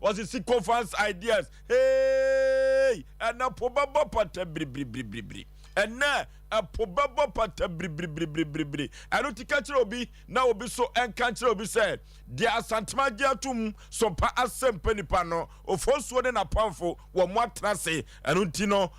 was it sycophants ideas. Hey, and na pobaba pata bri. And na a pobaba pata bri. I don't think obi na obi so encounter obi said. Dia Santama Giatum Sompa Asem Mpe Nipa no Oforisuo de na pamfo wo mwatra se enu ntino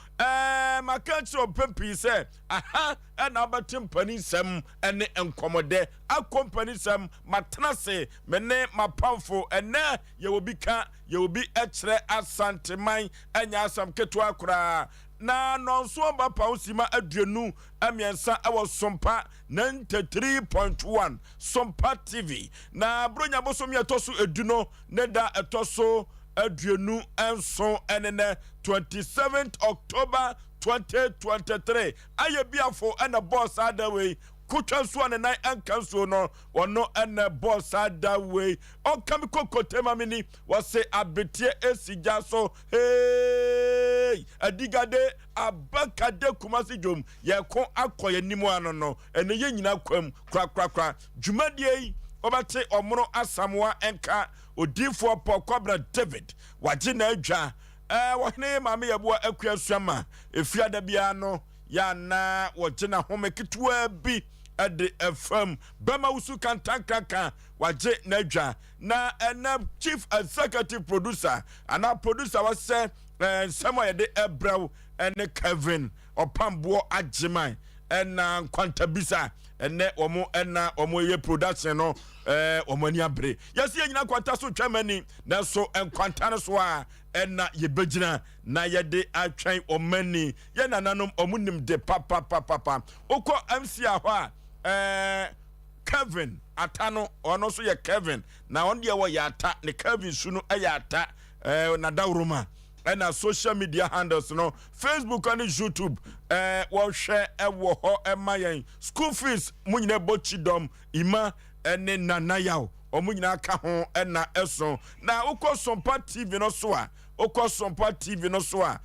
makanche opempi se aha na abatim pani sem ene enkomode akompani sem matna se mene mapamfo ene ye obi ka ye obi ekre asanteman anya asam keto akura na nonso ba pausima aduenu amiensa awo Sompa 93.1 Sompa TV na bronya bosom ye toso eduno ne da etoso aduenu enso enene 27th October 2023 aye biafo and boss other way kutwa so an nine ankanso no ono and boss other way o kamiko kotema mini was say abetie esija so hey adigade abakade kumasi jom ye kon akoye nimu ano no ene ye nyina kwam kra dwumadie obate omro asamwa enka odifo pokobra David waje na adwa wahne mame yeboa akuasuama efiada bia no ya na waje na homekitwa bi ade FM bama usu kantankanka waje na adwa na chief executive producer ana producer was say somewhere de Ebrew and Kevin Opambo Ajiman and Quantabisa and omo ye production no omani abre yes ye nyina kwanta so twamani na so enkwantana so a na ye begina na ye de atwan omani ye nananom omunim de papa okọ MC ahwa Kevin atano ono so ye Kevin na on de wo ya ata ne Kevin sunu ayata na dawroma and social media handles no Facebook and YouTube wo share wo ho emayen school fees munyina bochidom ima ene nanayaw omunyina ka ho na eso na ukọ Sompa TV no so a ukọ Sompa TV no so a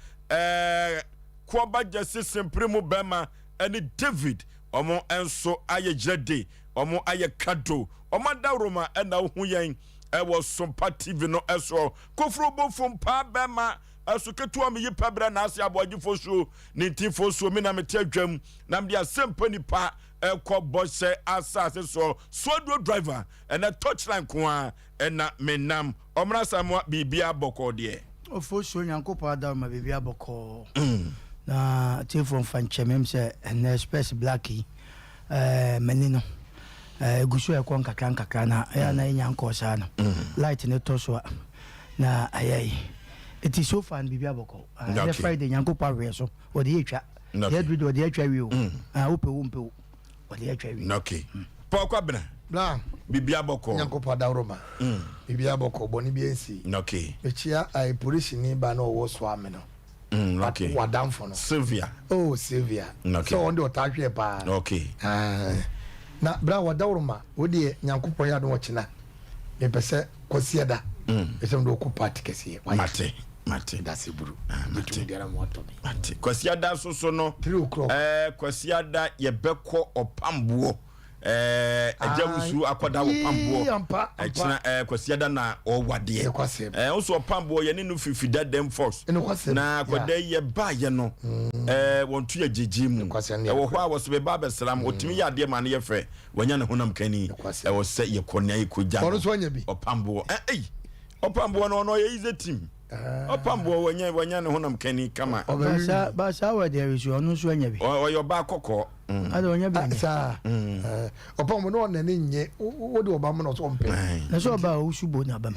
Kwaba Jesse Sempremu Bema ene David omo enso aye jede omo aye kado omo dawroma na hu yen was Sompa TV no eso kofrobo from pa bema asuketu am yipabra na Osei Aboagye Oforisuo ninti Oforisuo me na mete adwam na mde Asem Mpe Nipa ekobose asase so driver and a touchline kwa na menam omra samwa bibia boko de Oforisuo nyankopa ada ma bibia boko na telefon fanchemem se na express blackie menino gusu ekon kakran na ya na nyanko sa no light ne toso na ayai it is so fun bibia boko the Friday nyankopa we so o de etwa the video de etwa wi o ope o de etwa wi okay pokwa bna bla bibia boko nyankopa da roma bibia boko boni bi ensi okay echia ai police ni ba no wo so ame no okay wadam for no Sylvia okay. So on the otahwe pa okay na bra wadawroma wodi nyankopon ya do wachina me pese kwasiada esem do ko party kese mate that's iburu mate dera moto mate kwasiada so no 3 o'clock kwasiada ye beko opambuo ajawusu akoda opambuo echina kwasiada na owade also opambuo ye ne no fifida dem force na akoda ye ba ye no wontu ya jijimu wo ho a wo se ba besram otimi ya de ma ne ye fe wanya ne honam kani wo se ye konya ye koja opambuo opambuo no ye is a team opambuo wanya ne honam kani kama basa wa there is onu so anya bi o ba kokko ada onya bi sa opambuo no na ne nye wodi oba mo no so mpe na so ba usubo na bam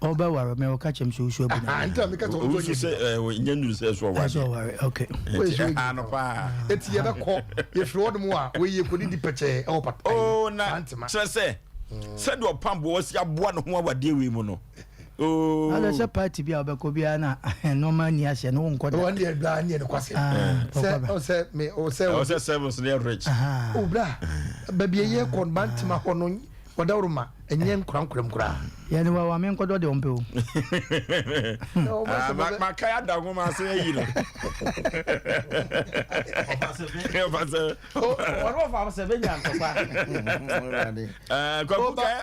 oba waro me o ka chem so usubo na anta me ka to do se nyandu se so wa so waro okay anopa eti ye be ko ye fro do mo a we ye ko di peche o pat na se de opambuo Osei aboa no ho awade we mu no ala se party bia obeko bia na normal ni ase no nkoda won dey bla ni e kwase o se service dey rich o bra ba bia ye kon bantima hono wadawruma enye nkram kura yani wa me nkodo de ompe o makaya da ngoma se yi no What of se be nyan papa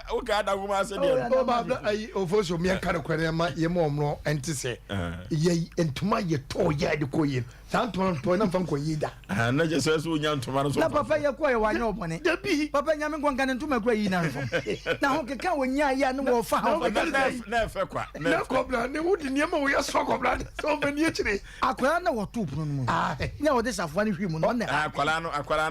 ko ka da ngoma se de o ba ai Oforisuo me kan kwere ma ye mo omro enti se ye entuma ye to ye de ko ye santuma to na fam ko yi da na je so nya ntoma no so na papa ye ko ye wa nya obone papa nya me ngonka ne ntuma kura yi na fam na ho keka wonya ya ne wo fa ha na fe kwa na kobla ne wudi niam wo ye so kobla so mani chire akwara na wo tu punu mu nya wo de safwa ne hwi mu no na akwara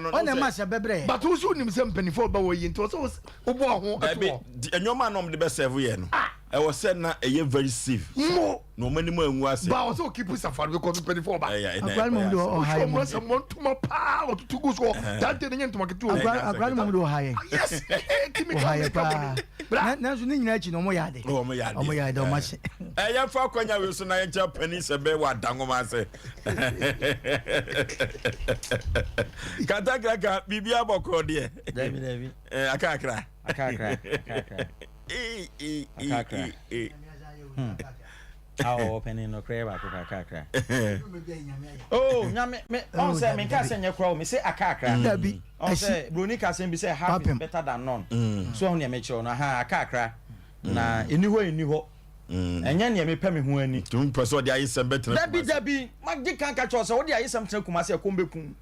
no ona ma se bebre but wo so nim se mpanifo ba wo yi nto so wo bo ho ato enyoma no de be serve ye no e wo se na e very safe no mani mu anwu ase ba wo so keep safari because mpanifo ba akwara mu do o haye mo se mo ntuma pa o tutugu so dante ne ntuma ketu akwara mu do haye yes kimi haye pa na so ni nyina chi no mo yade o mo yade o ma se ya fa kwanya we so na ye Japanese se be wa dangoma ase kata bibia boko de David akakra awo penny no creba akakra oh nyame me on say me ka say nyekro me say akakra dabi on say bronika say be say half is better than none so on me chiro no ha akakra na eni ho enye ne me pɛ me ho ani tum pɛso de ayisem betre dabi magdi kan ka cho so wo de ayisem tena kuma se kombekum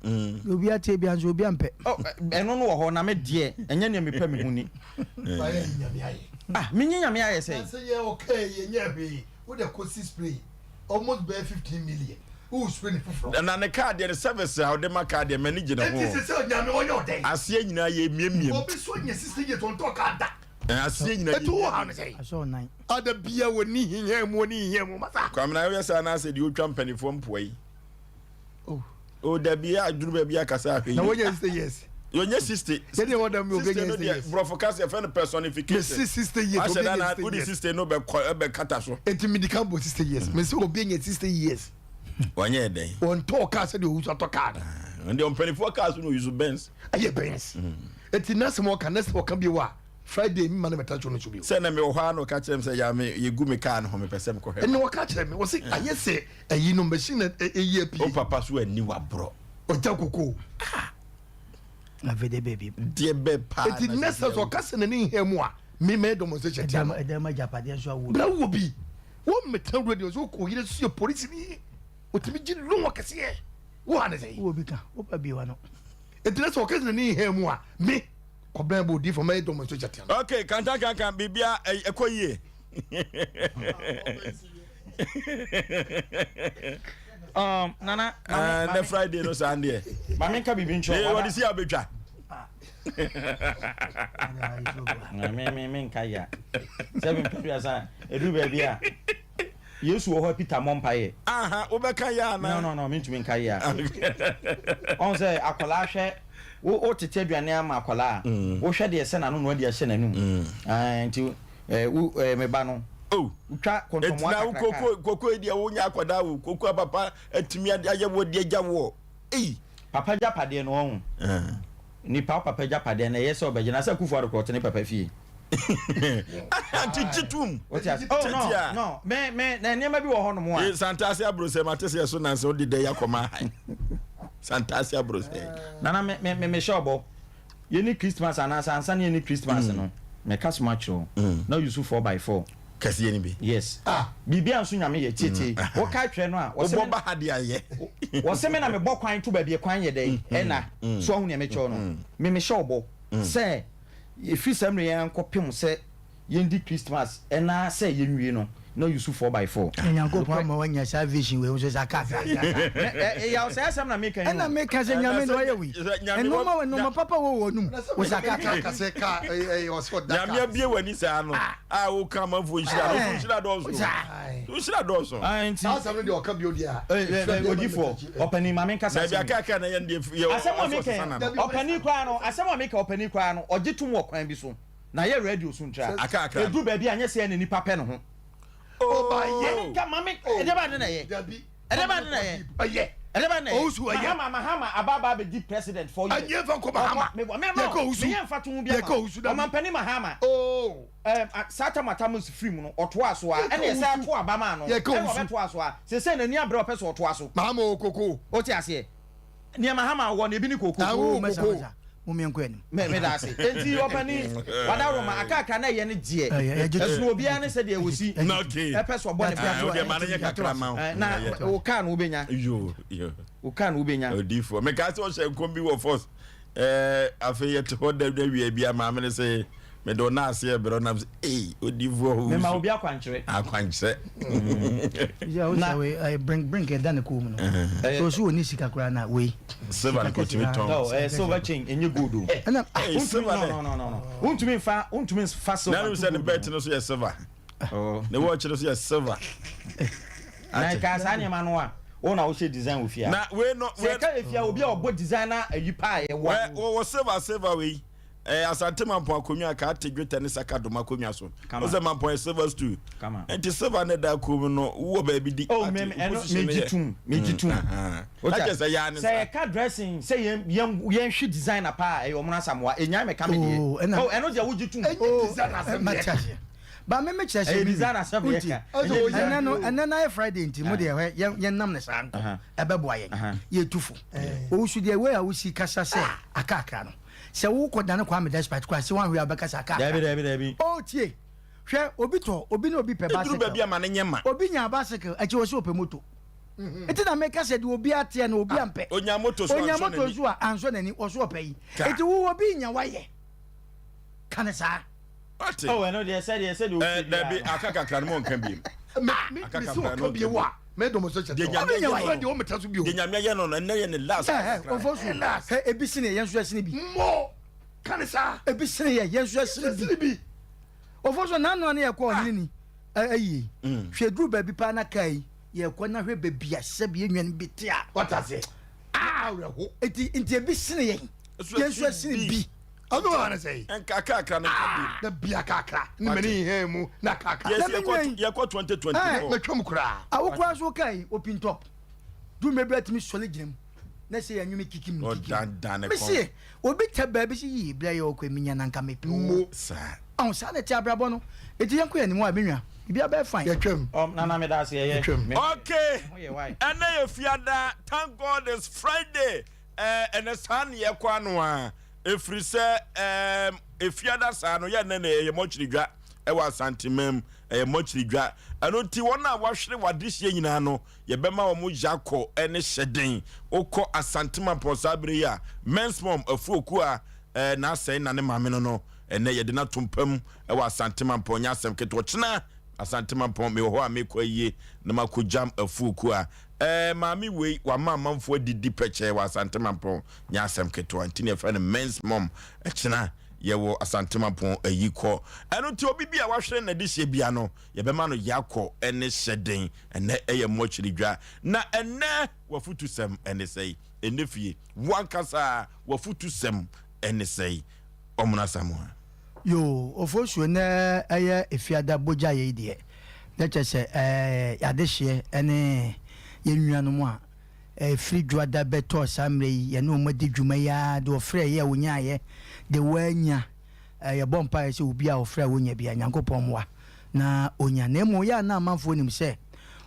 obi ate bi anzo obi ampe oh eno no wo ho na me de enye ne me pɛ me ho ni me nyame aye say say ye okay ye nya be wo de kosi spray almost be 15 million who spray ni fufuro na ne card the service how de ma card the manage na ho enti se nyame wo yo den ase nyina ye miemiem obi so nya sister ye ton to ka da ase nyina etu wo ha no say aso nine ada bia woni hinya mu masa kwamna yo sa na se de otwa mpanifo mpoi o da bia aduru ba bia kasa ahwe na wonya sister yes yonya 60 say dey order me ogenye sister yes bro focus your friend personification sister yes ogenye na odi sister no be kata so enti medical bo sister yes me say ogenye sister yes wanye den on talk ka say dey use to card and the mpanifo cars no use Benz aye Benz enti na se mo ka bi wa Friday mi ma na metacho no chubi say na me wo ha no ka kyerem say ya me ye gu me car no ho me pesem ko he ene wo ka kyerem wo say aye say ayi no machine eyi api o papa so ani wa bro o ta koko na vede baby de be pa eti nessa so ka se na ni hemu a me me demonstration tia edema japade so awu bra wo bi wo metan radio so ko yire so police ni o timi gi lu wo kese e wo ha ne say wo bi ka wo pa bi wa no eti nessa so ka se na ni hemu a me ko bra bo di for me demonstration tia okay kan bibia ekoyie nana na Friday no Sunday ma me ka bibi ncho what is here betwa me nka ya 7 people sa edu ba bia Yesu wo ho Peter Mompaye wo be kan ya na no me ntumi nka ya on say akola hwe wo tete aduane ama akola wo hwe de se na no de hye nanum nti me ba no oh utwa kontomo aka koko edi wo nya akoda wo koko papa atimi aye wo de agya wo papa japade no won ni papa japade na yese obegina sa kufu arokot ni papa fie antichitum no me na niam bi wo ho no mo a santase abrose matese so nanse wo de de yakoma santase abrose nana me shobo ye ni Christmas ansa ni ni Christmas no me kasma cho na use 4x4 kasi ni bi yes bibia nso nyame ye tete wo ka twa no a wo bo ba hade aye wo se me na me bokwan to ba bie kwan ye dey ena so hu ne me cho no me shobo se if sam no yan kopem se yendi Christmas ena se yenwie no no use 4x4 nyanko pa ma wanya salvation we so zakaka ya o se sam na me kan ena me ka se nyame no ye wi eno ma no ma papa wo wonum wo zakaka ka se ka o so da nyame bie wani sa no wo ka ma vo nshira do so anti asam de o ka bi odi a odifo opani ma me ka sa bia ka na ye ndie asem me kan opani kwa no asem me ka opani kwa no ogitum wo kwan bi so na ye radio so ntra edu ba bi anye se ne nipa pe no ho oh ba ye ka mami edeba de na ye edeba de na ye ye edeba na ye osu ye mahama ababa be di president for you anye fa ko mahama me ko usu me fa tu bia o man pani mahama oh sata matamus free mu no oto aso a ene say ato abama no e obeto aso a se se na ni abre opese oto aso mama okoko o ti ase ni ma ha ma wo na ebi ni kokoko mummy nkweni me da ase enti opani wadaro ma akaka na ye ne die esu obi an se de wosi okay epeso bo ne o de ma ne kakra ma na o kan wo benya yo o kan wo benya odifo me ka se o she nkombi wo force afi yet ho da wi bia ma me say me do na ase e bro na odifo me ma obi akwankyere yeah I bring it down the cool no so oni sika kra na we silver ko timi ton no silver chain enye gold no untumi fa silver na no say the bet no so silver the watch no so silver na ka sa ne ma no a ona wo she design wo fia na we no we ka efia obi a obo design na ayipa e wo silver we asante mampo akonwa ka ategweta ne saka doma akonwa so o se mampo silver stew enti silver ne da kom no wo ba bi di mejitum o ta say ya ne say ka dressing say yen hwe designer pa e omuna samwa enya me ka me die eno je wo jitum designer ba me kire say designer sabe ka na Friday nti mo de yen nam ne san ebeboa ye tufo o su de we a wo si kasa say akakra no se wo ko dan kwa me despite kwa se wan hwe abakasa ka dabi o tie hwe obi to obi na obi pe ba se ba bia ma ne nyema obi nya ba se ke achi wo se ope moto eti na make se de obi atie na obi ampe onya moto so a anso nani wo so ope yi eti wo obi nya waye kanesa oh eno de say o dabi akakakra no mo nkan bi akakakra no bi wa me do mo so che de o meta so bi o de nyame ye no na ye ne last ofosu ebi sine yen so sine bi mo kanisa ebi sine yen so sine bi ofosu na no na ye ko ni ayi hwe duru ba bi pa na kai ye ko na hwe ba bia se bi enwan bi tia what is it reho enti ebi sine yen so sine bi ano wana say akakakra no da bia kakra ni mani hemu na kakra yes ye ko 2024 me twom kra awokwa so kai open top du me bra timi solid ginem na say anwumi kikim o dan me see obi ta ba bi yi bra ye okwa minya na nka me mo sa on sa na ti abrabo no eti yanko ani mo abenwa bia be fine ye twem na me da se ye okay and na ye fiada thank God it's Friday and the sun ye kwa no a efri se efiada sa no ye na ye mochiridwa e wa santimem e mochiridwa ano ti wona wahwere wadehye nyina no ye bema wo mo jako ene hyeden okọ asantema posabre ya men's mom afuoku a na asai na ne mame no ene ye de na tompam e wa asantema ponya asem keto chena asantema pom me ho a me kwaye na makojam afuoku a mami we wa mamamfo didi peche wa asantema pon nya asem keto antine fa ne men's mom chena ye wo asantema pon ayiko eno ti obi bia wahwere na dihye bia no ye bema no yakọ ene hyeden ene eye mochiridwa na ene wafutusem ene sei ene fie wankasa wafutusem ene sei omuna samwa yo ofosuo na eye efiada boja ye de na chese yadehye ene yenwanu mu a free dwada beto samre ye no madi dwuma ya de ofre ye wonyaye de wanya ye bompa ye se obi a ofre wonya bia nyankopon moa na onya na emo ya na amanfo nim se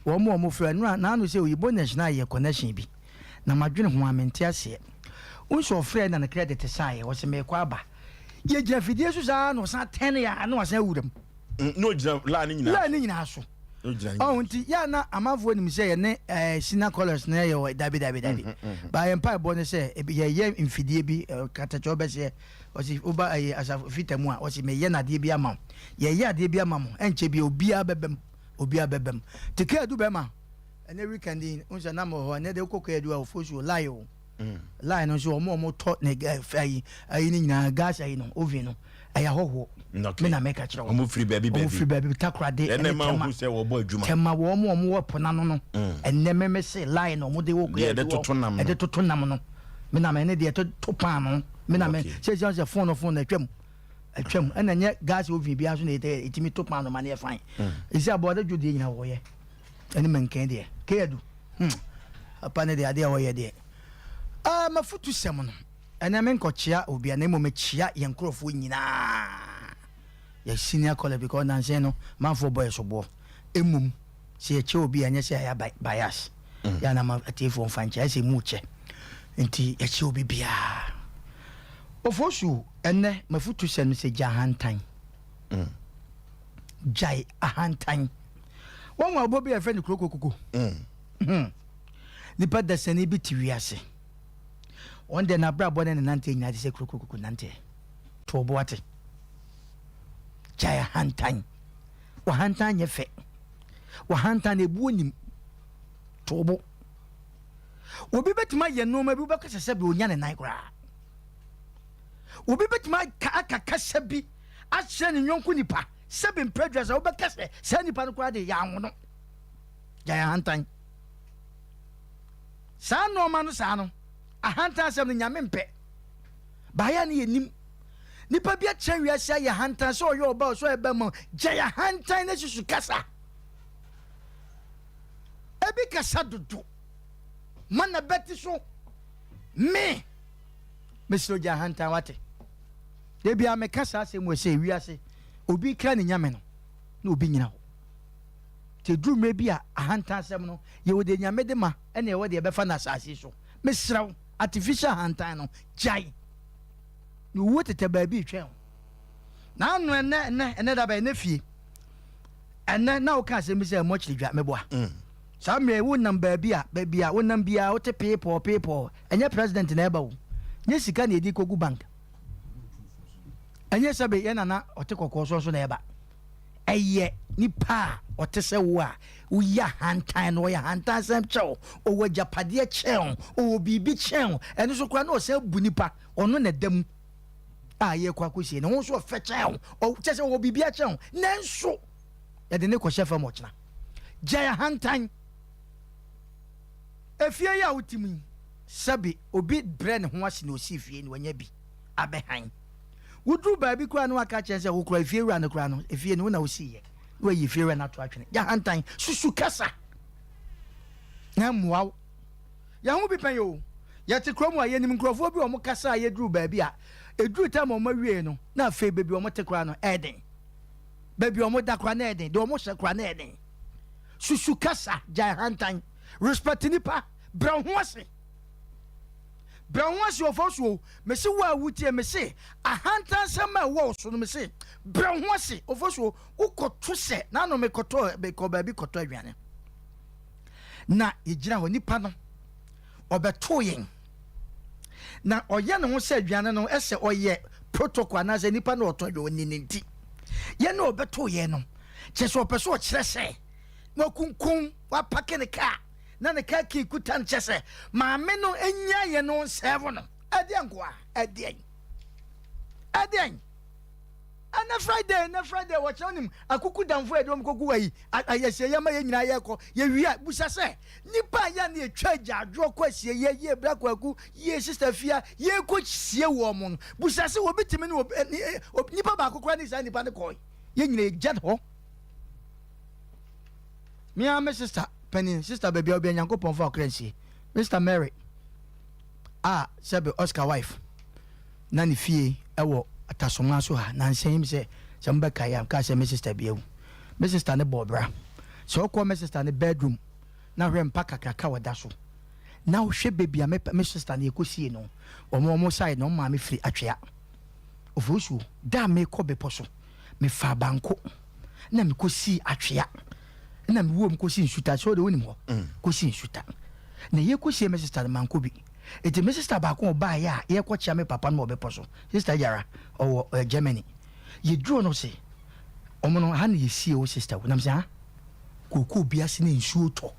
wo mo frɛ no na no se oyibo national ye connection bi na madwene ho amente ase unso ofre na credit sai wo se me kwa aba ye gya fidie so sa no sa 10 ya na wasa wuram no gya la ni nyina so nti ya na amanfo nim se ye ne sina colors na ye dabi ba ye mpa bo ne se ye mfidie bi katacho be se o si oba asa fitamu a o si me ye na de bi ama ye ade bi ama mo enche bi obi abebem tike adu be ma ene weekend unse na mo ho ne de kokko edu a ofosu lie lie no so mo to ne ayi ni nyina gas ayi no oven no aya hoho me na make a chiro omo free baby takrade ene ma hu se wo bo adwuma tema wo mo wo pona no ene me se lie no mo de wo e de totonam no me na me ne de to pan no me na me se phone na atwam ena nye gas oven bia so na etimi to pan no ma na fine isi aboda jodi nyina wo ye ene menken de ke adu apa ne de ade wo ye de mafutu sem no ene men ko chia obi na mo me chia ye nkrofo nyina Your senior colleague because Nanseno, man for boys or boy. Emum, see a chill be and say bias. Yana a tea from franchise muche. And tea a chill be beer. Of course, you and my foot to send me say Jahan time. Jai a hand time. One will be a friend of Crocco. The part that's an ibitiviase. One day, na bra born in 1996 Crocco Nante. To what? Jaya hand time. Or hand time ye fe. Or hand time a boonim. Tobo. Will be better my yen maybe because I said, Yan and Nigra. Will be better my Kasabi. I send in Yon Kunipa. 7 predators over Casse. Send the Panaquade Yan. Jaya hand time. San no man sano. A hunter some in Yamimpe. Bayani nim. Nipa bia chen wi asa ya hunter so yo ba so e ba mo. Jaya hunter na susu kasa. Ebi kasa dudu. Mana beti so. Me. Mr. Jaya hunter wate. De bia me kasa se mo se wi ase. Obi kra ni nyame no. Na obi nyina ho. Te dru me bia a hunter asem no. Ye wo de nyame de ma. Ene ye wo de be fa na asase so. Mesraw artificial hunter no jai no what te baby twen na no ene da ba ene fie ene na o ka se mi se mo chiri dwa meboa sa me wo nam baby a wo nam bia wo te people enye president na eba wo nye sika na edi kogu bank enye sabe ye na o te kokko so na eba eye nipa o te se wo a uya hantan no ya hantan sem chew o wa japade chew o bibi chew eno so kwa na o se bu nipa ono na dam a ye kwa ko sie ne ho so fe chew o che se o bibi chew nenso ya de ne ko shefa mo china jaya hantan efie ya utimi sabi obi brand ho ase na o si fie ni wanya bi abehan wudru ba bi kwa no aka che se wo kura efie wura no kura no efie ni wo na o si ye we yi fie na to atwene ya hantan susu kasa na muaw ya hu bi pen yo ya te kromu aye nim nkrofo bi o mo kasa aye dru ba bi a edru ta mo ma wie no na fe bebi o mo te kura no eden bebi o mo da kura na eden de o mo hye kura na eden susu kasa ja hantan respect nipa bra ho ase Brown your first woe, Messi wa wutie Messi, a hunter sama wo so no Messi, Brown was of first woe, who could to say, none of me coto be ko baby coto aduane. Na ijina ho nipa no, obetoyen. Na oye no ho se aduane no ese oye protocol na ze nipa no otoyo ninti. Ye no obetoyen no, che so peso kire se, no kunkun wa pake ne car. Na ne ka ki kutan chese ma me no enya ye no 7 no adien kwa adien ana friday wa chonim akuku danfo edom kogu wayi ayese ye ma ye nyina ye ko ye wia busa se nipa ya na etwa adwo kwasie ye bra kwaku ye sister fia ye ko sie wo mo busa se wo bitimi no nipa ba akokora ni sa nipa ne ko ye nyina ejad ho me am sister Penny, sister baby, I'll be a young couple for currency. Mr. Mary. Sabe Oscar wife. Nani fee, Tasoma so her, Nancy him say, some back I am, cast a Mrs. Tabio. Mrs. Stanley Bobra. So call Mrs. Stanley bedroom. Now rem pack a cacao dasso. Now she baby, I met Mrs. Stanley Cusino, or more side, no mammy free at ya. Of which you, damn me cobe posso. Me fa banco. Nam could see at ya. Na me wom kosi nsuta so de woni mo kosi nsuta na ye kosi me sister man ko bi eti me sister ba ko ba ya ye ko chia me papa no obepo sister Yara o Germany ye dro no se omo no ha na ye sie o sister wo na me ha koku bia se ne nsuo to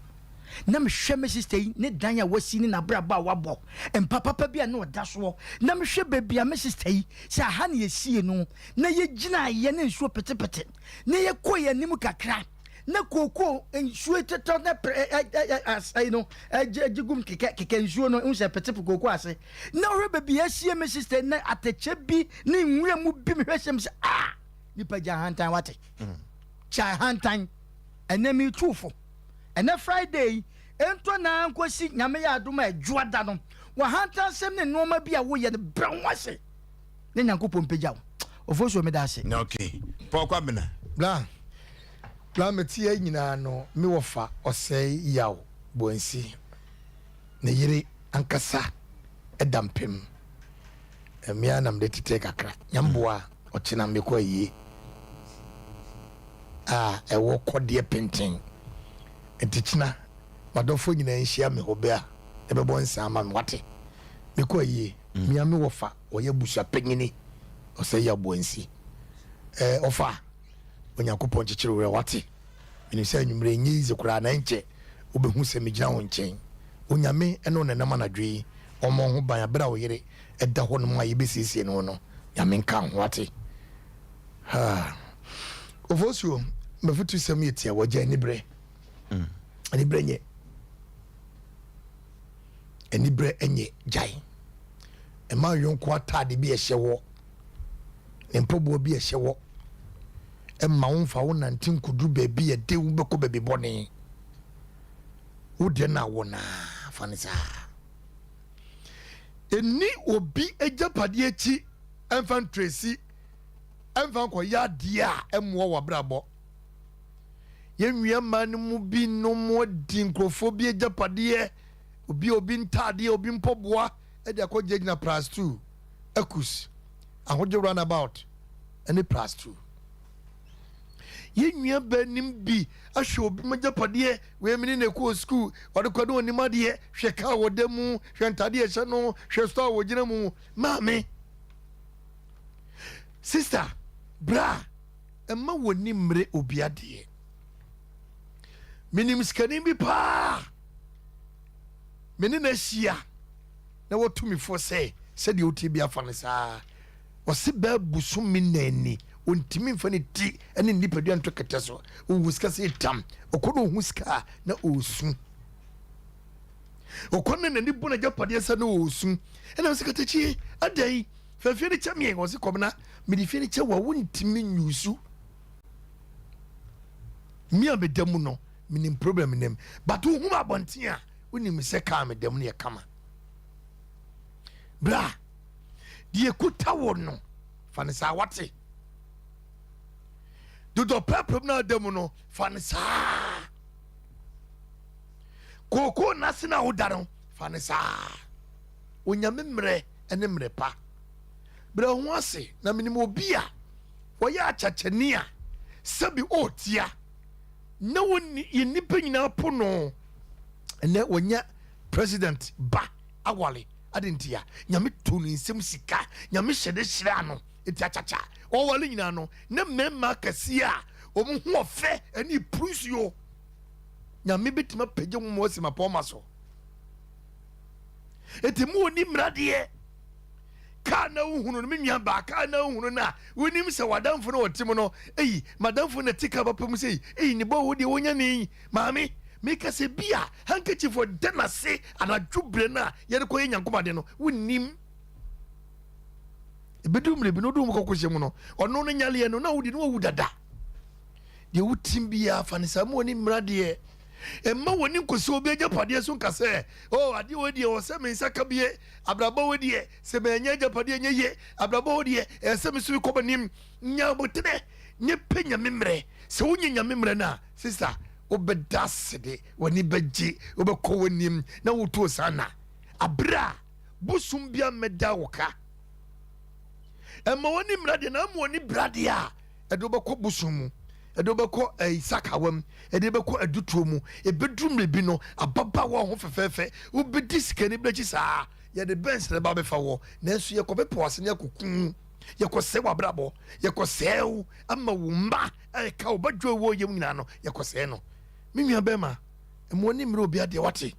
na me hwe me sister ne dan ya wasi ni na bra ba wabo em papa bia na oda so na me hwe bebia me sister yi se ha na ye sie no na ye gina ye ne nsuo petepete na ye ko ye nim kakra na koko ensuo teto na you know jigum keke ensuo no unse petep koko ase na hwe be asie me sister na ateche bi na nwura mu bi me hwesem se nipa ja hantan wate cha hantan ene mi tufo ene Friday ento na ankosi nyame ya adoma adwoada no wa hantan sem ne noma bi a wo ye ne brown wase ne nyankopon pagyaw Oforisuo me da ase. Na okay. Pokwa bena. Bla metie nyina no me wofa Osei Yaw Bonsi. Ne yiri ankasa edampem. Emia nam de tete kakra. Nyamboa ochina mekọ yi. Ewo kode pentin. Entichina madofo nyina nhia me hobea. Ebebo nsa ama me wate. Mekọ yi. Mia me wofa oye busua panyini Osei Aboagye ofa onyankopɔn kyekyere we wate mini sɛ nwumre nyi ze kura na nche obehu sɛ megyina wo nkyɛn onyame ɛno ne nam anadwe ɔmɔ ho ban abra wo yere ɛda hɔ no ma yebesiesie no no nyame nka ho wate Oforisuo mafutu sɛm yetia wɔgya anibre enye jai ema yonko atade bi ehye wo empobo bi ehye wo emma wonfa wo nantin kudu baabi ye de wo beko baabi bone wo de na wo na fanisa eni obi ejapade echi enfan tracy enfan ko ya dia emwo wa brabo yenwia man mu bi no mo di nkrofobia ejapade obi ntade obi mpoboa e de akọ jegna plus 2 ekus ahoje run about any plus 2 yenwia banim bi ahwe obi majapade we mini na ko school wade kwado onimade hwe ka wodemu hwe ntade hye no hwe store wogina mu maame sister bra emma woni mre obiade minim skanim bi pa meni na hia na wotumi fo se de oti bia fa ne saa wose ba busu minani ontimi mfa ne ti ene nipadua nto kete so owuska se tam okono huska na osu okono na ni bona japade sa na osu ena se katechi adai fafie ne chamie wose komna medi fie ne che wa wontimi nyusu mi abedamu no minim problem nem but wo huma abontia unim se ka me dem ne kama bra die kuta wo no fanisa wate do pepem na dem no fanisa koko nasina udaro fanisa onyame mre ene mre pa bra ho ase na minim obi a wo ya chachania sabi otia na woni yenipa nyina pono ene wonya president ba awale adentia nyame toni nsem sika nyame hyede hyira no etiachacha owale nyina no na memma kase a omu ho ofe ani prusio nyame betima pagye mo osima poma so etimu oni mrade ka na uhunu no menwa ba ka na uhunu na wonim se wadamfo no otim no eyi madamfo na tika ba pam sei eyi ni bo wo de wonya ni maame meka se bia handkerchief for denase ana dwubre na yere ko yankomade no wonim ebedumre bi no dum kokoshe mu no ono no nyale no na wudi no wu dada de wutim bia fanisa mo ni mrade emma woni nkoso obi ajapade so nkase oh ade wodi o se me saka bie abraba wodi se me nya ajapade nya ye abraba wodi se me su ko banim nya botene nye penya memre se wonya memre na sister obedasede woni beji obekọ wonim na wotu sana abra busum bia meda woka emma woni mrade na mo woni brade a edo bekọ busum edo bekọ isakawam edo bekọ adutuo mu ebedumre bi no ababa wo ho fefefe obedi sikani blechi saa ye de bench le ba befa wo na enso ye ko bepo ase ne akukun ye ko se wa brabo ye ko sew ama wo mba ka obadwo wo yem nyina no ye ko se no minua bema mo woni mre obi ade wate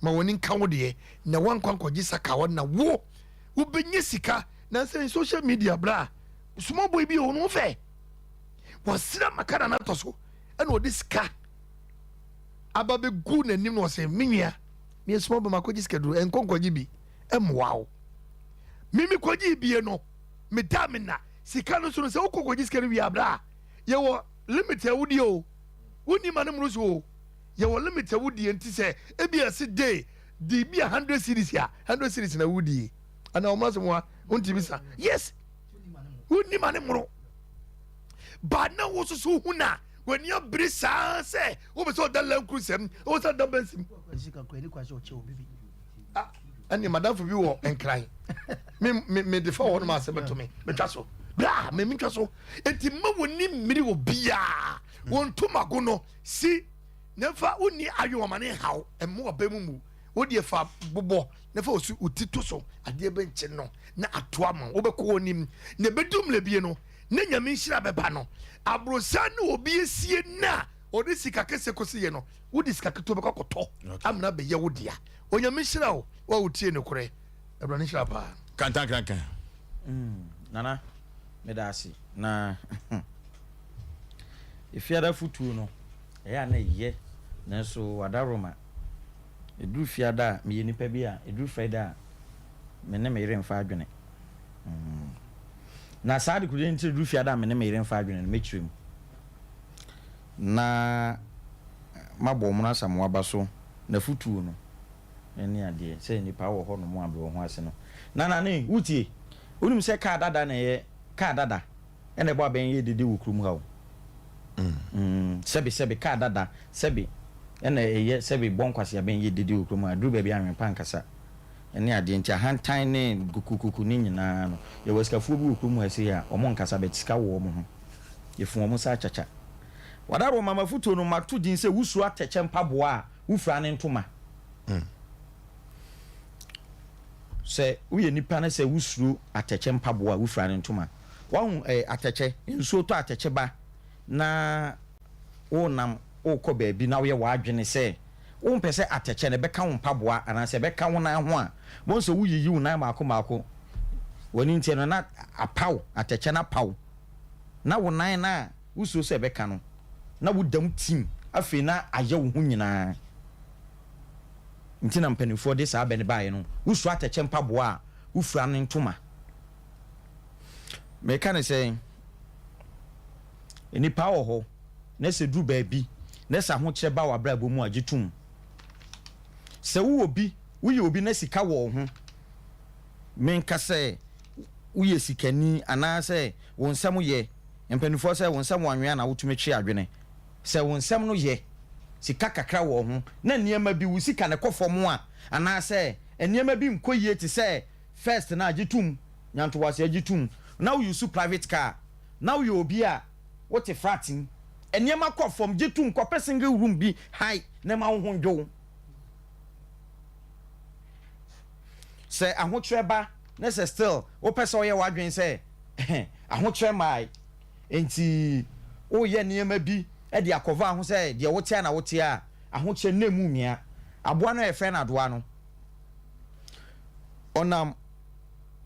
ma woni nka wo de na wankwankwaji saka wo na wo benye sika na say social media bra small boy bi o no fe wasira makana na toso ena odi sika ababe gu na nim no say minua me small boy makwaji sika do enkonkwaji bi emwao mimi kwaji bi no medamina sika no so no say okokwaji sika wi abra ye wo limit ya wudi o woni manum ruso ye wo limit wudi enti se ebia se day di bia 100 series ya 100 series na wudi ana o maso mo unti bisa yes wonni ma ne moro ba na wo so huna when you brisa say wo be so da lan krusem wo so da bensim ani madam for bi wo enkran me de fa wo ma se beto me twa so bra me twa so enti ma woni mmiri wo bia won to mago no si nefa woni ayo ma ne haw emo obamu wo de fa bobo nefa osu utito so ade be nche no na atoa ma wo be ko onim ne bedum le bie no ne nyame nhira beba no abrosa ne obi esie na odi sika kese kosi no wodi sika keto be kokoto amna be ye wodia onyame nhira wo wa wotie ne kore ebrani nhira pa kankan nana medasi na ifiada futu no eya na ye na so wadaroma edu fiada me nipa bi a edu freda me ne me remfa adwene na saade kudin ti edu fiada me ne me remfa adwene me kyerem na mabɔ mu na samu aba so na futu no eni ade se nipa wo ho no mu abro ho ase no na ne wutie onim se ka dada na ye ka dada ene bo aben ye dede wo krum ha wo sebi ka dada sebi ene ye sebi bon kwase aben ye dede wo krum ha duru ba bi anwen pankasa ene ade ntia hantan ne gukukuku ni nyina no ye waskafu bi wo krum ha se ya omo nkasa betika wo mo ho ye fu omo sa chacha wadaro mama futo no matu din se wusu ateche mpaboa wufra ne ntoma se uye nipa na se wusuru ateche mpaboa wufra ne ntoma wahu ateche nso to ateche ba na wonam okọ baabi na wo ye wadwene se wo mpese ateche ne beka wo mpaboa ana se beka wo na ho a mo so wuyiyi wo na maako woni ntie no na apaw ateche na paw na wo nan na wusu se beka no na wudam tim afi na aye wo hu nyina ntina mpanifo de saa bene bae no wusu ateche mpaboa wufra ne ntoma me kan say eni pa wo ho na se duru baabi na sa ho kye ba wa bra bomu agitum se wo obi wuye obi na sika wo ho menka say wuye sikani ana say wo nsam ye mpanifo say wo nsam wanwe na wotumi twe adwene se wo nsam no ye sika kakra wo ho na niema bi wo sika ne kofom a ana say niema bi nkoyie ti say first na agitum nyanto wase agitum now you use private car now you obi a what a fratin niema kofom gitum ko single room bi high na ma ho ndwo say ahotreba na say still wo pese o ye wadwen say ahotre mai enti o ye niema bi e de akova ho say de wote na wote a ahoche na mu mia aboa no e fe na doa no onam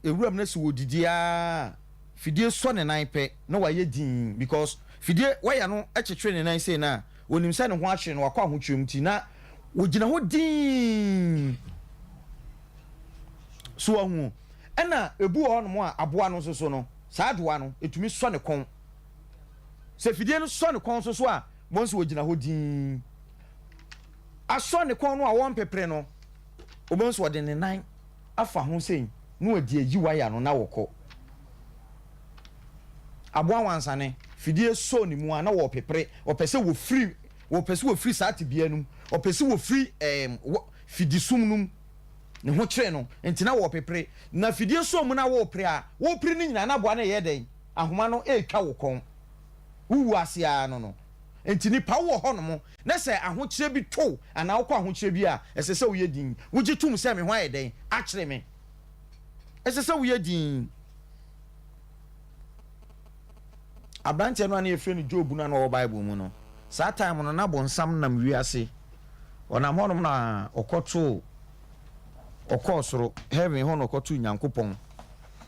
ewuram na se wodidi a fidie so ne nan pe na waye din because fidie waya no echechwe ne nan sei na onim se ne ho ahwe no wakwa ho twem ti na wogina ho din so ahu ena ebu ho no mo a aboa no so no saa doa no etumi so ne kon se fidie no so ne kon so a monso wogina ho din aso ne kon no a won pepre no obonso wode ne nan afa ho sei no adi ayi waya no na wokọ aboa wansane fidie so ni mu ana wo pepre opese wo free saati bia num opese wo free fidisum num ne ho kire no entina wo pepre na fidie so mu na wo pre a wo pre ni nyina na aboa na ye den ahoma no etwa wo kon wuwu asia no entini pa wo ho no mo na se aho kire bi to ana wo kọ aho kire bi a ese se wo ye din wo gitum se me ho aye den a kire me ese se wo ye din abrante no na efre ni Job na no Bible mu no saa time no na bonsam nam wiase onam honom na okoto okosoro heaven ho no okoto nyankopon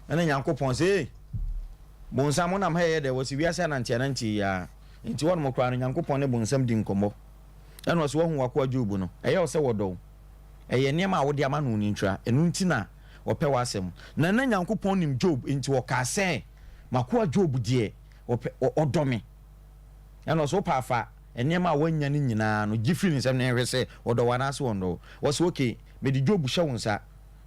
ene nyankopon se bonsam nam heye de wasi wiase na nti ya nti wonmo kra no nyankopon ne bonsam di nkomo ene wasi wo hu wakwa Job no eye wo se wodo eye niam a wo de ama no ni ntwa enu nti na ope wasem na nyankopon nim Job nti wo ka se makwa Job die odomi eno so pafa enema wanya ni nyina no gifri ni sem na hwese odowa na so ondo was okay me di Job hye wonsa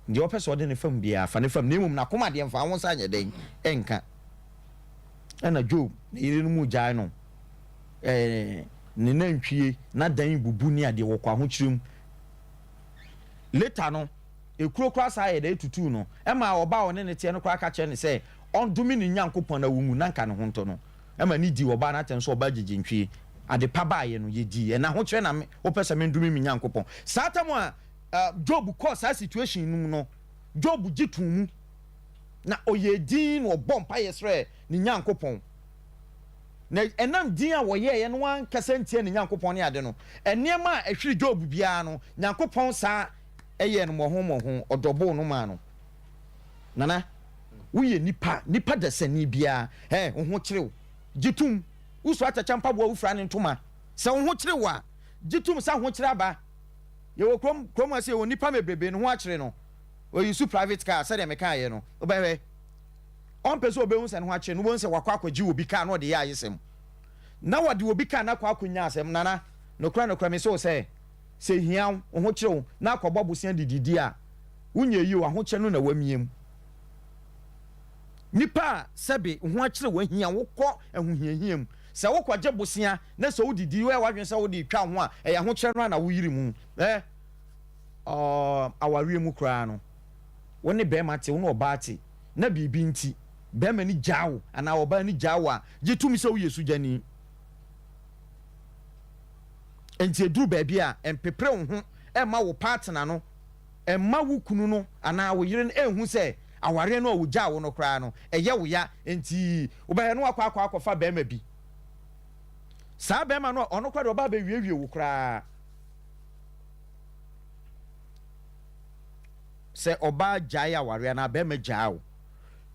ndi opese ode ne fam bia fa ne fam nemum na koma de mfa wonsa anya den enka ɛna Job ne yere no mu gyae no ne nantwie na dan bubu ne ade wɔ kwa ho kyerem later no ekuro kura saa yɛ da etutu no ɛma ɔba ɔne ne teɛ no kura ka kyerɛ ne sɛ ɔndome ne Nyankopɔn na wumu na nka ne ho ntɔ no ɛma ne di ɔba na atɛn so ɔba gyegye ntwie ade pa baayɛ no yɛdi ɛna ho kyerɛ na wopɛ sɛ mendome me Nyankopɔn saa tam a Job kɔ saa situation no no Job gye to mu na ɔyɛ din na ɔbɔ mpayɛ srɛ ne Nyankopɔn na ɛnam din a wɔyɛɛ no wankasa ntie ne Nyankopɔn ne ade no ɛnneɛma a ɛhwere Job biara no Nyankopɔn saa ɛyɛ no mmɔho ɔdɔbo no ma no nana woyɛ nipa dasani biara wo ho kyerɛw gyetum woso akyakya mpaboa wofra ne ntoma sɛ wo ho kyerɛw a gyetum sa ho kyerɛ aba yɛwɔ krom ase yɛwɔ nipa mebrebe no ho akyerɛ no oyi su private car sɛdeɛ mekaayɛ no wobɛhwɛ ɔmpɛ sɛ obɛhu sɛ ne ho akyerɛ no wobɛhu sɛ wakɔ akɔgye obi car na ɔde yɛ ayesɛm na wɔde obi car na akɔ akɔnya asɛm nana nokora me sɛ hia wo ho kyerɛ wo na akɔbɔ bosia dididi a wonyɛ yi wo ho kyerɛ no na wamiem nipa sɛbe ho akyerɛ wahia wokɔ ahohiahiam sɛ wokɔgye bosia na sɛ wodidi wo wadwen sɛ wode twa ho a ɛyɛ ho kyerɛ no na woyiri mu awareɛ mu koraa no wo ne bɛrima te wo ne ɔbaa te na biribi nti bɛrima ni gyaa wo anaa ɔbaa ni gyaa wo a gye tumi sɛ woyɛ sugyani enti eduru baabi a empepere wo ho ɛma wo partner no ɛma wo kunu no anaa wo yere no ɛhu sɛ aware no a wo gyaa wo no koraa no ɛyɛ wo ya enti wobɛyɛ no akɔfa bɛrima bi saa bɛrima no ɔno koraa de ɔbaa bɛwiewie wo koraa sɛ ɔbaa gyae aware na bɛrima gyaa wo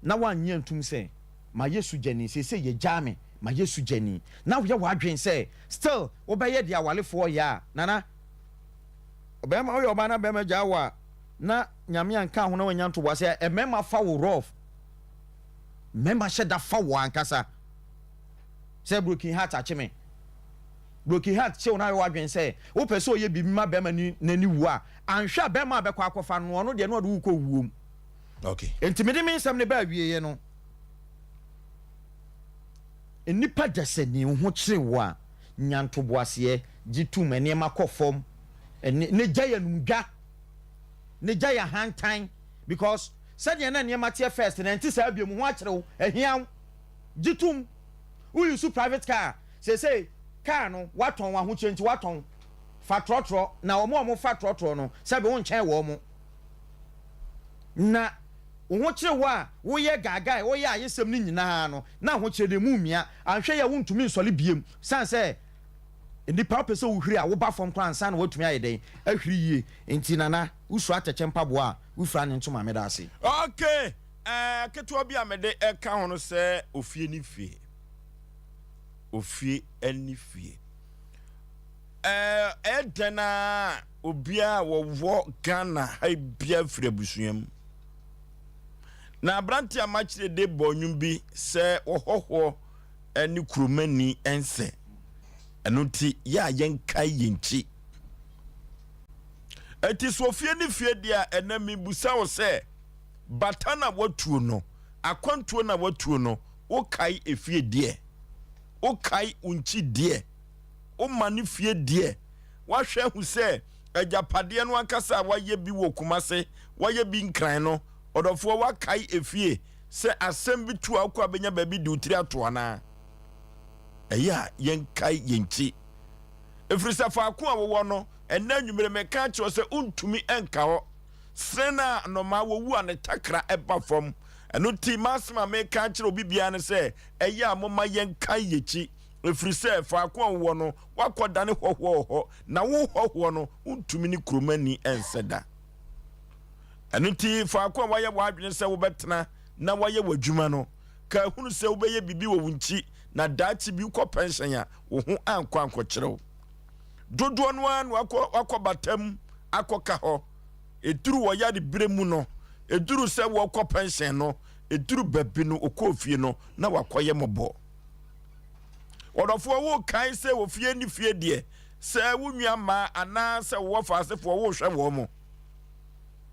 na wanyɛ ntum sɛ ma yesu gyani sɛ yɛ gyaa me ma yesu gyani na woyɛ wadwen sɛ still wobɛyɛ de awalefoɔ yɛ a nana bɛrima woyɛ ɔbaa na bɛrima gyaa wo a na nyame anka ho na wanya ntoboa sɛ ɛmɛma fa wo rof mɛma hyɛ da fa wo ankasa sɛ broken heart akye me broken heart kyɛw na ayɛ wadwen sɛ wopɛ sɛ ɔyɛ biribi ma bɛrima n'ani wu a anhwɛ a bɛrima a bɛkɔ akɔfa no ɔno deɛ no ɔde wo kɔ wuom okay enti mede me nsɛm ne baa wieɛ no nipa dasani ho kyerɛ wo a nyantoboaseɛ gye tum nneɛma kɔ fam ne gya yɛ numdwa ne gya yɛ hantan because sɛdeɛ na nneɛma teɛ first na nti saa bio mu ho akyerɛ wo ahia gye tum woyi so private car sɛ car no watɔn wo ahokyerɛ nti watɔn fa trɔtrɔ na ɔmo fa trɔtrɔ no sɛbe wo nkyɛn wɔ mo na wo ho kyerɛ wo a woyɛ gaga woyɛ ayesɛm no nyinaa no na ho kyerɛ de mu mia anhwɛ yɛ wontumi nsɔle biem san sɛ nipa pɛ sɛ wohwiri a woba fam kora ansa na watumi ayɛ dɛn ahwiri yie enti nana wosu atɛkyɛ mpaboa a wofira ne ntoma meda ase okay ketewa bi a mede ɛka ho no sɛ ofie ni fie ɛdɛna obia wɔwɔ Ghana ha bia firi abusuam na abranti amachire de bɔnwum bi sɛ wɔhɔhɔ ani kuromani ɛnsɛ ɛno nti yɛ a yɛnkae yɛnkyi ɛti so ofie ne fie deɛ ɛna mibusa wo sɛ bata na watuo no akwantuo na watuo no wokae efie deɛ wokae unkyi deɛ woma ne fie deɛ wahwɛ hu sɛ agyapadeɛ no ankasa a wayɛ bi wɔ Kumase wayɛ bi nkran no ɔdɔfoɔ wakae efie sɛ asɛm bi tu a wokɔ abɛnya baabi de wotiri ato anaa ɛyɛ a yɛnkae yɛnkyi ɛfiri sɛ faako a wowɔ no ɛna nnwumere mɛka kyerɛ sɛ wontumi ɛnka hɔ sere no a nnɔmaa wɔwu a ne takra ɛba fam ɛno nti masɛm a mɛka kyerɛ obi biara ne sɛ ɛyɛ a moma yɛnkae yɛkyi ɛfiri sɛ faako a wowɔ no woakɔdane hɔhoɔ hɔ na wo hɔhoɔ no wontumi ne kuromani ɛnsɛ da ɛno nti faako a wayɛ w'adwene sɛ wobɛtena na wayɛ w'adwuma no ka hunu sɛ wobɛyɛ bibi wɔ wo nkyi na daakye bi wokɔ pension a wo ho ankɔkyerɛ wo dodoɔ no a na wakɔ batam akɔka hɔ ɛduru wɔyɛ de berɛ mu no ɛduru sɛ wɔkɔ pension no ɛduru baabi no ɔkɔ fie no na wakɔyɛ mmɔbɔ wɔdɔfoɔ wo kae sɛ wɔ fie ne fie deɛ sɛ wo nua ma anaa sɛ wɔwɔ faasefoɔ wohwɛ wɔ mo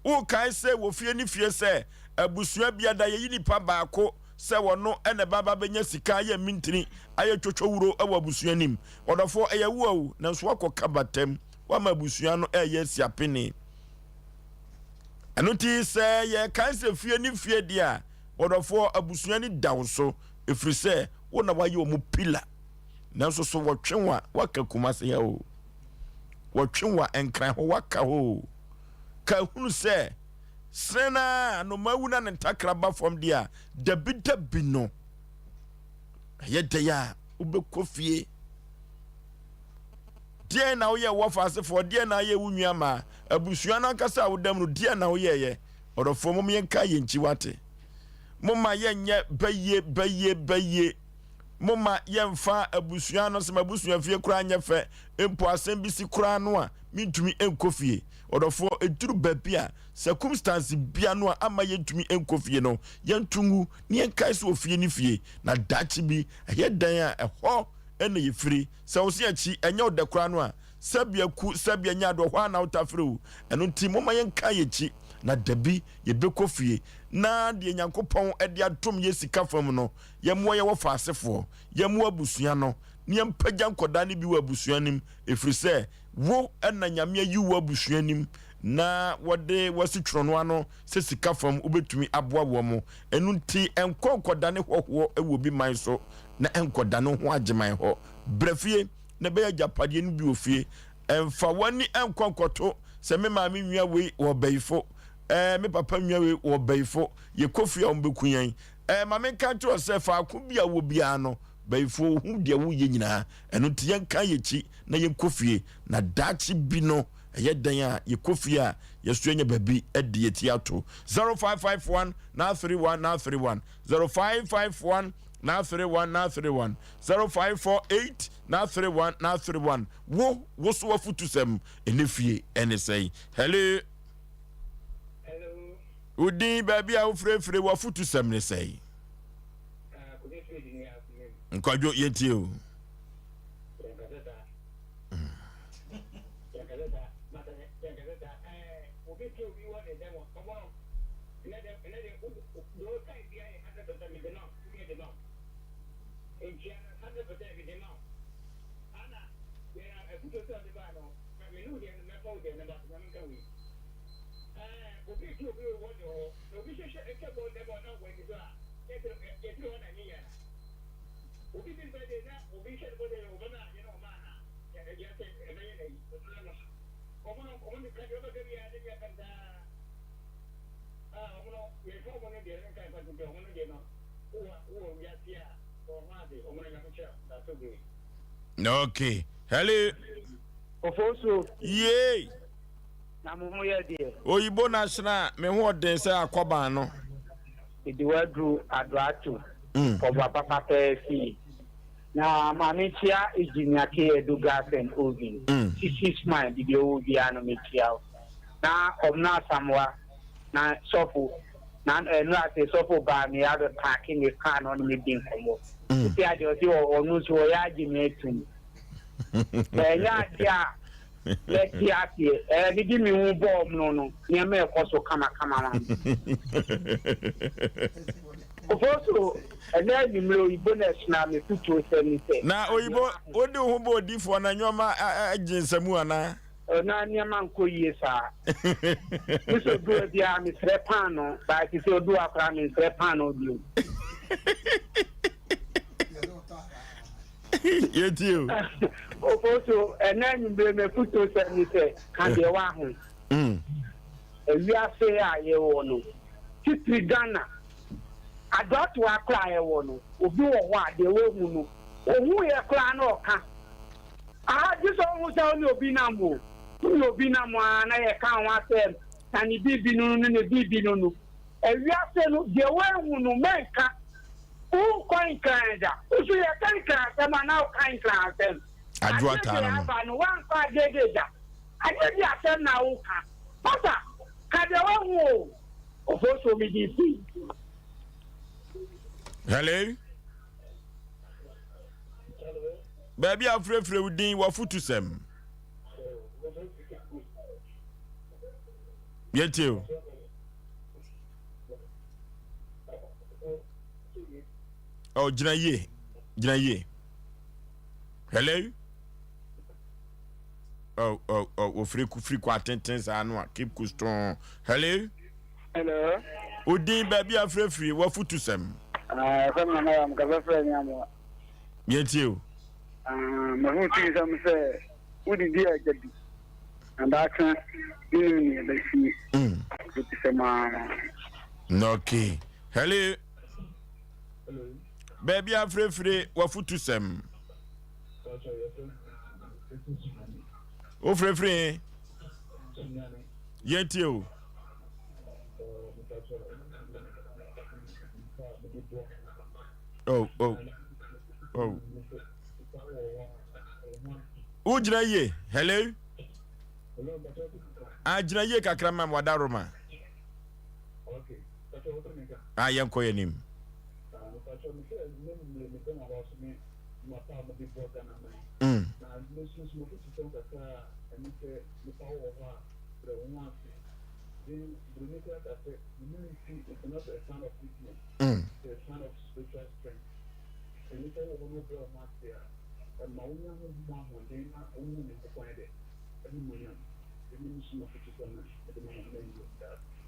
wo kae sɛ wɔ fie ne fie sɛ abusua bia da yɛyi nipa baako se wono ene baba benya sika ye mintini aye twotwowuro ewa abusua nim odofo eye wo nanso wakoka batem wa ma abusua no eye siapene anuti se ye kanse fie ni fie dia odofo abusua ni dawso efiri se wona waye omu pila nanso so wotwenwa waka kumase ya o wotwenwa enkran ho waka ho ka hunu se sena no mawuna ne takraba from dia dabida bino yede ya ubekofie die na wo ye wo fase for die na ye wunua ma abusua na kasa wodam no die na wo ye odofo mom ye nka ye nchi wate moma ye nye baye moma ye mfa abusua no se abusua fie kura anya fe empo asem bisi kura no a mintumi enkofie odofo eduru babia circumstance bia no ama yentumi enkofie no yentungu ne yenkai so ofie ni fie na dachi bi eyedan a eho ene yefiri se wo se achi enye odakura no a sabia ku sabia nya do hwa na utafrew eno nti moma yenkai yechi na dabi yebekofie na de nyankopon ede atom yesika fam no yemo ye wo faasefo yemo abusua no ne yempagya nkoda ne bi wo abusua nim efiri se wo ena nyame yi wo abusua nim na wode wasitro no ano se sika fam ubetumi aboa wo mo enu nti enkokoda ne hoho ewo bi man so na enkoda ne ho ageman ho brafie na be agapade ne bi ofie emfa wani enkokoto se me ma me nwia we wo baifo me papa nwia we wo baifo ye kofia ombekuyan ma me kan to se fa ko bia wo bia no baifo hu de wo ye nyina enu nti yenka yechi na yenkofie na dachi bi no yedan a yekofia yesuanya babi ede yeti ato 0551 na 31 0551 na 31 0548 na 31 wo so wafutusem enefie enesei hello udi baby a ofrefre wafutusem ne sei nkwajo yeti o Okay. Hello. Oforisuo. Yay. Na mumu ye die. Oyibo national me ho den se akoba no. Idiwadru adratu. Oba papa pefi. Na mamitia ijinyake edugasen ovin. 6 months di obi ano metia. Na omna samwa na sofu na no ase sofu ba me ado packing the car on me din komo. Ti ajo ti onu so ya jimetum. Ya dia leti ati bidi mi hu bom no ne me ekoso kama man. Ofoso ene ni me oyibo na sna me tutu semite. Na oyibo odi hu bo odifo na nyoma aginsemu ana. Na niama nko yie sa. Miso do dia mi sre pano ba ti se odu akra mi sre pano bi. Yetio. Ofoso ene ni me futo semite kan de wa hu. Ewi ase aye wo no. Titri Ghana. Adot wa kra aye wo no. Obi wo ho ade wo mu no. Ohu ye kra na oka. Jiso hu se oni obi na mo. Ni obi na mo na ye kan wa se tani bibi no ne bibi no. Ewi ase no de wo hu no menka. U coin Canada. Usu ye kan Canada ma na coin Canada. Adwa tano. Aba no wan kwa dedeja. Adeji asem na uka. Pata kade wa hu. Ofoso mi di fi. Hello. Baby afrefre udin wafutusem. Yetio. Oh, Jinaye. Hello? Oh, free attendance, I know. Keep cool strong. Hello? Hello. Udin baby free. What food to some? I'm going to Yet you. My whole thing is, I'm saying, who did you get? And I can't see. Okay. Hello? Baby free. What food to some? Oh, free. Yet you. Oh. Ujinaye, hello? Ajinaye kakrama wadaroma. Yanko yenim.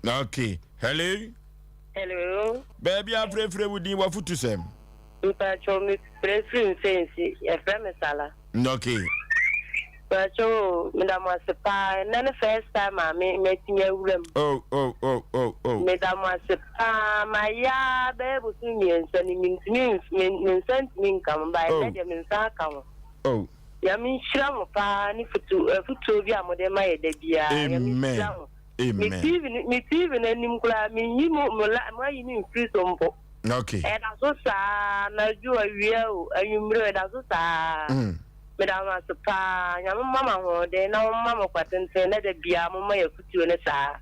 Okay. Hello? Baby, I'm free with you. What food to say? Me preferring fancy, a famous sala. Okay. But Madame was a pie, none the first time I met me a room. Oh. Madame was a pie, my ya, baby, and sending means sent me come by Madame in Sakam. Oh. Yamin Shram, pani for two, a foot to be a modern my debia. Amen. Me even and Nimkla, me, you know, my you free some. Okay. And I so sad, na you are real, and you murdered as so sad. Madame was a pie, your mamma, they know mamma, but then say, let it be a moment put you in a sa.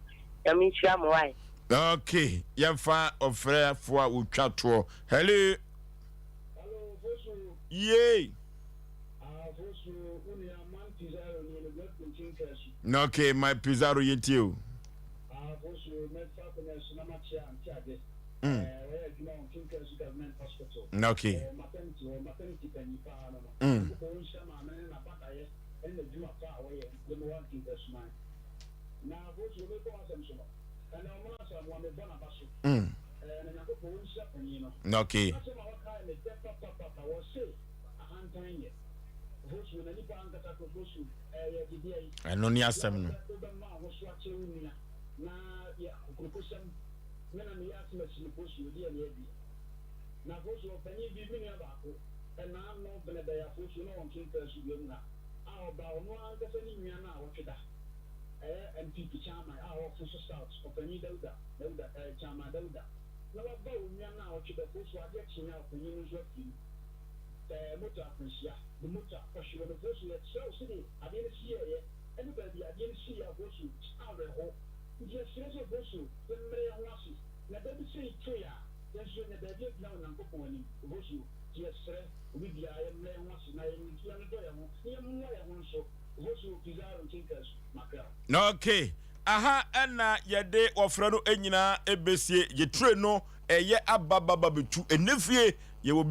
Yamin Shram, why? Okay. Yafa of fair for a chat to. Hello. Yay. Okay, my Pizarro yet you. Okay. Okay. I know ni asem no. Motor appreciate the motor question the person that sells city. I didn't see it. Anybody I didn't see a bosu out of home. Just says a bosu, then may I was it. Now, baby say, Toya, there's a baby now and Uncle Pony, bosu, yes, sir, with the I am laying once and I am so bosu, desire and thinkers, Macau. Okay. Aha, and yade ofrano enyina ebesie ye tre no eye ababa betu enefie ye will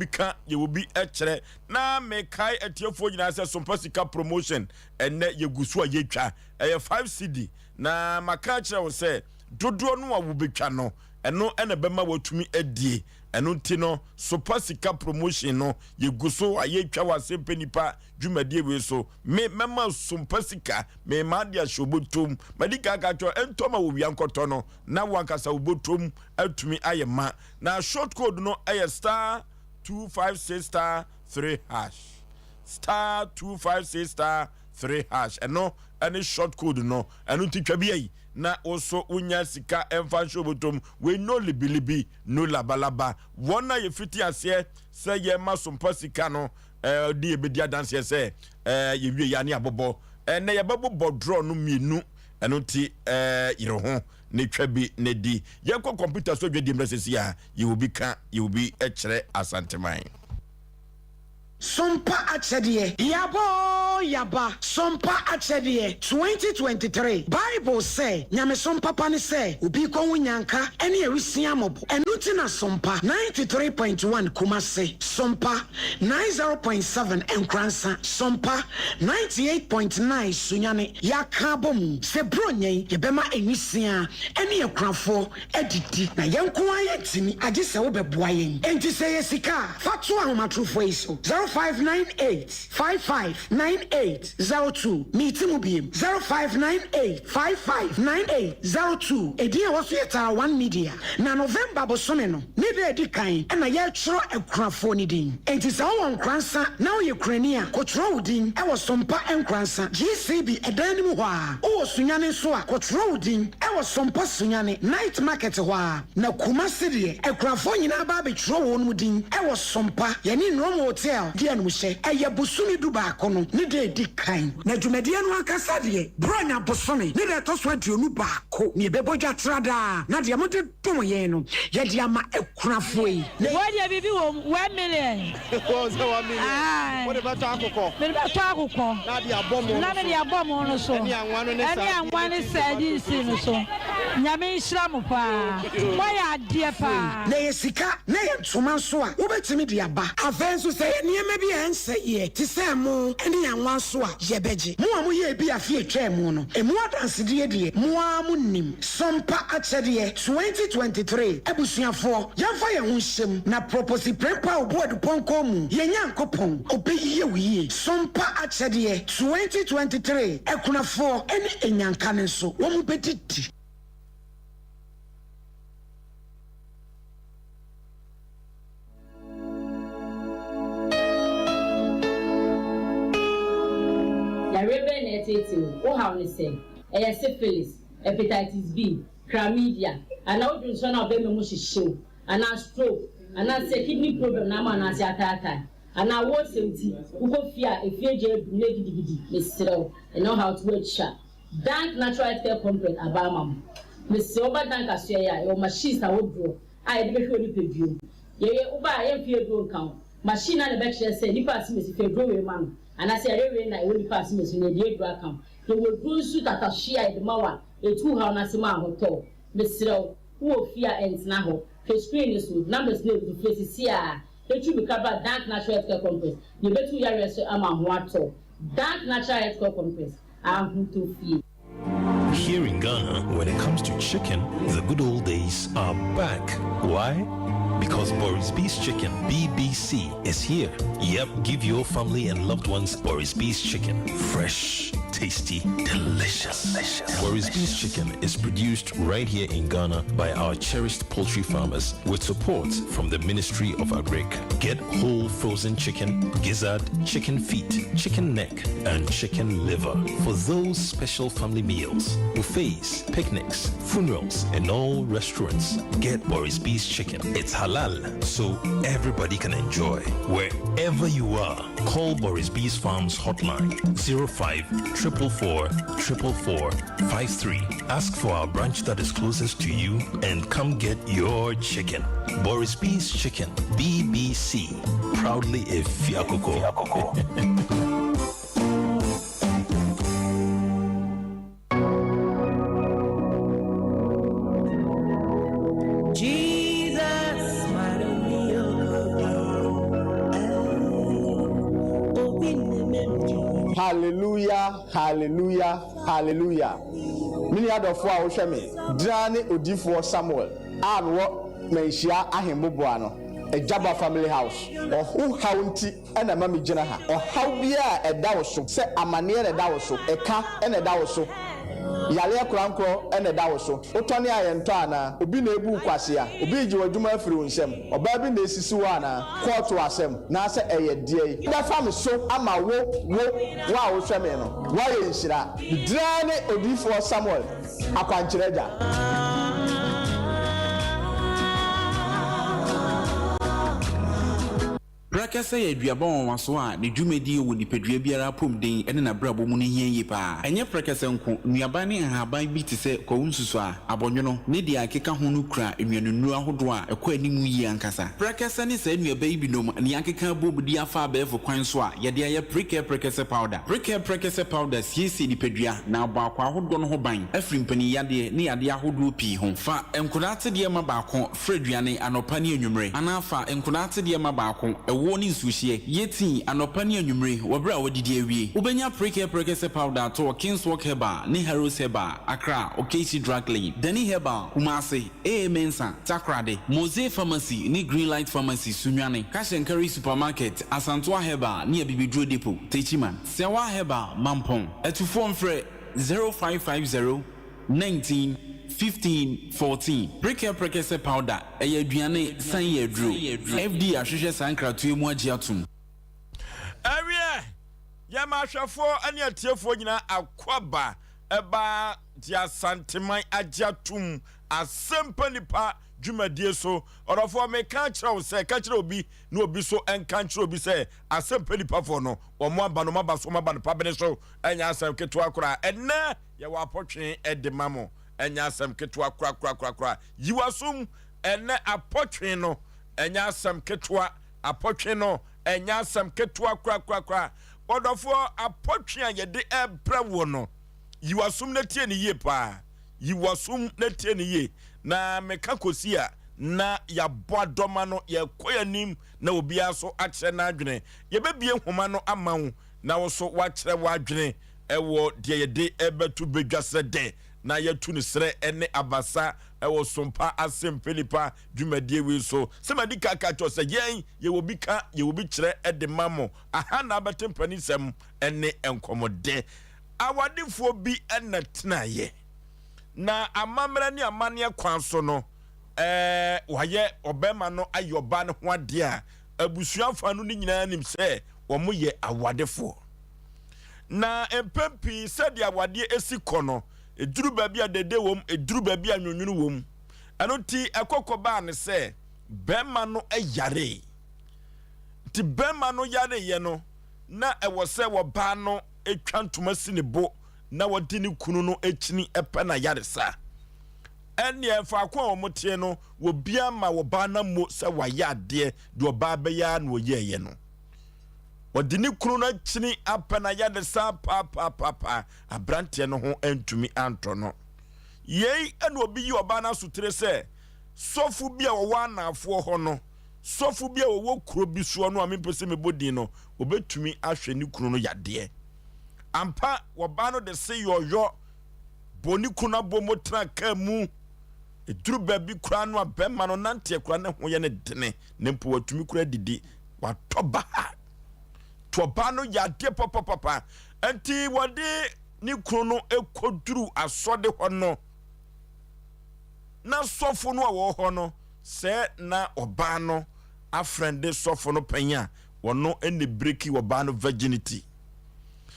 be actually na me kai etiofo nyina se Sompa sika promotion enne ye gusu a ye twa 5 CD na maka kire wo se dodo no a wo betwa no eno ene bema watumi adie eno nti no Sompa sika promotion no ye gusu a ye twa wa Asem Mpe Nipa dwumadie we so me mema Sompa sika me ma dia shobotom madika ka to entoma wo wiankoto no na wankasa wobotom atumi ayema na short code no star 256*3#. Star 256*3#. And no, any short code no. And no teacher be na also unya sika emfa shobotom we no libilibi no labalaba. One ye fiti ase say ye ma Sompa sika no di ebedia dance ye say ye wie ya ne abobo. Na ye babo draw no mienu. Eno ti iroho ne twabi ne di ye ko computer so dwedi mresesi a you will be echere asanteman Sompa achedie yaba Sompa achedie 2023 Bible say nyame Sompa pa ne say obi ko wunyanka ene ewisia mobo eno Enuntina Sompa 93.1 Kumase, Sompa 90.7 Nkransa, Sompa 98.9 Sunyane, Yakabom, Sebronye, Yebema Enisia, any Ekrafo, Editi, na Yankuaya Timi, Adisa Obebuayen, and to say Sika, Fatua Matru Faiso, 0598 559802, Meetimubim, 0598 559802, Edia was yet 1 media, na November Bosomeno, Nibe Edikain, and a Yatro Ekrafonidin, and it's our Kransa, now Ukrainian, Kotrodin, I was Sompa and Kransa, GCB, Edanimua, O Sunyane Soa, Kotrodin, I was Sompa Sunyane, Night Market Wa, na Kumasidi, Ekrafonina Babi Trodin, I was Sompa, Yanin Rome Hotel, Dian Wishe, Ayabusumi Dubakono, Nide Dikain, Najumedian Wakasadi, Brana Bosome, Nida Toswa Dunubako, Nibeboja Trada, Nadia Monte Tomoyeno, Yadiama Ekrafui. What do you do? 1 million. What about Taco? Nadia Bomb on so. And one is said, you see, so. Yami Slamupa. Why are dear pa? Nesika, Nayam Sumansua, Ubetimidiaba. Avensu say, near maybe answer ye, Tisamo, any and one swa, Yebeji. Muamu be a fear tremono, and what answer dear, Muamunim, Sompa Achadie, 2023, Ebusia 4, Yafaya Unshim, na proposi prepa word Ponkomu, Yanyan Kopon, Obe ye, Sompa Achadie, 2023, Ekuna 4, any Enyan Kanenso, one petiti. What how they say? A syphilis, hepatitis B, chlamydia, and now do son of them show, and now stroke, and now say kidney problem. Now man has attack, and now what safety? Who go fear if you jail negativity, Mr. and know how to work sharp. Dank natural health company about mom. Mr. Oba Dank Australia, your machines are would draw. I had been really preview. Ye Oba, I am fear don't count. Machine and the back say, you pass me if you grow a man. And I said, I will pass me in the day account. They will do suit at a share the Mawa, a 200 hotel. Mr. Who fear ends now. His screen is with numbers live to faces here. They should be covered Dank Natural Health Conference. You bet 2 years I'm on what so. Dank Natural Health Conference. I'm who to fear. Here in Ghana, when it comes to chicken, the good old days are back. Why? Because Boris Beef's Chicken, BBC, is here. Yep, give your family and loved ones Boris Beef's Chicken. Fresh, tasty, delicious. Boris Beef's Chicken is produced right here in Ghana by our cherished poultry farmers with support from the Ministry of Agric. Get whole frozen chicken, gizzard, chicken feet, chicken neck, and chicken liver for those special family meals, buffets, picnics, funerals, and all restaurants. Get Boris Beef's Chicken. It's halal, so everybody can enjoy. Wherever you are, call Boris Beef's Farms hotline 05-444-444-53. Ask for our branch that is closest to you and come get your chicken. Boris Beef's Chicken, BBC, proudly a Fiakoko. Hallelujah, hallelujah, hallelujah. Many other four Oshami, Drani Odifo Samuel, and what Menshia Ahimbuano, a Jabba family house, or who county and a mammy Jenaha, or how we are a Dawoso, say a manier a Dawoso, a car and a Dawoso. Yale Kranko and a Dawoso, Otonia and Tana, Ubinebu Quasia, Ubiju Duma Frunsem, or Baby Nesisuana, call to Asem, Nasa a day. That family so ama wow, Shamino. Why is that? Drane Odifo Samuel, Apanchreja. Prakese ye aduaba won so a ne dwumadi wo nipadua biara pomden ene na brabo mu ne hian pa enye prakese nko nuaba ne nhaban bi te se kwawunsusu a abonwono ne dia akeka ho no kura enwanunu ahodo a ekwa animu yi ankasa prakese ne sa nuaba yi binom ne akeka bobudi afa abefo kwan so a ye de ye prakese powder prakese powder siesi nipadua na abakwa ahodo no ho ban afri mpani yade ne yade ahodo pi ho fa enkodate de ma baako freduane anopa ne anwumre anafa enkodate de ma baako ewo ni nsuhie yeti anopa ne anwumre wobra wodidi awie ubenya prakese powder to Kingswalk Herbal ne Heroes Herbal Accra Okesi Drug Lane Dani Herbal Kumasi Mensa Takrade Mose Pharmacy ne Greenlight Pharmacy Sunwane Cash and Carry Supermarket Asantwa Herbal ne Bibidro Depot Techiman Sewa Herbal Mampong etufo mfre 0550 19 15 14 Prakese powder aduane san yedro FD ahwehwe sankratoe mu agiatum Awie Yamashafo ani atiefo nyina akwaba eba dia santeman agiatum Asem Mpe Nipa dwumadie so orofo me ka kire se ka kire obi na obi so enka kire obi se Asem Mpe Nipa fo no omo aba no maba so maba no pabene so enya asem keto akora enne ye wa apotwe edemamo enya asem keto akora yiwasum enne apotwe no enya asem keto apotwe no enya asem keto akora odofo apotwe a ye de ebra wo no yiwasum na tie ne ye pa yiwasum na tie ne ye na meka kosia na ya boadoma no ye koyanim na obi aso akere na adwene ye bebie homa no amawo na wo so wa kire wa adwene ewo de ye de ebetu bedwase de na ye tu ne sere ene abasa ewo Sompa Asem Mpe Nipa dwumadie wi so semadi kaka to se yen ye wo bi ka ye wo bi kire ede mamo aha na abetempani sem ene enkomode awadifo bi ena tenaye na amamra ni amane kwan so no waye obema no ayoba ne ho ade a abusuafa no ni nyina nim se wo mo ye awadefo na empempi se de awade esikono eduru baabi adede wom eduru baabi anwonwunu wom anoti ekokoba ne se bema no ayare ti bema no yare ye no na ewo se wo ba no etwantoma sinebo na wodi ni kunu no echini epe na yaresa ene fa kwa omotie no wo bia ma wo ba na mo se wa yade de oba be ya na oyeye no wodi ni kunu no echini epe na yaresa pa abrante no ho antumi anto no yei ene obi yi oba na sutre se sofu bia wo wa na afo ho no sofu bia wo kuro bi so no amempese mebodi no obetumi ahwe ni kunu no yade ampa wabano de se yoyo boni kuna bomo tra kamu eduru baby kura no abema no nante kura ne ho ye ne dene ne mpo watumi kura didi watoba toba no yade papa anti wade ni kunu ekoduru asode ho no na sofo no wo ho no se na oba no afrende sofo no panya wono ene breaki oba no virginity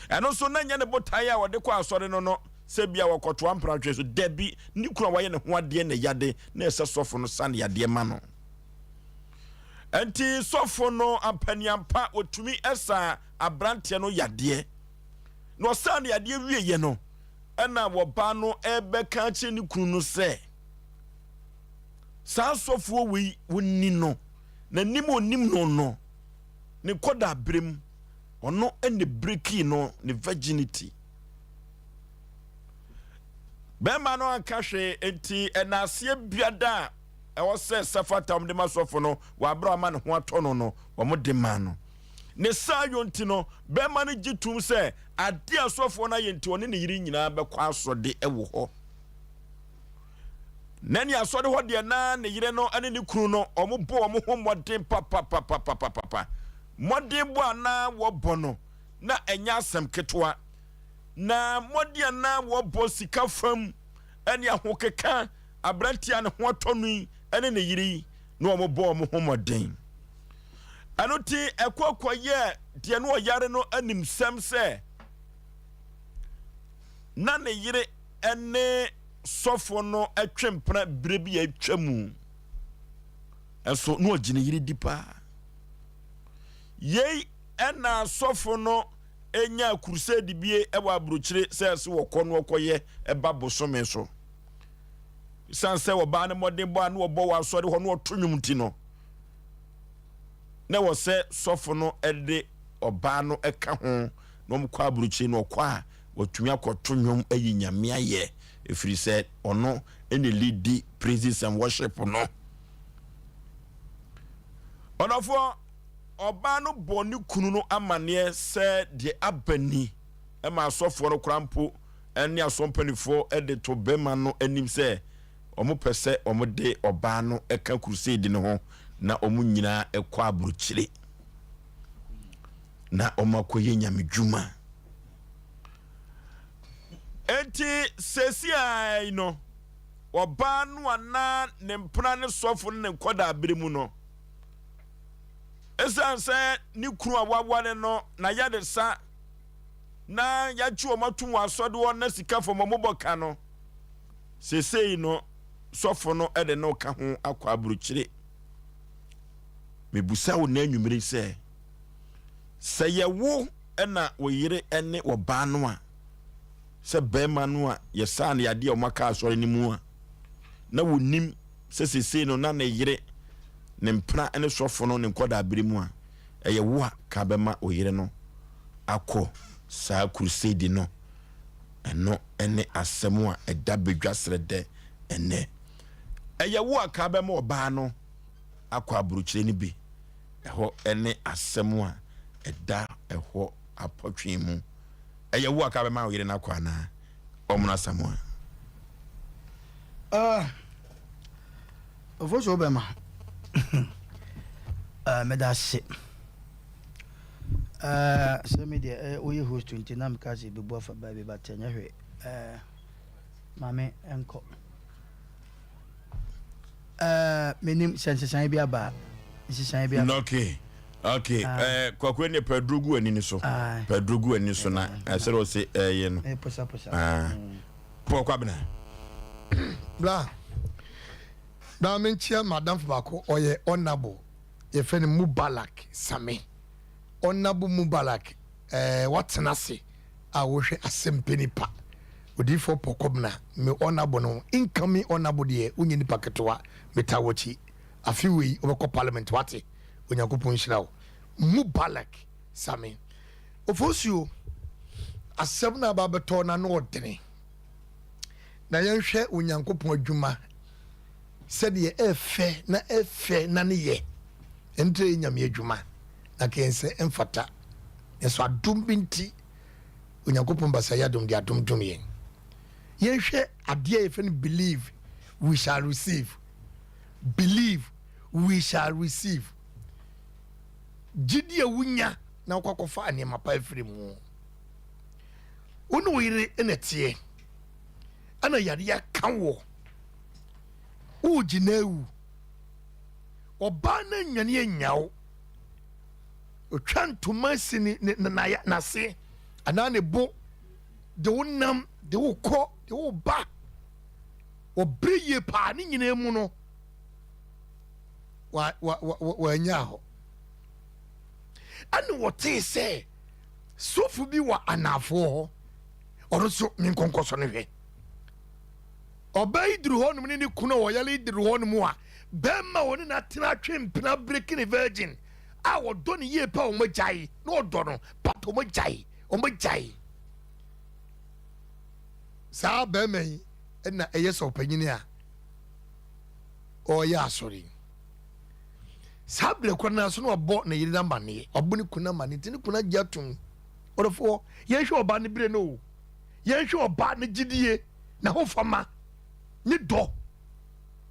eno so na nya ne botai a wode kwa asore no se bia wakoto ampratwe so debi ni kura waye ne ho ade ne yade na ese sofo no san yade ma no enti sofo no ampaniampa otumi esa abrante no yade no san yade wieye no ena wo ba no ebe ka che ni kunu no se sa sofo wi wonni no na nim onim no ne koda brem ono ene breaki no ne virginity bema no akahwe enti enasie biada ewo se safatam de masofo no wa bra ma ne ho atono no wo mo de ma no ne sayo nti no bema no gitum se ade asofo na yenti one ne yiri nyina be kwa asode ewo ho nani asode ho de na ne yire no ane ne kunu no omo bo omo ho modin papa modin bo ana wo bono na enya asem ketwa na modi na wo bo sika fam ene ahokeka abrantia ne ho atonu ene ne yiri na omo bo omo ho modin anoti ekwakoye de no yare no anim sem se na ne yire ene sofo no atwempra brebi atwamu enso no ogine yiri dipa Yei ena sofo no enya crusade bie ewa abrochire se wo no okoye eba bosome so. Sanse wo ba ne modern bo anu obo wa so de ho no otonwum ti no. Na wo se sofo no ede oba no eka ho no mkwa abrochire no okwa watumi akotonwum ayi nyame aye efiri se ono ene lead praises and worship no. Onofo oba no boni kunu no amane se de abani e ma asofo no krampo ene asompanifo e de to bema no anim se omo pese omo de oba no eka crusade no ho na omo nyina ekwa aburuchire na omo akoye nyamedwuma enti sesi ai no oba no ana ne mpra ne sofo ne nkoda abirimu no esan se ni kunu awaware no na yade sa na yachi o matum asode won na sika fo moboka no sesei no sofo no ede no ka ho akwa aburuchire mebusa wo na anwumire se yewo na woyire ene wo ba no a se bema no a yesa na yade o maka asore ni mu a na wonim se sesei no na yire ne mpra ene sofo no ne nkoda abirimu a eye wo a ka bema oyire no akọ sa crusade no eno ene asemu a eda bedwasrede ene eye wo a ka bema oba no akọ aburuchire ni bi eho ene asemu a eda eho apotwe mu eye wo a ka bema oyire na akọ ana omuna samu Ofosu obema medase so media we host 29 kasi be bo fa ba be batenya hwe mame enko menim sensesan bi aba sensesan bi aba okay kwakwe ne pedrugu ani ni so pedrugu ani so na asero se ye no posa kwa bna bla da menchia madam fabako oye honorable ye feni Mubalak Same honorable Mubalak watenase a wo hwe Asem Mpe Nipa odi for pokobna me honorable no incoming honorable de unyi nipa ketwa metawochi afiwi obeko parliament wate onyankopon hirawo Mubalak Same Oforisuo asem na ba beto na no odene na yenhwe onyankopon adwuma said ye efe na ne ye entre nyame adwuma na kense emfata yeso adom binti onyankopon basa yadom de adom yen yenhwe ade efe no believe we shall receive gidi wunya na kwakofa ane mapa efiri mu ono yire enetie ana yare ya kanwo ujineu obana nyane nyawo otwantoma sini na se anane bo de wonam de wokọ de wo ba obreye pa ni nyine mu no wa nyaho anu wote se sofu bi wa anafo oro so min konkoso ne hwe obay dru honum ni kuna wo yale dru honum a bemma woni na tena twempena breaking virgin a wo do ne ye pa o magyae na o do no pato o magyae sa bemma yi na eyeso panyini a o ya asori sable kwana so no obo na yiri na mane obo ni kuna mane tini kuna gyatum orofo yenhwe oba ne bire no yenhwe oba ne gidie na ho fama ni do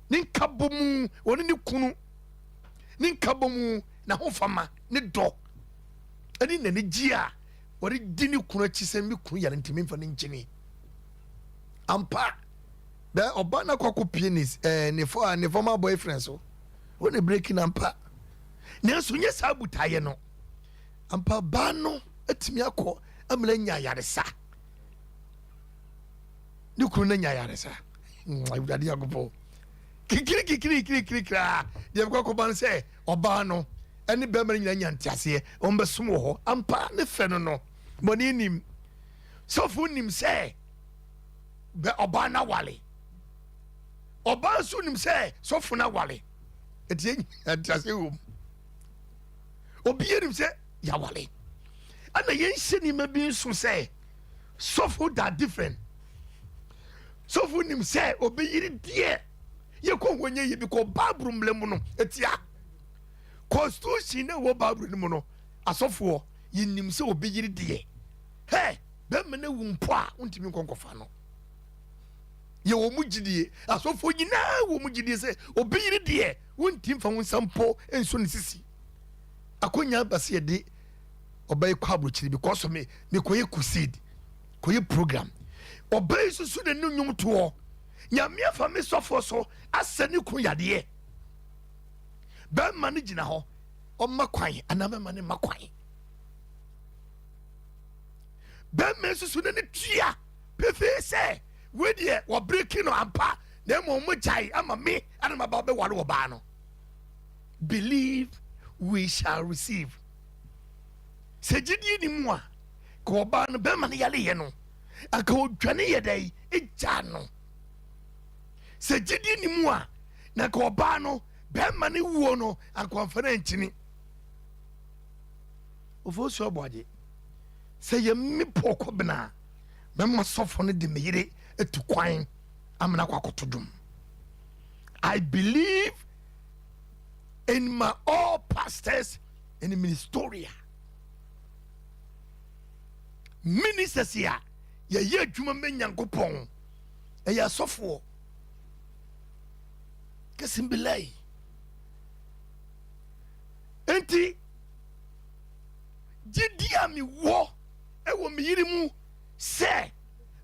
ni kabomu woni ni kunu ni kabomu na ho fama ni do ani na ni gia wori dini kunu akisem mi kunu yare ntimi mfa ni nkyini ampa da oba na kwako penis ne former boyfriend so woni breaking ampa ne so nye sabutaye no ampa ba no atimi akọ amla nya yaresa ni kunu na nya yaresa Udadi yagopo kikiri de ko ban se oba no ɛne bɛma nyina nya ntiaseɛ ɔmbɛsom wɔ hɔ ampa ne fɛ no bɔne nim sɔfo nim sɛ bɛ ɔbaa na wale ɔbaa nso nim sɛ sɔfo na wale ɛtiɛ ntiaseɛ wɔ mu obiara nim sɛ yɛwale ana yɛnhyɛ nneɛma bi nso sɛ sɔfo da different sɔfo nim sɛ obɛyiri deɛ yɛkɔ wɔnyɛ yɛ bi kɔ baaburo mlɛ mu no ɛtia constitution na wɔ baaburo no mu no asɔfoɔ yɛnim sɛ obɛyiri deɛ hɛ bɛma no wu mpo a wontumi nkɔnkɔfa no yɛwɔ mu gyidie asɔfoɔ nyinaa wɔ mu gyidie sɛ obɛyiri deɛ wontimi fa wo nsa mpo nso ne sisi akonya basi yɛde ɔbɛyɛ kɔ aburokyiri because me kɔyɛ crusade kɔyɛ program ɔbɛyɛ susu de ne nnwom toɔ nyame afa me sɔfoɔ so asɛ ne kun yadeɛ bɛrima no gyina hɔ ɔma kwan anaa bɛrima no ma kwan bɛrima susu ne ne tua pefee sɛ wedeɛ wɔbreki no ampa na mmom mo gyae ama me ana maba bɛware wɔ baa no believe we shall receive. Se jidi ni mwa ko ba no be man yale ye no aka odwane ye dai eja no se jidi ni mwa na ko ba no be man wuo no ankonfana ntini Osei Aboagye se ye mi poko bena me ma sofo no de meyire etu kwan amna kwa kotodum. I believe in my all pastors in the ministeria ministers here ye adwuma me nyankopon e ya sofo kesimbilai enti jidia mi wo e wo mi yiri mu se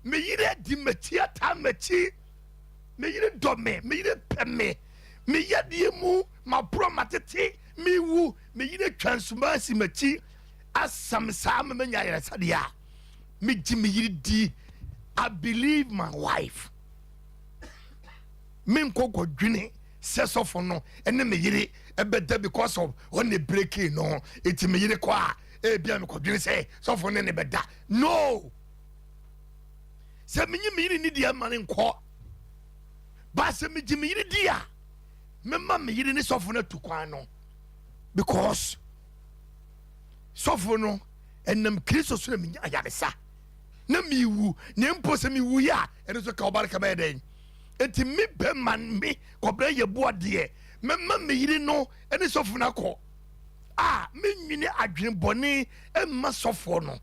me yiri di meti ata mechi me yiri do me yiri peme me yadie mu ma bro matete me wu me yire transuma si machi asam sam me nya yere sadia me gi me yire di. I believe my wife me nkoko dwene sesofo no ene me yire ebeda because of on the breaking no eti me yire kwa e bia me ko dwene se sofo ne beda no se me nyi me yire ni dia mane nko ba se me gi me yire dia mema me yire ni sofo na tukwan no because sofo no enam Kristo so na me ayaresa na mi wu na mpo se mi wu ya ene so ka obaraka ba den enti mi be man mi kobra ye boade mema me yire no ene sofo na ko me nwini adwene bone emma sofo no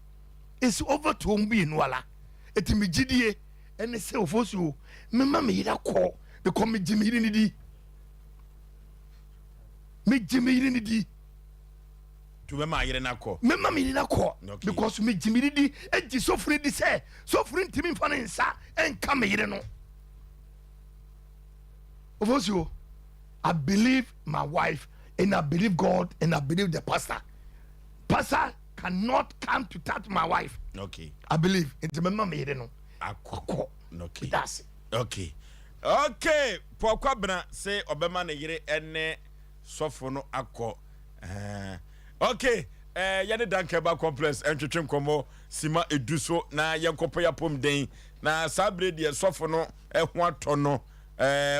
is over to mbi no ala enti mi gidie ene se ofosuo mema me yire ko because me gi me yire ni di me jimi yiri ni di to me ma yiri na ko because me jimi di eji sofri di say sofri ntimi mfa ne nsa enka me yiri no Osei, I believe my wife and I believe God and I believe the pastor cannot come to touch my wife. Okay, I believe into me mama yiri no akọ okay that's it. Okay pokwa bra say obema ne yiri ene sofo no akọ okay yene dankeba complex entwetwe nkomo sima eduso na yenkopo ya pom den na sabre de sofo no ho ato no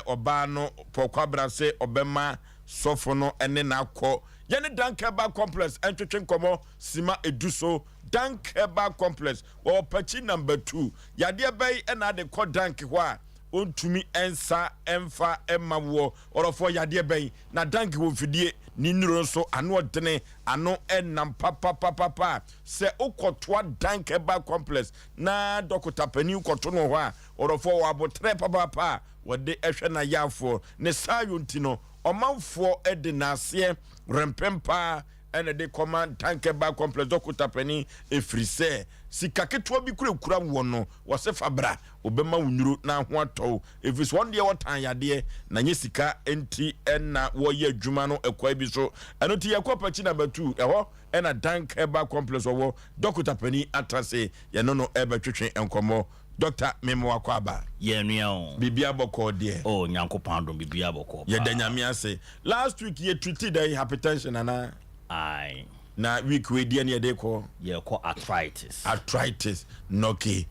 oba no pokwa bra say obema sofo no ene na akọ yene dankeba complex entwetwe nkomo sima eduso dankeba complex o pachi number 2 yade bay na de ko dank ho a ontumi ensa emfa emawo orofo yade bay na dank wo fidie ni nuro so ano odene ano enam papa se ukotoa dankeba complex na dokota pani ukoto no ho a orofo wo abotre papa wode ehwe na yafo ne sayo ntino omanfo ede na ase rempempa ene de command dankeba complex dokota pani efrise sikaketo bi kura wo no wo se fabra obema wunuru na ho ato efis one day wotan yade na nye sika enti ena wo ye adwuma no ekwa bi so eno ti yakwa pachi number 2 eho ena dankeba complex wo dokota pani atase ye no ebetwetwe enkomo Dr. Memo Akwaba. Ye nua. Bibia boko de. Oh, nyanko pando bibia boko. Ye danyame ase. Last week ye treated hypertension ana. Aye. Na week we di na dey call. Yeah, call arthritis. Arthritis. Okay.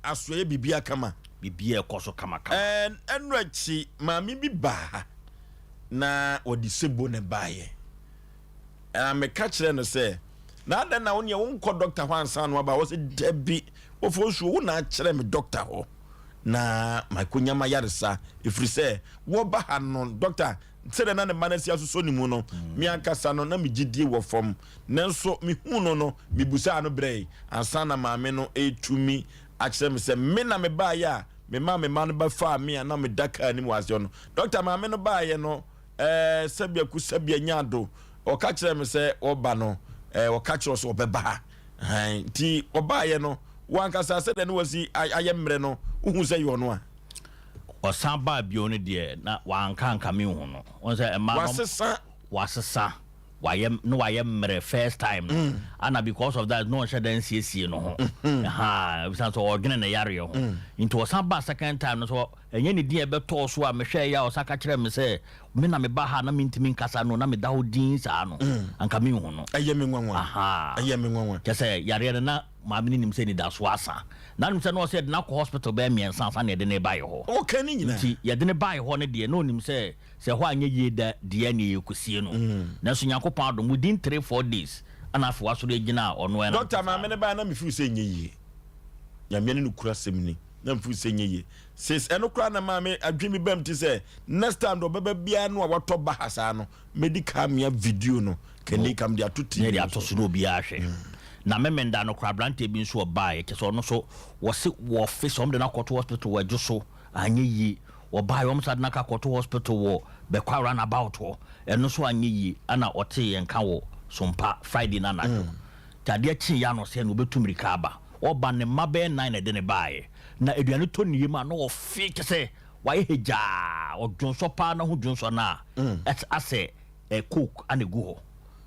Aswaye bibia kama. Bibia koso kama. Enrachi mami bi ba na odi sebo ne baye. Me catch them say na da na won ye won ko doctor Juan San wa ba wo se debi Oforisuo wo na kire me doctor ho na my kunyama yaresa ifri say wo ba ha no doctor say na ne manasi asoso ni mu no mi ankasa no na mi gidie wo fom nanso mi hu no mi busa no brei ansa na maame no etumi a kire me say me na me ba ya me ma no ba fa me na me daka ni wasio no doctor maame no ba ye no sabia ku sabia nyado o ka kire me say oba no o ka kire so obeba ti oba ye no wankasa se de no wasi ayemre no uhu se yo no a Osamba bio ne de na wankanka me hu no won say ma wasesa wayemre first time and because of that no share NCC no ho bisan so organize na yare ho into Osamba second time no so enye ne din e beto so a me hwe ya osaka kire me say me na me ba ha na me ntimi nkasa no na me da ho din sa no anka me hu no ayeme nwanwa ayeme nwanwa kese yare na maamini nim se ni da so asa na nim se no se na ko hospital be me ensan fa na de ne bae ho o kan ni nyina ti ye de ne bae ho ne de no nim se ho anye ye da de ne yekusie no na so Nyankopon adom within 3-4 days ana afo aso de gina ono na doctor maame ne bae na me fi se nye ye nyame ne kura semni na me fi se nye ye sis eno kura na maame adwemi bam ti se next time do beba bia no a wato bahasa no medical mia video no keni kam dia tuti ne dia to so no bia hwe na memenda no kra brante bi nso obae ke so no so wo face om de na koto hospital wa juso anye yi obae om sad na ka koto hospital wo be kwa run about wo eno so anye yi ana ote yenka wo Sompa Friday na na tade chi ya no se no betumrika aba oba ne mabe 9 de ne bae na eduane to ne yema no ofi ke se wa eheja odwonso pa na ho dwonso na ase cook ane go ho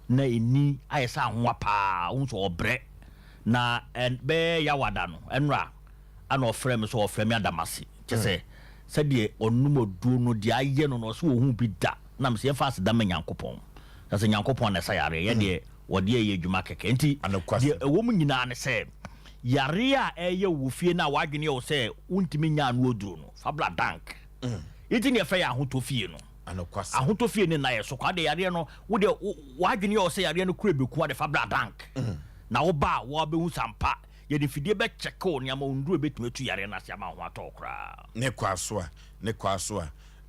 na eni ayesa ho pa unso obre na be yawada no enra ana ofrem so ofrem adamasi kese se de onumodu no de aye no no so ohu bi da na mse fast da Nyankopon kase Nyankopon na sayare ye de wode ye adwuma keke nti de ewo mu nyina ne se yare a eye wo fie na wadwene ye wo se untimi nya anu oduro no fabla dank iti ne fe ya hoto fie no ahoto fie ne na ye so kwa de yare no wo de wadwene ye wo se yare no kura beku de fabla dank na wo ba wo be hu sampa ye de fidie be check o ne ama nduro betume tu yare na se ama ho atokra ne kwaso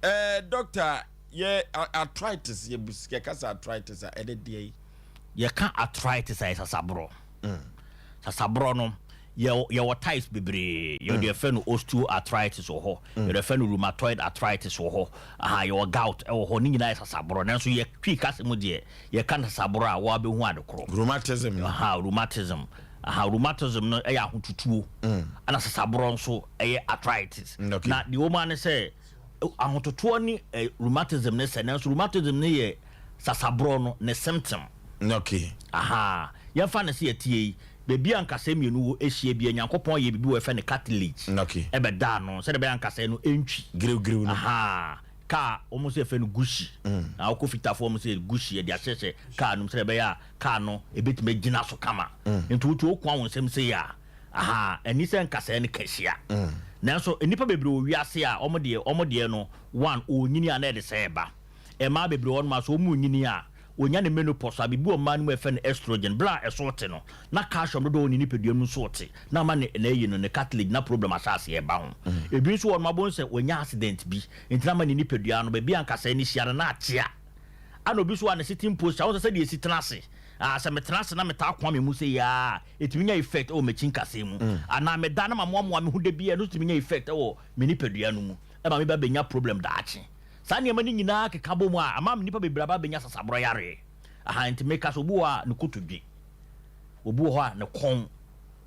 a doctor ye arthritis ye biske kasa arthritis a ede die ye ka arthritis a sasabro sasabro no ye what types bebre ye de fe no osteoarthritis o ho ye de fe no rheumatoid arthritis o ho ye gout e ho ni nyina sasabro nanso ye twi kase mu de ye ka sasabro a wo abehu adekro rheumatism rheumatism no e ya hotutuo ana sasabro nso e arthritis na the woman say ahototo ni rheumatism ne se nanso rheumatism ne ye sasabro no ne symptom okay ya fa na se yetie bebi ankasa mienu wo ehie bia Nyankopon ye bibi wo fa ne cartilage okay ebe da no se de be ankasa no entwi grew no ka omo se fa no gushi na ko fitafo omo se gushi ye dia hyehyɛ ka no se de be ya ka no ebetime gina so kama ntu tu okwa won sem se ya eni se ankasa ne kashia nanso enipa bebre o wiase a omo de no one onyini a na de se eba e ma bebre won ma so omo onyini a onya ne menopause abibu o man mu efe no estrogen bla esote no na calcium do ni nipadua mu sote na ma ne na yi no ne cartilage na problem asase e ba ho ebi so won mabon se onya accident bi entina ma ne nipadua no be ankasa ni hia na atia ana obi so ana sitting posture wo se de sitrase se metrase na meta kwa me mu se ya etimi nya effect o machin kase mu ana me da na mamoa me hu de bia no etimi nya effect o me nipadua no mu e ma me ba benya problem da achi sani amani nyina ke kabo mu a amam nipa bebraba benya sasabro yare nti make so buwa ne kotudwe obu ho a ne kon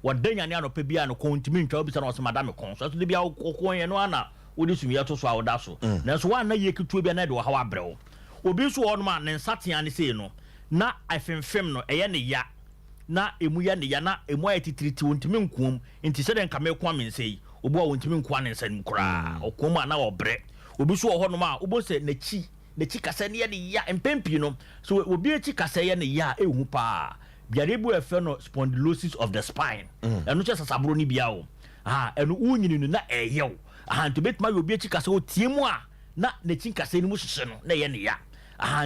wadanya ne anopa bia ne kon ntimi ntwa obi sa na o se madam kon so de bia kokon ye no ana odi sumi ya to so awoda so nanso wa na ye ketuo bia na de wo ha wa brew obi so ho no ma ne nsatea ne sei no na afemfem no eye ne ya na emu ya ne ya na emu ayi titiriti wontimi nkuom nti se de nka me kwa me nsei obu a wontimi nkwa ne nsan kura okom na obre obi so ho no ma obo se na chi ne chikasa ne ye ya empempi no so obi chikasa ye ne ya ehu pa biarebu efe no spondylosis of the spine eno che sasabro ni bia o eno unyini no na eyew nti betima yo obi chikasa o tiemu a na ne chikasa ni mu hye no na ye ne ya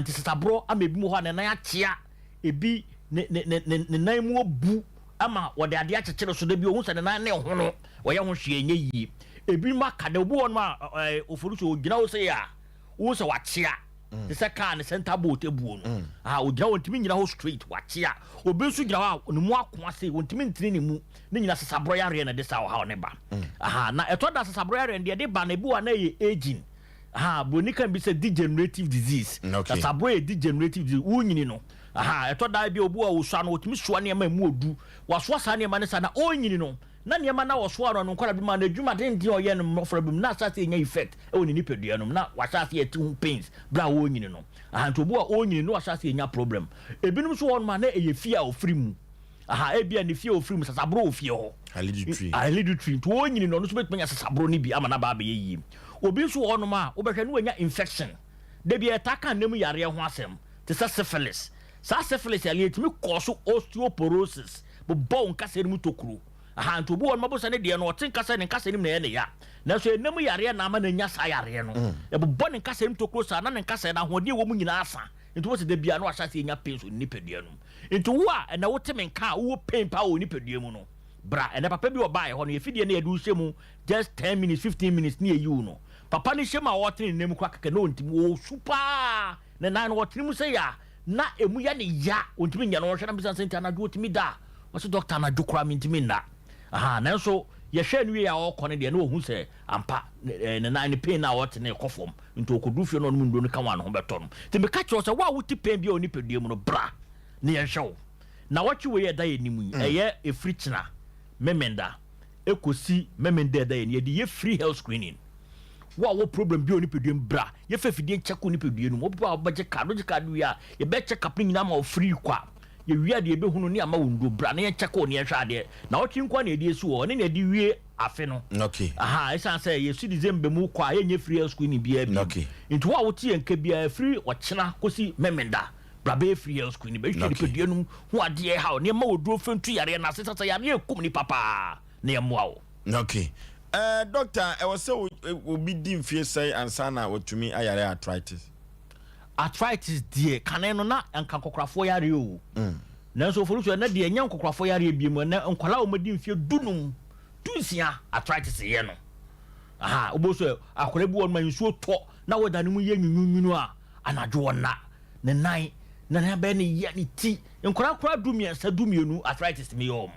nti sasabro amebi mu ho na ya chia ebi ne nan mu obu ama wode ade akekere so da bi ohun se ne nan ne ho no wo ye ho hwe enye yi ebi ma kada obu won ma Oforisuo ogina wo se ya wo se wachia the second center boat ebu no ogina wontimi nyina ho straight wachia obi nso gira wa ne mu akwa se wontimi ntini ne mu ne nyina sasabro yare na de sa wo ha ne ba na eto da sasabro yare de ba na ebi wa na ye aging boni kan bi se degenerative disease sasabro ye degenerative disease wo nyini no eto da bi obu a wo so na wotimi so na ma mu odu waso sa na ma ne sa na o nyini no na niema na woso aro no nkora bi ma na adwuma den di oye no mofra bi na asase enya effect e woni nipadua no na wasase etu pains bra wo nyini no nto obu a o nyini no wasase enya problem ebinum so won ma na eye fia ofri mu ebia ne fia ofri mu sasabro ofie ho hereditary to o nyini no no so betmanya sasabro ni bi ama na ba ba yi obi so won ma obehwe no enya infection de bi etaka nemu yare ho asem te syphilis yale etimi cause osteoporosis bo bon kase mu tokuru nto obu won mabosa ne de no otin kase ne kase nim na ye ne ya na so enemu yare na ama na nya sa yare no e bo bon kase nim tokuru sa na ne kase na hode wo mu nyina asa nto wo se de bia no asase nya pain so nipadua no nto wo a na wo temen ka wo pain pa wo nipadua mu no bra ene papa bi oba ho no ye fidie na ye du hye mu just 10 minutes 15 minutes ne ye no papa ne hye ma wo tin nem kwa kaka na ontim wo super na nan wo tin mu se ya na emu ya ne ya ontimi nya no wo hwe na bisa senta na do otimi da wo se doctor na dokura mi ntimi na na so ye hwe nwe ya wo kone de na wo hu se ampa ne nan ne pain na wo tin ne kofom nto okodu fie no no ndo no ka wan ho beto no te me ka kyo se wa wo ti pain bi oni padua mu no bra ne ye hwe na wo twi we ye da ye nimu eye efrichina memenda ekosi memenda da ye de free health screening wo problem bi oni pedua bra ye fafidie check oni pedua no obi ba baje card ya ye be check up nyina ma free kwa ye wia de be hunu ne ama wondo bra na ye check oni ye hwa de na wo twinkwa na de su wo ne na de wie afe no okay isa say ye citizen be mu kwa ye nye free health screening bia bi okay into wo tie nka bia free ochina kosi memenda bra be free health screening be hwe pedua no hu ade ye ha ne ma woduro fentu yare na sesa yare ekum ni papa ne mo awo okay doctor, I was so be dim fear say and sana what to me ayare arthritis. Arthritis dear, can I no anka kokrafo yare o. Na so Oforisuo na de nya kokrafo yare biemu na nkwala o madim fie dunum. Tunsia arthritis ye no. Oboso akwara bi won man nsuo to na wodane mu ye nyunyunu a anadwo na ne nan na be ne ye ne ti. Nkwara kwara dumiensa dumienu arthritis me yo mo.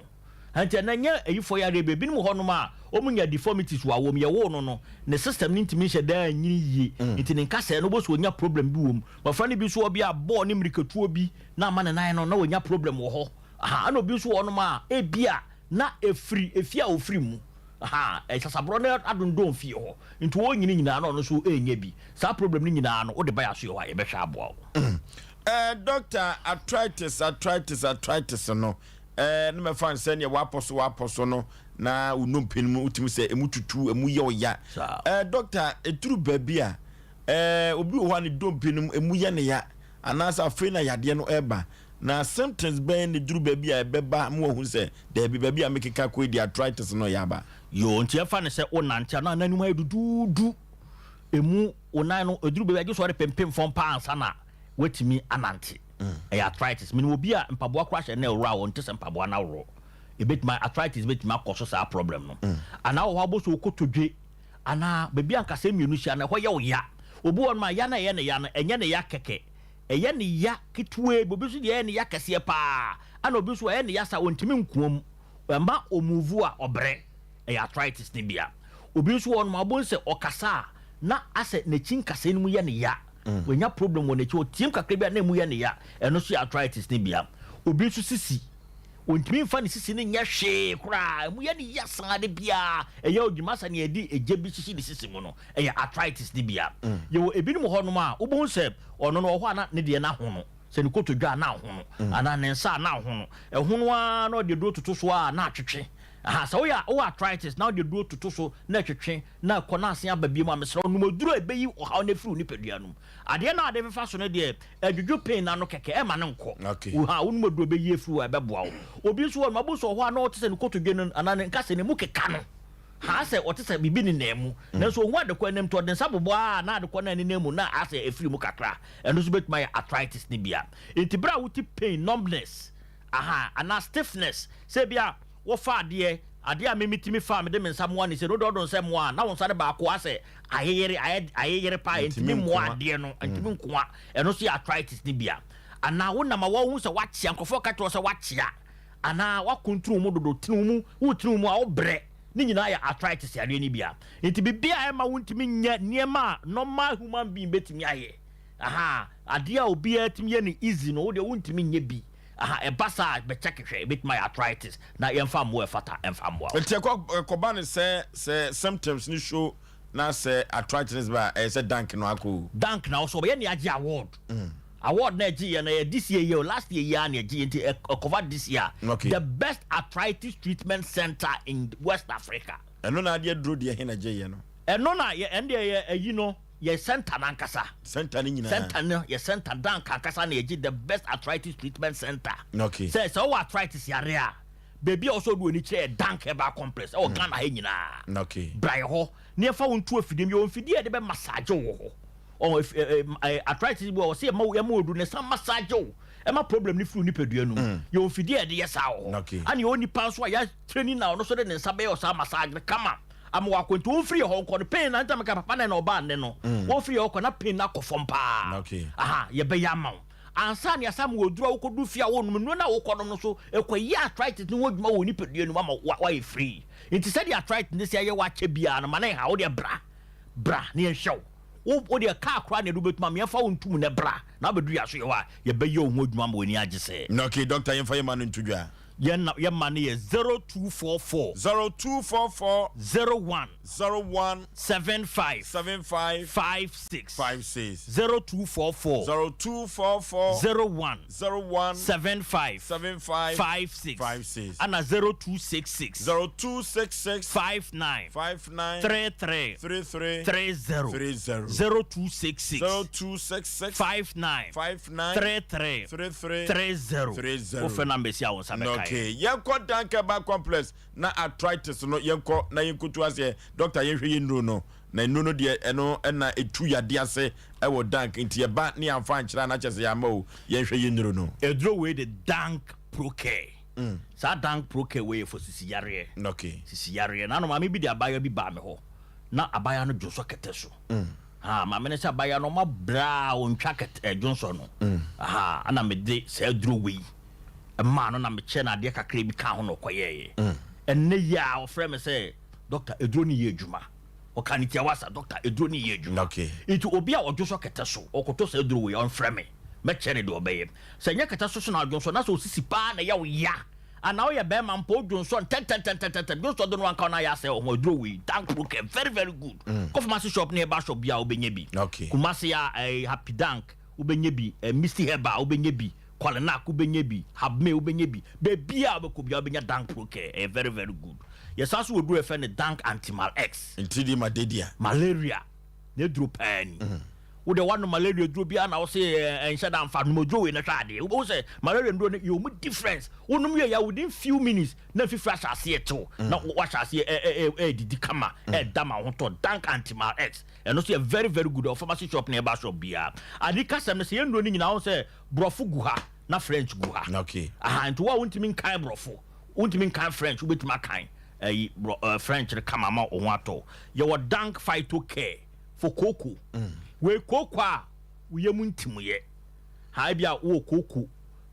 Ante na nya eyifo yare be binim ho no ma omunya deformities wa wom ye wo no ne system ni ntimi hye da nyini yi nti ne nkasa no bo so onya problem bi wom mafra ne bi so obi abo ne mrikatuo bi na ama ne nan no na onya problem wo ho ana obi so wo no ma ebia na efia ofri mu sasabro na adondon fie ho nti wo nyini nyina no so enya bi sa problem ni nyina no wo de ba ya so yo ha ye be hwa abo doctor arthritis no no me fan say ne waposo no na unum penimu utimi say emututu emu ye oya doctor eturu baby a obi wo ne dom penimu emu ye ne ya anasa afi na yade no eba na symptoms ben ne duru baby a beba mo hu say da baby a mekeka ko di arthritis no ya ba yo nti afa ne say onante na nanum adududu emu onan no eduru baby age so re pempem fon pa ansa na wetimi anante arthritis mean obi a mpaboa crash na ewura won te mpaboa na woro ebet my arthritis bet my cause sa problem no ana wo abo so kotodwe ana baby anka se mienu hia na ho ye wo ya obi won ma ya na ye ne ya na enye ne ya keke eye ne ya kitwe bobi so ye ne ya kese pa ana obi so ye ne ya sa wontimi nkuom ma omuvu a obre arthritis ne bia obi so won ma bo se okasa na ase ne chinkase ne mu ye ne ya wenya problem won echi o tiem kakra bia na mu ye ne ya eno so arthritis ne bia obi so sisi ontimi mfa ne sisi ne nya hwe kura mu ye ne ya san de bia eya odwumasa ne edi eje bi sisi ne sisi mu no eya arthritis ne bia ye wo ebi no ho no ma obo se ono no ho ana ne de na ho no se ne kotodwa na ho no ana ne nsa na ho no e ho no a na de do toto so a na atwetwe So we are arthritis now the do to so na twetwe na konase ababie mu amesra no moduro ebeyi o ha na firi nipaduanum ade na ade fa so no de adwudwo pain na no keke e ma ne nko wo ha wo no moduro ebeyi efiri ebeboa wo obi so wo mabuso ho na otese ne kotodwe no anane nkase ne mu keka no ha se otese bibi ne nemu na so ho adekwa nem to den sabobo na adekwa na ne nemu na ase efiri mu kakra eno so bet my arthritis ni bia intibra wuti pain numbness ana stiffness se bia wo fa ade a memitimi fa me de mensa mo ani se no do nsem mo a na won sare ba ko ase ayeyere pa entimi mo ade no entimi nkoa eno so arthritis ni bia ana wo na ma wo hu se wachia nkofo ka to se wachia ana wakontru mu dodo tinu mu wo tinu mu a wo bre ni nyina ya arthritis ya ni bia enti bibia e ma wontimi nya niema normal human being betimi aye ade a obi atimi ye ni easy no wo de wontimi nya bi e basa be check bit my arthritis na yemfa mo e fata emfa mo enti ko ba ne se symptoms ni show na se arthritis ba se dank no ako dank na so be ye agi award na agi na this year last year na agi enti cover this year the best arthritis treatment center in West Africa eno na ade dro de he na agi no eno na ye ende ye no ye center nankasa center ni nyina center no ye center dank ankasa na agi the best arthritis treatment center say so arthritis yare a baby also do any chair dank eba complex o Ghana he nyina brai ho ne fa wontu afidem ye onfidi de be massage wo ho o arthritis bo say ma odu ne sam massage wo e ma problem ni furu ni peduanum ye onfidi de yesa wo ani oni pa so ya training now no so de ne nsa be o sa massage kama am wa kwento won free ho nko pain na ntam ka papa na oba ne no won free ho na pain na kofom pa ye be ya ma ansa ne asam wo dura wo kodu fia wo no na wo kono no so ekoyi arthritis ni woduma wo ni peduanum ama wa ye free it said the arthritis this year wa che bia na mana ha wo de bra ne ehwew wo de ka akra ne do betuma me fa wo ntum ne bra na bedu ya so ye wa ye be ye wo hoduma ma woni agese doctor yen fa ye ma no ntudwa ye money is 0244 01 75 56 0244 01 75 56 and 0266 59 33 0266 59 33 ofena mesia won sabe okay yenko danke ba complex na arthritis no yenko na yenkutu ase doctor yenhwe yendro no na nunu de eno na etu yade ase e wo dank nti e ba ne amfa nkyira na kyese ya ma o yenhwe yendro no edro we the dank proke sa dank proke we for sisi yare sisi yare na no ma me bi de abaya bi ba me ho na abaya no joso kete so ma me ne sa abaya no ma bra on twa kete joso no ana me de sa edro we ma no na me che na de kakra bi ka ho no koyeye enne ya o frɛ me sɛ doctor edro ni ye adwuma o kan tia wasa doctor edro ni ye adwuma it obi a odwo so kete so okoto sɛ edro we on frɛ me che ne de obeye sɛ nya kete so na odwo so na so sisi pa na ya wo ya ana o ye be man po odwo so ten do so do no anka na ya sɛ o edro we dank book very very good confirmation shop ne ba shop bia obenya bi kumase ya happy dank obenya bi misty heba obenya bi kwalena kubenye bi habme ubenye bi bebia obekobia obenya dank proke very very good yes aso we do e fe ne dank antimal x intidi malaria ne duro pani wo de one malaria duro bia na wo se enhye da mfa no mojo we na hwade wo se malaria duro ne yo mu difference wonum ye ya within few minutes na fifra asase eto na wa asase didi kama dama ho to dank antimal x and so very very good pharmacy shop na ba shop bia adika sem se yenduro ni nyina wo se brofo guha na french guha nti wa wontimi nkan brofo wontimi nkan french wobetima kan french kama ma o ho ato ye wo dank phyto care for cocoa we cocoa a we yemu ntimuye ha bia wo cocoa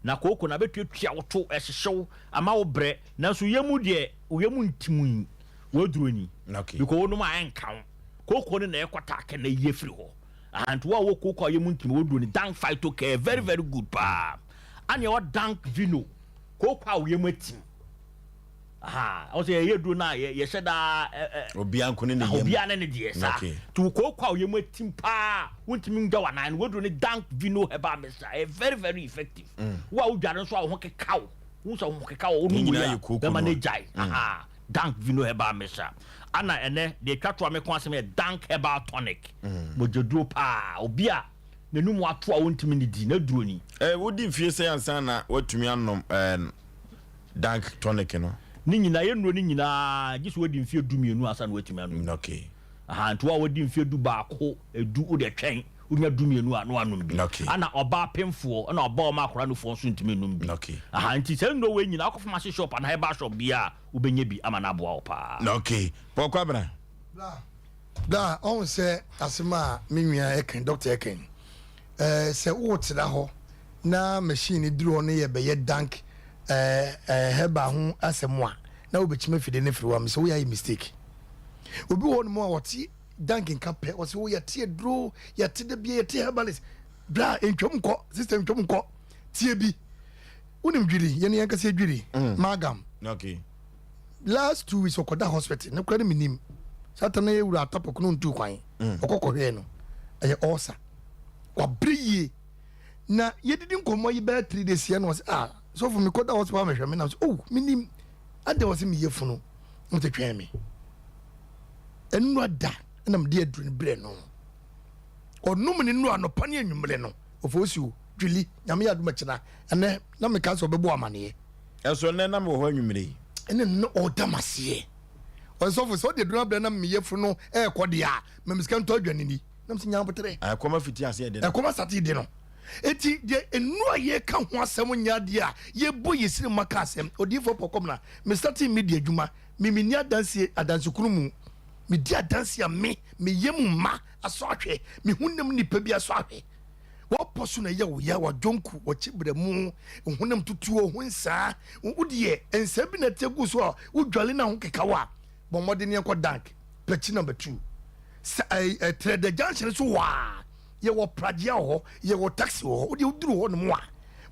na cocoa na betuatua wo to ehyehew ama wo bre na so yemu de wo yemu ntimu wo duroni because wo no ma enkan cocoa ne na ekota ke na yefiri ho and wo cocoa yemu ntimu wo duroni dank phyto care very very good pa and your dank vino cocoa wo yemu atim o se ye do na ye sheda obia nkone ne yem obia ne de sa to kokwa o yem atim pa wontimi ngwa wanan wo do ne dank vino heba mesa very very effective wa wo dware so a ho kekaw wo so ho kekaw wo no ya be manage dank vino herbal mesha ana ene de twatwa me kon asem dank herbal tonic mojeduro pa obi a nenum ato a wontimi ne di na duro ni wodi mfie se ansa na watumi anom dank tonic no ni nyina ye nuro ni nyina giso wodi mfie du mienu asa na watumi anom okay aha nto a wodi mfie du baako edu o de twen unya du mienu a no anom bi ana oba pemfo ana oba o makora no fo nso ntimi num bi okay aha nti se ndo we nyina akofo ma shop ana herbal shop bia ubenye bi ama na boa opa okay pokwa bra da on se asema menwia eken doctor eken se wo tira ho na machine duro no ye be dank heba ho asemwa na obechime fide ne firi wa me se wo ya mistake obi won mo woti dank kape wo se wo ya tie duro ya te de bia tie herbalist bra entwom ko system entwom ko tie bi unim dwiri ye ne yanka se dwiri magam okay last 2 weeks okoda hospital ne kwani minim satana ye wura atop no ntu kwan okokohwe no eye osa kwa briye na yedidi nkomo yi ba 3 days ya no so for me koda hospital me hwe me na oh minim ade wo se me yefunu ntetwen me enu ada na me de aduru bre no onum ne nu anopa ne anwumre no ofosu dwili nyame yaduma kina ene na me ka so bebo amane eso ne na me ho anwumre ene no odamase so for de duru bre na me yefunu ekode a me miskan to adwanini na me nya botere akoma fiti ase de akoma sati de no eti de enu aye ka ho asem nya de a ye bo yesiri maka asem odifo pokom na me start media adwuma me ni adanse kunu mu me di adanse a me yemu ma aso ahwe me hunnem nipa bi aso ahwe wo poso na ye wo ya wa jonku wo chibre mu hunnem tutuo hunsa udie ensa bi na tegu so wo dwale na ho kekawa bo modern ye ko dank pechi number 2 trade junction so wa ye wo pragia ho ye wo taxi ho wo duru ho no mo a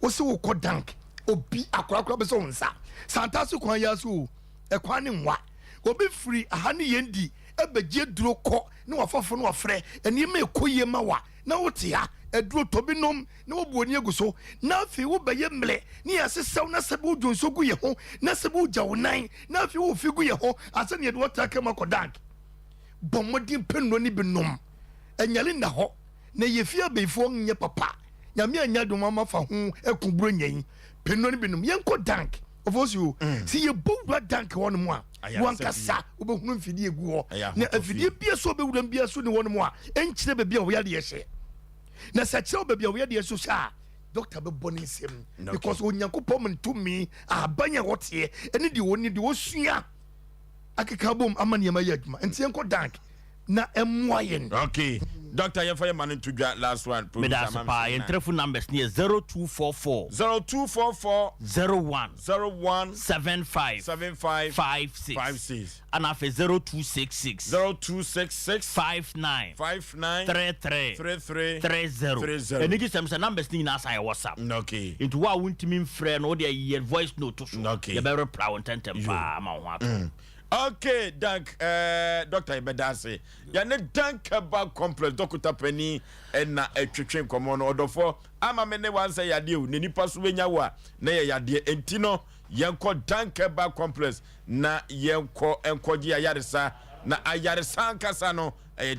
wo se wo ko dank obi akora be so hunsa santasu kwan ya so ekwan ne nwa obi free aha ne yendi ebegye duro ko ne wafafo no wafrɛ eni me ekoye ma wa na wote ha eduro tobi nom na wo buoni aguso na afi wo beye mle ne yasesaw na sebe wo dwonso gu ye ho na sebe wo gyawo nan na afi wo figu ye ho ase ne de wota ka ma ko dank bomodi penno ni binom enyale na ho na yefia beifo nye papa nyame anya do mama fa ho ekuburo nyen penno ni binom yenko dank ofosu si ye bowura dank won mo a wankasa obehunu mfidie egu ho na afidie bia so obewuram bia so ne won mo a enkyire be bia wo yade ye hye na sa kyerɛ be bia wo yade ye so sha doctor be boni nsem because onyankopɔ mntumi abanya wote ene de woni de wosua akeka bom amane ma ya adwuma enti enko dank na emwayen okay doctor you for your man to last one producer pa your telephone numbers near 0244 01 75 56 and after 0266 59 33 and you some numbers ni na say WhatsApp okay into wa wuntimi mfrɛ no de your voice note so okay you better proud tentem pa ma ho ato. Okay, dank Dr. Ibedase. Ya ne dank ba complex Dr. Penny na etwetwe komo no odofo ama me ne wan say yade o ne nipa so benya wo a na ye yade enti no yenko dank ba complex na yenko enkoje ayaresa na ayaresa ankasa no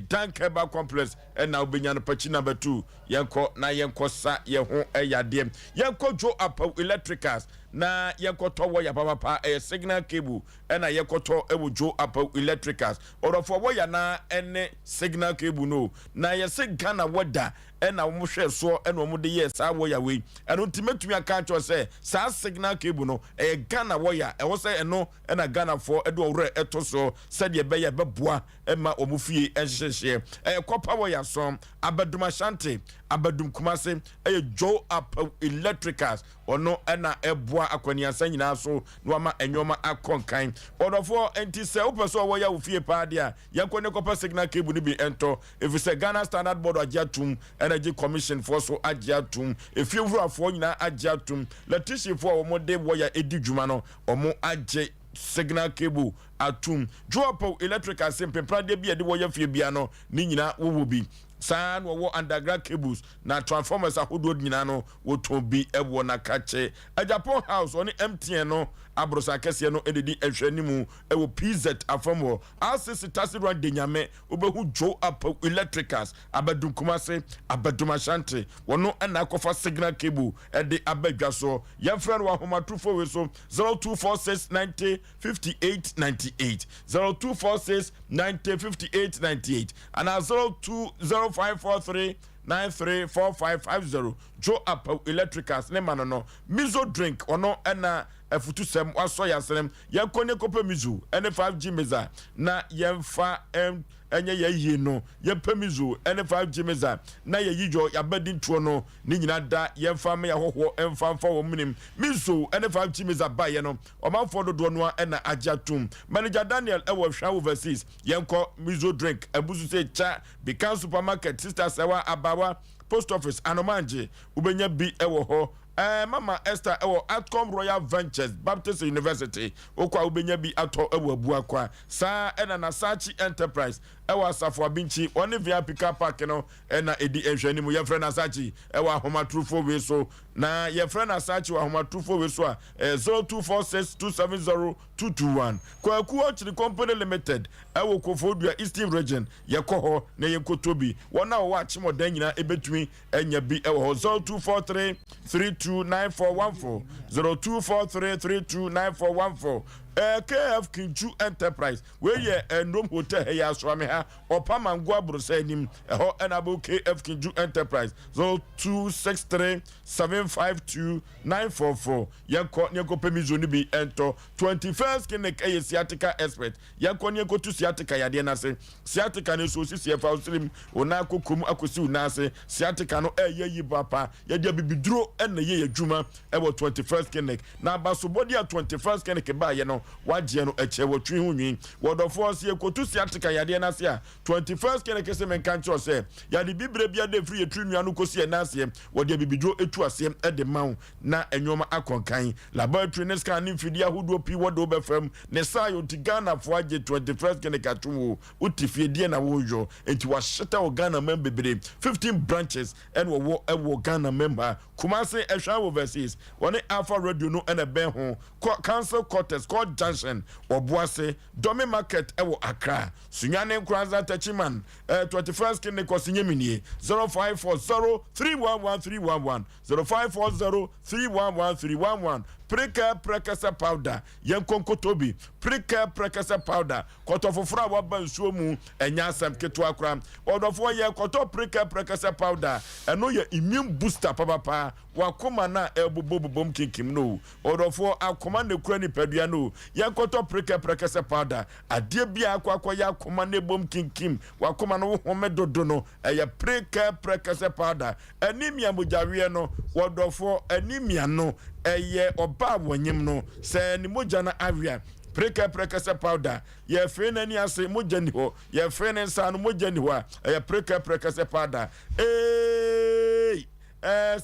dank ba complex na obenya no pachi number 2 yenko sa ye ho yade yenko jo up electricals na yekoto wire papa signal cable na yekoto ewojo apa electricals orofo wire na ene signal cable no na yese Ghana wada na wo hwe so na wo de yes a wire we eno timetumi aka cho se sa signal cable no Ghana wire wo se eno na Ghana for edo owre eto so se de be ye beboa ma omufie enhyehyehye kopa wire so abadum ashanti abadum kumase jo apa electricals ono na eboa akwani asan nyina so no ama enyoma akonkan odofo enti se opeso wo ya ofie pa dia yakone kopa signal cable ni bi ento if se Ghana Standard Board agiatum energy commission for so agiatum efie wurafo nyina agiatum letishi for omo de wo ya edi dwuma no omo age signal cable atum drop electric Asem Mpe prade bi de wo ya fie bia no ni nyina wo bi san wo underground cables na transformers ahodo nyina no wo to bi ewo na kache Japan house oni MTN no abrosa kese no ededi ehwanimu ewo PZ afamo asisi tasi run de nyame obehu jo up electricals abadum kumase abadum ashanti wono na akofa signal cable ede abadwa so ye friend wa homatrufo we so 0246905898 0246905898 and 02053934550 Joe up electricals ne manono mizo drink ono na afutu sem waso yaserem yakone kope mizu ene 5G meza na yemfa enye ye no yempa mizu ene 5G meza na ye yijo yabadi ntuo no ni nyina da yemfa me yahoho emfa wo minim mizu ene 5G meza ba ye no omanfo dodo no na ajatum manager Daniel ewo hwa overseas yenko mizu drink abusu se cha Beacon supermarket sister sewa abawa post office anomanje ubenya bi ewo ho Mama Esther ewo Atcom Royal Ventures Baptist University okwa ubenya bi ato ewo abuakwa sa ena na Sachi Enterprise ewo Asafo Abinchi one VIP car park no ena edi ehwani mu ye friend Sachi ewo ahomatrufo we so na ye friend Sachi wa ahomatrufo we so 0246270221 kwa ku ochiri company limited ewo Kofodua Eastern region ye koho na ye kotobi wona wo achimodan nyina ebetumi enya bi ewo 0243 329414 0243329414 KF Kinchu Enterprise where ye Nom Hotel ya swame ha opamangwa brosanim eho enabo KF Kinchu Enterprise 0263752944 yanko pemizo ni bi ento 21st clinic sciatica expert yanko nyeko tu sciatica yade na se sciatica ne so si efa uslim ona kokom akosi unase sciatica no yi papa yade bibiduro ena ye adwuma ewo 21st clinic na basobodi a 21st clinic ba ye no wagye no eche wotwe hunwi wodofo se ekotu sciatica yade na se a 21st clinic se menka ncho se yade bibre bia de free etru nua no kosi na se wode bibiduro etu ase ede mawo na enyoma akonkan laboratory ne scan mfidi ahodo pi wode obefam ne sayo tigana fo agye 21st clinic atuwo utifie die na wojo enti washeta Ghana member bebre 15 branches and wo Ghana member Kumasi ehwa overseas one Alpha Radio no and ben ho council quarters called junction obuase domi market ewo Accra sunyane nkranza tachiman 21st clinic osinyeminie 0540311311 0540311311 Prekasa powder yenkonkotobi prekasa powder kotofofra waba nsuo mu enya asam keto akra odofo ye koto prekasa powder eno ye immune booster papa wakoma na ebobobom kinkim no odofo akoma ne kura ni padua no yenkoto prekasa powder ade bia akwa ya akoma ne bom kinkim wakoma no home dodo no eye prekasa powder anemia mojawe no odofo anemia no eye oba wonyem no se ni moja na avia prekasa powder ye fe na ni ase moja ni ho ye fe na nsa no moja ni ho a eye prekasa powder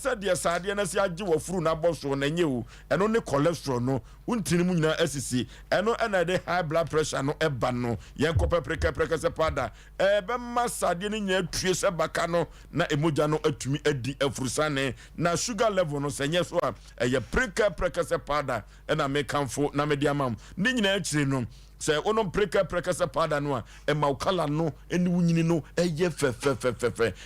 sadia sadia na si agye wofuru na boso na nye o eno ne cholesterol no untini mu nyina asisi eno na de high blood pressure no eba no ye kopa prekasa powder be ma sadia ne nya tue se baka no na emoja no atumi adi afurusane na sugar level no senye so a ye prekasa powder na me kanfo na me diamam ne nyina akire no se onom prekasa powder no a maukala no eni wunyini no eye fe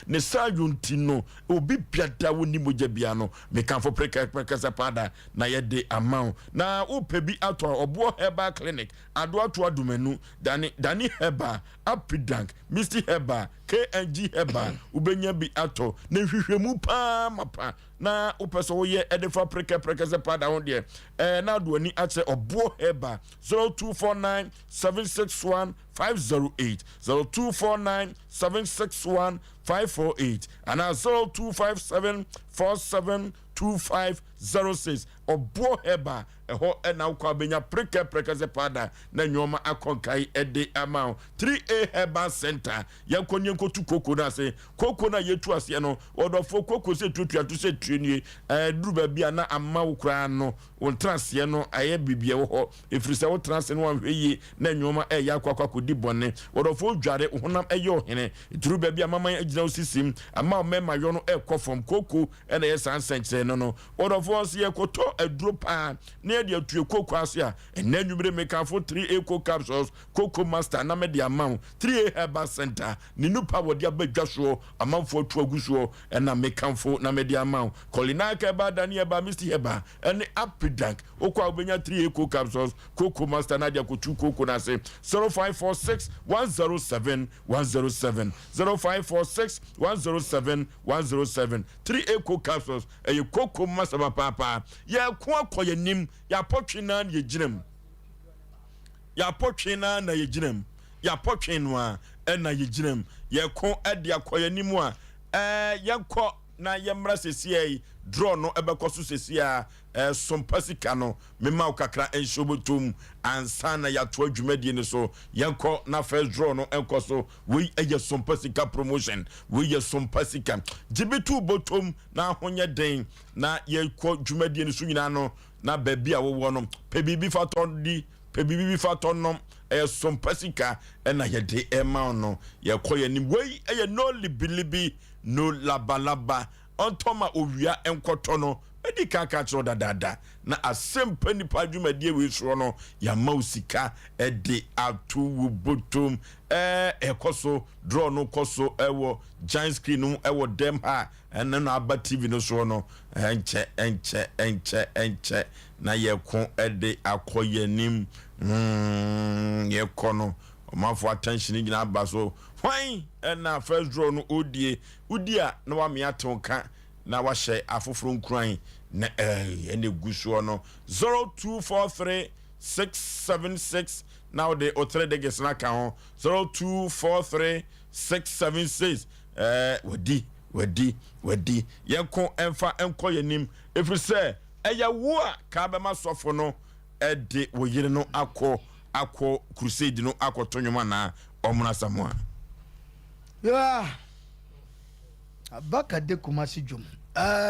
ne sayunti no obi biada woni moja bia no me kanfo prekasa powder na ye de amount na opebi ato obo herbal clinic ado ato adumanu dani herbal apidank misty herbal KNG herbal ubenya bi ato ne hwehwemu pa mapa na upeso ye edefa prekasa powder on de na do ani ache obo herbal 0249 761 508 0249 761 548 and 0257 472506 obo heba eho na ukwa benya preke ze pada na nyoma akonkai ede amount 3A Herbal Center yankonye nkotu koko na se koko na yetu ase no odofo koko se tutu atu se tunie duru ba bia na amma ukra no won transe no aye bibie wo ho efrise wo transe no wanhweyi na nyoma yakwa kodi bone odofo dware honam eyo hene duru ba bia mama agina osisim amma mema yo no ekofom koko na ye san senche no odofo se yekoto aduro pa na de atu koko ase a enanwumre meka fo 3A co capsules koko master na me de amount 3A Herbal Center ni nupa wodi abadwaso amanfo atu aguso na mekanfo na me de amount kolina ka ba dani eba Mr. Heba ene apidank okwa obenya 3A co capsules koko master na de akotu koko na se 0546 107 107 0546 107 107 3A co capsules e koko master papa ya ko akoye nim ya potwina na yejinem ya potwina na yejinem ya potwinwa na yejinem ye ko ade akoye nim a yenko na yemra sesiai draw no ebekoso sesia Sompa sika no mema ukakra enshobotum ansana ya to adwumadi ne so yenko na first draw no enkoso we eye Sompa sika promotion we ye Sompa sika jibitu botom na honye den na ye ko dwumadi ne so nyina no na baby a wo no pe bibi faton di pe bibi faton no Sompa sika na ye de ema no ye koye ni we eye no libilibi no labalaba ontoma owia enkoto no edi kaka tro dada na Asem Mpe Nipa adwumadie we so no ya mausika edi atu wubotom ekoso draw no koso ewo giant screen no ewo dem ha ene no aba TV no so no enche na ye ko edi akoyanim ye kono omafo attention gina aba so hwan na first draw no odie udia na wa me atonka na wa hye afoforo nkran na ene gusuo no 0243 676 now the otre de gesna ka ho 0243 676 wadi yenko enfa enko yanim efri se eya wo a ka be masofo no ede wo yire no akọ crusade no akọ tonwoma na omuna samoa abaka de kumasi jom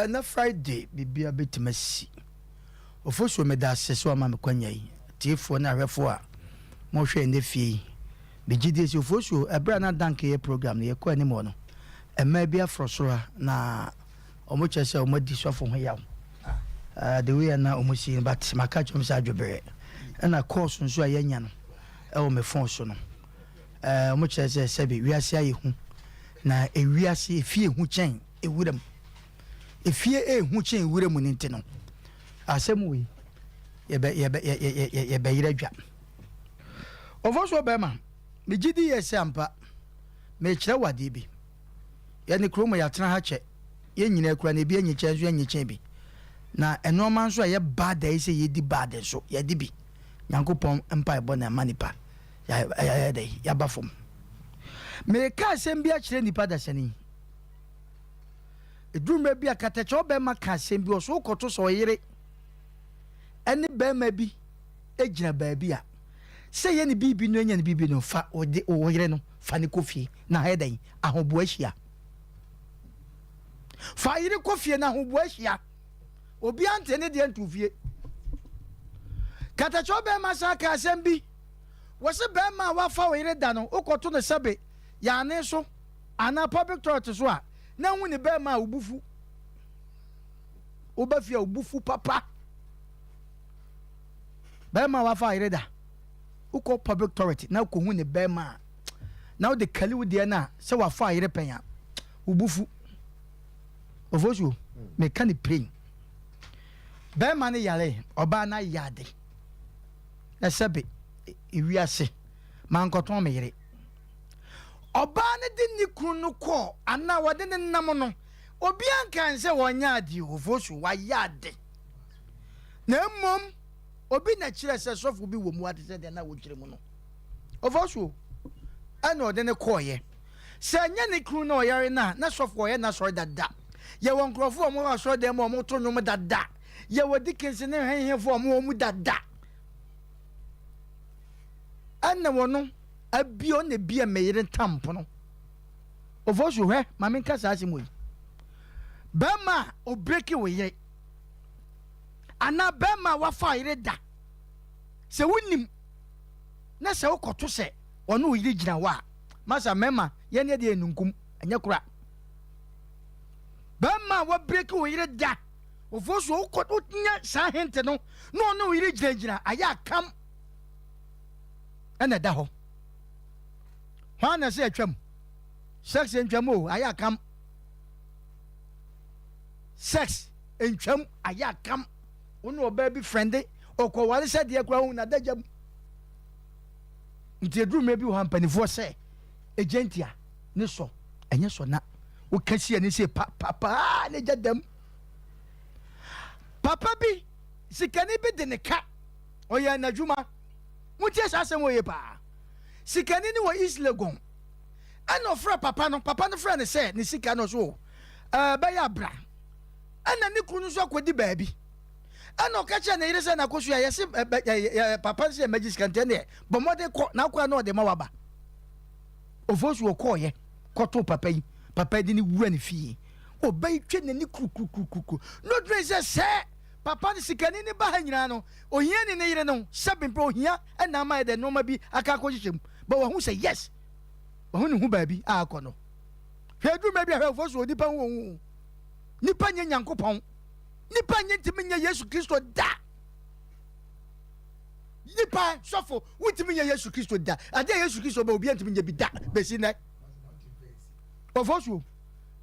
na Friday bibia betimasi Oforisuo meda aseso ama me kwanya yi tiefo na ahwefo a mo hwe ne fie bigide si Oforisuo ebra na danke ye program ye ko anim no ema bia frosora na omo chese omo di sofo ho yaw the way na omo si but maka chom sa adwobere na course nso a yanya no e me phone so no omo chese sebe wiase aye hu na ewiase efie hu chen ewuram efie hu chen ewuram ni ntino asem we ye be yira dwa Oforisuo be ma me gidi ye sampa me kire wade bi ye ne kromo ya tena ha che ye nyina kura na bi anyi chen so anyi chen bi na enoma nso ye bad dey say ye di bad so ye di bi Nyankopon empire bo na manipa ya dey ya bafom me ka asem bi a kire nipa da sani eduruma bi akatacho be ma ka asem bi oso koto so yire eni be ma bi ejina ba bi a se ye ni bibi no enya ni bibi no fa ode o yire no fa ni kofie na ha dan ahobo ahia fa yire kofie na ahobo ahia obi ante ne de antufie katacho be ma sa ka asem bi wo se be ma wa fa yire da no okoto no sabe ya ne so ana public toilet so a na hu ni be ma obufu obafia obufu papa be ma wa fa yire da uko public toilet na ko hu ni be ma na o de kali wudi na se wa fa yire penya obufu Oforisuo me kan plane be ma ne yare oba na yade na sabe ewiase man koton me yire oba ne de ni kunu no ko ana wode ne nam no obi ankan se wonya ade Oforisuo wa yade na mom obi na kire se sofo bi wo mu ade se de na wo kire mu no Oforisuo ana ode ne koye se nya ne kunu no yare na sofo ye na sori dada ye won krofo mo wa sori de mo to nyum dada ye wodi kense ne henhefo mu dada anna wono abio ne bia meyire tampo no ofosu hwe mame nkasa asemo yi bema o break we ye ana bema wa fa ire da se wonim na se wokoto se ono yire gina wa masa mema ye ne de enunkum anya kura bema wa break we ire da ofosu wokoto nya sa hente no no ono yire gina aya kam ana da ho hwana se atwam sex entwam o aya kam sex entwam aya kam ono baby friend okọ wale se de kura hu na dajam nti eduru me bi ho ampanifo se agentia ne so enye so na o kasi ani se papa ne jadam papa bi sikani bi de ne ka oya na juma mutie asem wo ye pa sikani ni wo East Legon ana ofra papa no friend say ne sika no so ba ya bra ana ne kunu so akodi baabi ana okacha na yire say na kosu ya yesi papa say magic kan tene bo mode ko na kwa na ode ma waba ofosu okọ ye koto papa yi papa di ni wura ne fie obai twe na ni kukukukuku no dre say papa ni sikani ni ba hanyina no ohia ni ne yire no sabempe ohia na ma de no ma bi aka ko hyehyem but wo hu say yes wo hu baabi akọ no hwedu ma bi a hwefoso onipa hu nipa nya nyankopon nipa nya ntimi nya Yesu Kristo da nipa sofo wutimi nya Yesu Kristo da ade Yesu Kristo ba obi ntimi nya bi da besi na ofoso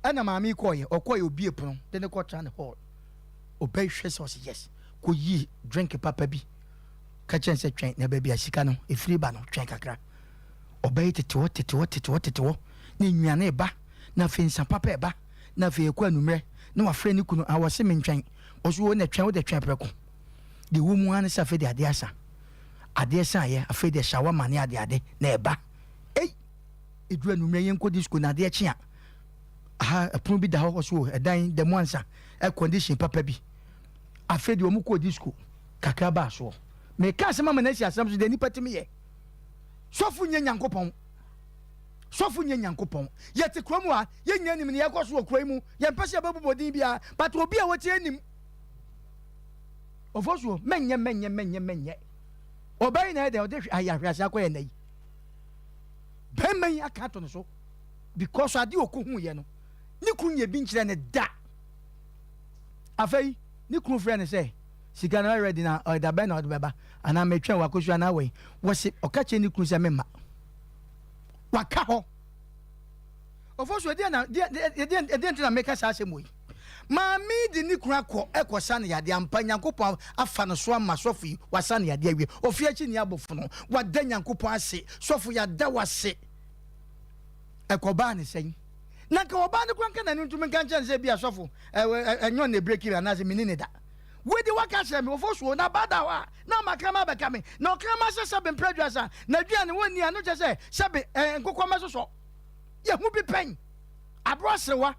ana maami koye okoye obi epono de ne ko tran hall obey hwe so yes ko yi drink papa bi ka chen se twen na ba bi asika no efiri ba no twen kakra obey tetewo ni nnuane ba na fensa papa eba na fe ekwa numre na wa frɛ ni kunu awose mentwen oso na twen wo de twen preko de wo mu an sa fe de ade asa ye afe de shawama ne ade na eba edura numre yen ko disco na ade chia apun bi da ho so edan de monsa condition papa bi afe de omu ko disco kakra ba so me ka se mama na si asam so de ni patimi ye sofu nya nyankopon yete kromu a ye nya nim ne yakoso okrai mu ye mpese babubodin bia but obi a wotie nim ofoso menye obai na de ode ayahwasa kwa ye nai bemen aka to no so because ade okohu ye no ni kunye bi nkire ne da afei ni kun friend say sika na ready na da ben na odbeba ana metwa wakosu ana we wose okache ni kun say memma waka ho ofoso de na de make sa asem maami di ni kun akọ ekosa na yade ampa nyankopon afa no so ama sofu wasa na yade awie ofiachi ni abofo no wada nyankopon ase sofu yada wase ekoba ne sen na ka oba ne kwanka na ntumi kancha nse bia sofu enyo na break na ase minini da we di waka se me ofoso na bada wa na makama be kame na okama se sabe producer na dua ne woni anu je se sabe nkokoma so ye hu bi pen abrosewa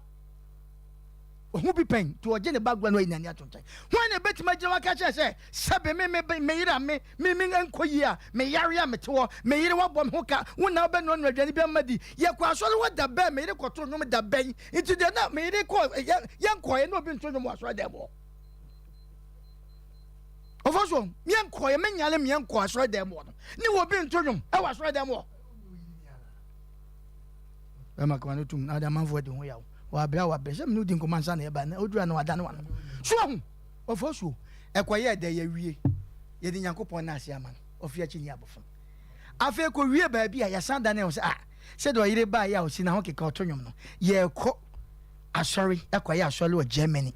hu bi pen to oje ne bagwa no inani atontai when e betima je waka se sabe me yira me enkoyi a me yare a metewo me yire wabom ho ka wona be no adwani bi amadi ye kwa asore wada be me yire koto nwom da ben into de na me yire ko ye nkoye na obi nto nwom asore de bo ofoso mien koye menyale mien ko asore de mo no ni obi nto nwom e wa asore de mo e makwa no tum na da manfo de ho yawo wa bra wa besem no din komansa na e ba na odura na wada na wan so hu ofoso ekoye de ye wie ye di nyankopon na ase ama no ofiachi ni abofo afa ko wie ba bia ya sanda na o se se do yire ba ya o si na ho keka otonwom no ye ko asori ekoye asori o Germany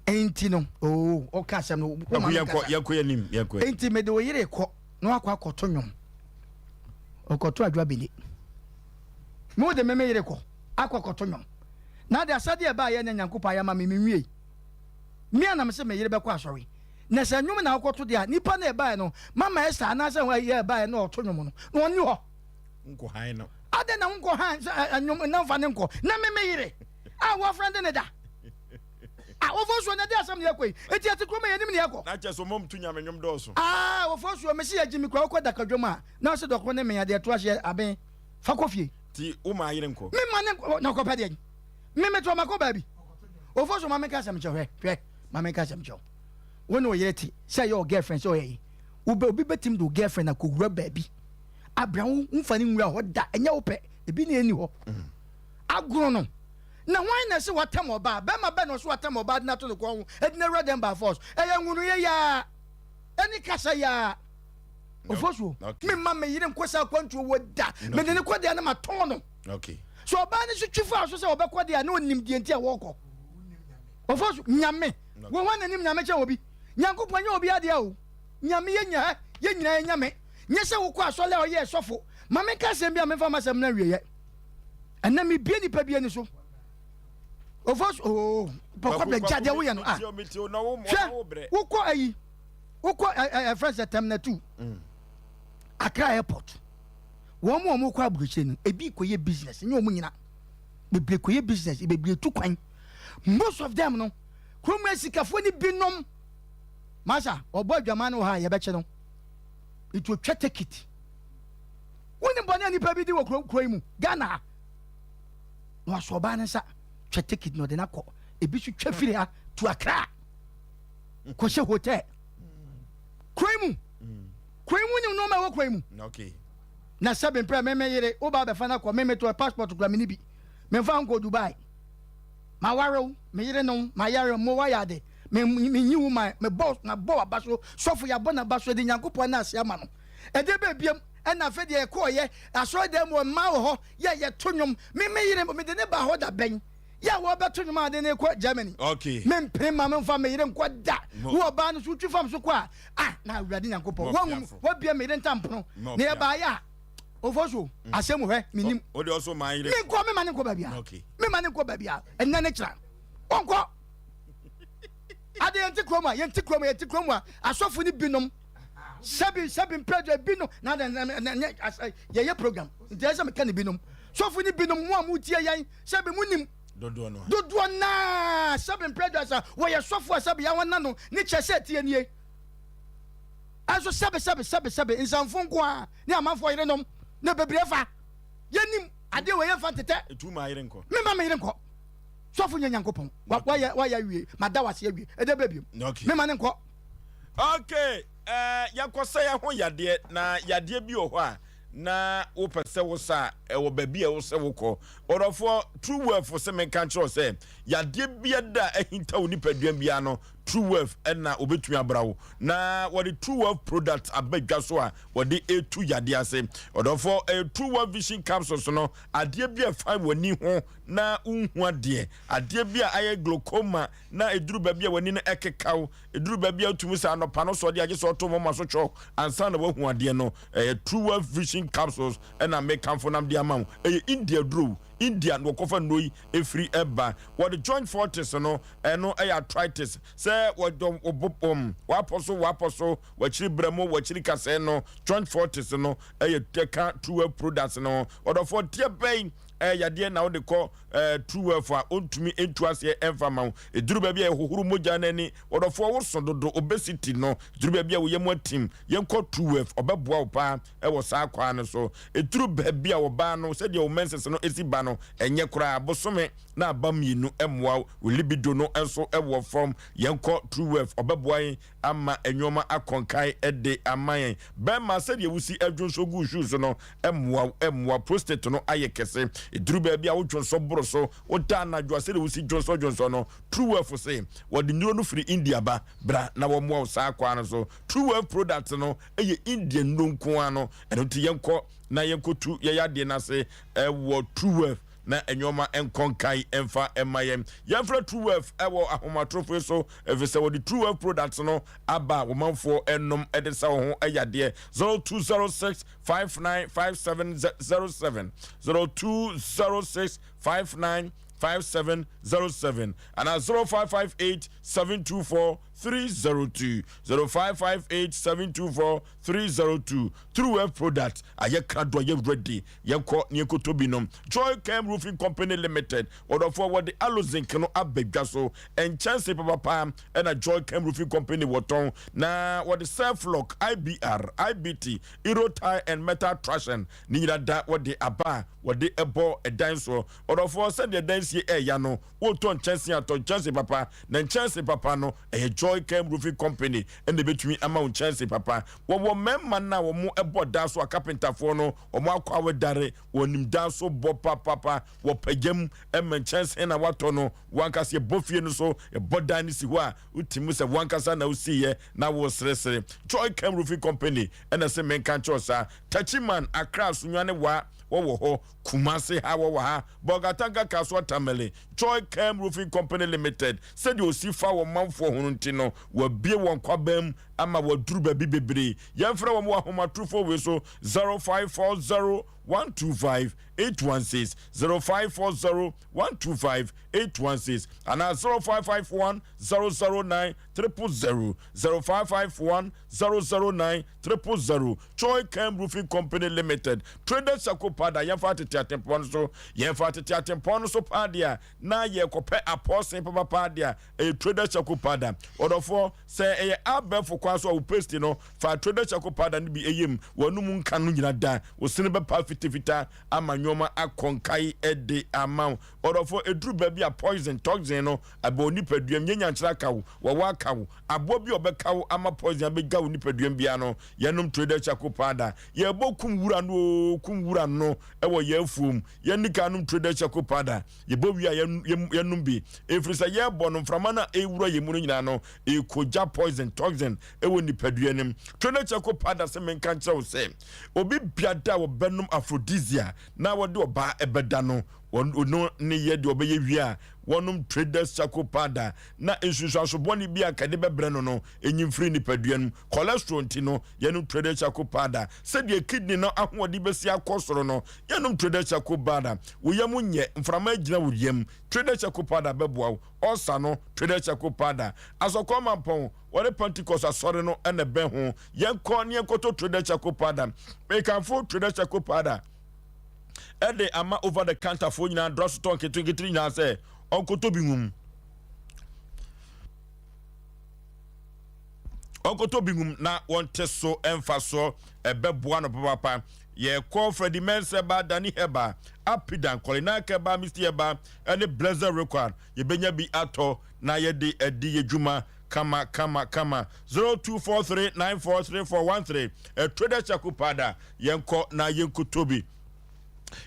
enti no o ka asem no yakọ nim enti me de o yire ko no akwa akotonwom okoto adwa bele mo de me yire ko akwakotonwom na de asade e ba ye na nyankopa ya ma me nwie mi anam se me yire be kwa asori na se nwom na akoto de a nipa na e ba no mama esa na se wa ye ba na otonwom no no oni ho nko han no ade na nko han nwom na fa ne nko na me yire a wo friend ne da Oforisuo na dey asem ne ekoi eti ati kroma yenim ne ekọ na cheso mom tu nyame nyom do so Oforisuo me se agimi kwa ko dakadwom a na se dokọ ne me ya de to ahye aben fa kofie ti o ma yire nko me ma ne na ko pade me to ma ko ba bi Oforisuo ma me ka asem hwe ma me ka asem cho woni o yire ti say your girlfriend so ye obi betim do girlfriend akogura ba bi abrawo mfani nwura ho da enya wo pe ebi ne eni ho agoro no na why na se watem oba be ma be no so watem oba na to ko ho e na read them by force e ya nwunu ye ya eni kasa ya Oforisuo me ma me yire nkosa kwantu wo da me ne ko de na ma ton no okay so oba ni so twifa so se obekọ de na onim de ntia wo ko Oforisuo nyame wo wana nim nyame che obi nyankopon nya obi ade o nyame ye nyina nyame nye se wo ko asole o ye sofo ma me ka sem bia me fa masem na wiye ena me bie nipa bie ni so Oforisuo pokọ be jade wo ye no wo ko ayi wo ko friends terminal 2 Accra airport wo mo ko abruche ni ebi ko ye business nye o mu nyina bebre ko ye business bebre tu kwan most of them no krom esikafo ni binom Masha, obo adwaman no ha ye be che no. It will twa ticket. Woni bone ni pa bi di wo kroi mu. Ghana. No so ba ne sa twa ticket no de na ko. Ebi su twa firi ha to Accra. Ko she hotel. Kroi mu. Kroi mu ni no ma wo kroi mu. Okay. Na sabe mpra me yere o ba be fa na ko me to passport kura me ni bi. Me fa ngo Dubai. Ma waro me yere no ma yare mo wa yade. Me nyi woman me boss na bo abaso sofo ya bo na abaso de nyankopon na ase ama no e de be biem e na fe de e ko ye aso de mo ma wo ho ye to nwom me yire me de ne ba ho da ben ya wo be to nwom ade ne ko Germany okay me mpre ma me fa me yire nko da wo ba no so twi fam so ko na awurade nyankopon wo bia me yire ntampono ne e ba ya Oforisuo asem hwe minim o de also ma yire me ko me ma ne ko ba bia okay me ma ne ko ba bia enna ne kira onko ade yenti kroma asofo ni binom sabi mpedra binom na ye program ntia me kan binom sofo ni binom mo amutie yan sabi munim dodo na sabi mpedra sa wo ye sofo sabi ya wona no ni chese tie nie aso sabi insanfo nko a ni amanfo yire nom na bebrefa yenim ade wo ye fa tete etu ma yire nko me ma me yire nko sofo nya nyankopon wa ya wie madawase awie ede babiem me ma ne nko okay yakose ya ho yade na yade bi o ho a na wo pese wo sa wo babi e wo se wo ko orofo true wealth for se men kan tro se yade bi da ahinta wo nipaduan bia no true wealth na obetumi abrawo na what the true wealth product abadwa so a what the A2 yade ase orofo true wealth vision capsules no ade bi afan wani ho na unhu ade bi a aye glaucoma na eduru babi a wani no ekekaw eduru babi a tumi sa no pano so de age so to mo maso cho ansa na wahu ade no true wealth vision capsules na make come for nam de amount India drew India no kofa noi efri eba what the joint fortis no no arthritis say what dom obopom waposo wachiri bremo wachiri kase no joint fortis no teka true products no or for tie pain yade na wo de ko true for ontumi entu ase emfama eduru ba bia hohuru moja nani odofo wo sododo obesity no eduru ba bia wo yemu atim yenko true obeboa wo pa wo saa kwa no so eduru ba bia wo ba no se de wo menses no esi ba no enye kura bosome na abamienu emwa wo libido no enso ewo from yenko true obeboa ama enwoma akonkai ede amayen be ma se de wusi adwonso gu shoes no emwa prostate no ayekese eduru ba bia wo dwonso boroso ota na dwase de wusi dwonso no true wealth say what the neuro no free India ba bra na wo mo sa kwa no so true wealth product no Indian no nko ano eno ti yenko na yenko tu yade na say wo true wealth na enyoma enkonkai emfa emayem yemfra true wealth ewo ahomatrofo so efese wo the true wealth products no aba wo manfo enom edesa wo ho ayade 0206 595707 0206 595707 and 0558 724 302 0558 724 302 True Web Product aye krado ye ready ye ko ne kotobinom Joy Cam Roofing Company Limited order forward the alozinc no abedwa so and chance papa and a Joy Cam Roofing Company woton na what the self lock IBR IBT Euro tire and metal traction ni da what the aba what the ebo a dance order for send the dance ye ya no woton chance aton chance papa na chance papa no a Joy Cam Roofing Company and the between amount chance papa wo memma na wo mo ebo da so carpenter for no o mo akwa wedare wonim da so bo papa wo pagam em chance na wato no wankase bofie no so e boda ni si ho a utimu se wankasa na usiye na wo sresere Joy Cam Roofing Company and se menkan chosa Tachiman Accra sunwane wa wo ho Kumase ha wo ha Bogatanga Kaswa Tamale Joy Cam Roofing Company Limited said you see fa wo manfo hununti no wo bie won kwabam ama wo duru ba bi bebre yemfra wo mo ahoma trufo we so 0540 125 816 0540 125 816 and 0551 009 000 0551 009 000 Joy Cam Roofing Company Limited Traders Sakopada yemfa tete atempon so yemfa tete atempon so padia na ye kope apostle papa padia e Traders Sakopada odofo say e abefo kwaso o paste no fa Traders Sakopada ni bi eyem wanum nka no nyina da wo sene be pa fitifita amanyoma akonkai ede amount odofo edru ba bi a poison toxin no abo nipaduam nyanya nchira kawo wo wakawo abo bi obekawo ama poison abega wo nipaduam bia no yenum Traders Sakopada ye bokum wura no kum wura no ewo ye afuom ye nika num Traders Sakopada ye bo wi a yenum bi efrisa ye bono mframa na ewura ye munu nyina no e koja poison toxin ewo nipaduanem Traders Sakopada se menka nkyerɛ wo sɛ obi biada wo benum aphrodisia na wode oba ebeda no no ne ye de obeye wi a wonum Traders Sakopada na ensusuaso boni bia kade bebre no enyimfiri nipaduanum cholesterol ntino yenum Traders Sakopada se de kidney no ahodi besi akosoro no yenum Traders Sakopada woyam nye mframa agina woyam Traders Sakopada beboa osa no Traders Sakopada asokoma mpon wore Pentecost asore no ene ben ho yenko ne enkoto Traders Sakopada me kan fo Traders Sakopada ede ama over the counter for nyina dross ton ketwetri nyina say onkoto bi ngum na wonte so emfa so ebeboa no papa ye call Freddy Menseba Dani Heba Apidan Kolina Keba Mr. Heba any blazer record ye benya bi ato na ye de edi ye juma kama 0243943413 Traders Sakopada yenko na yenkotobi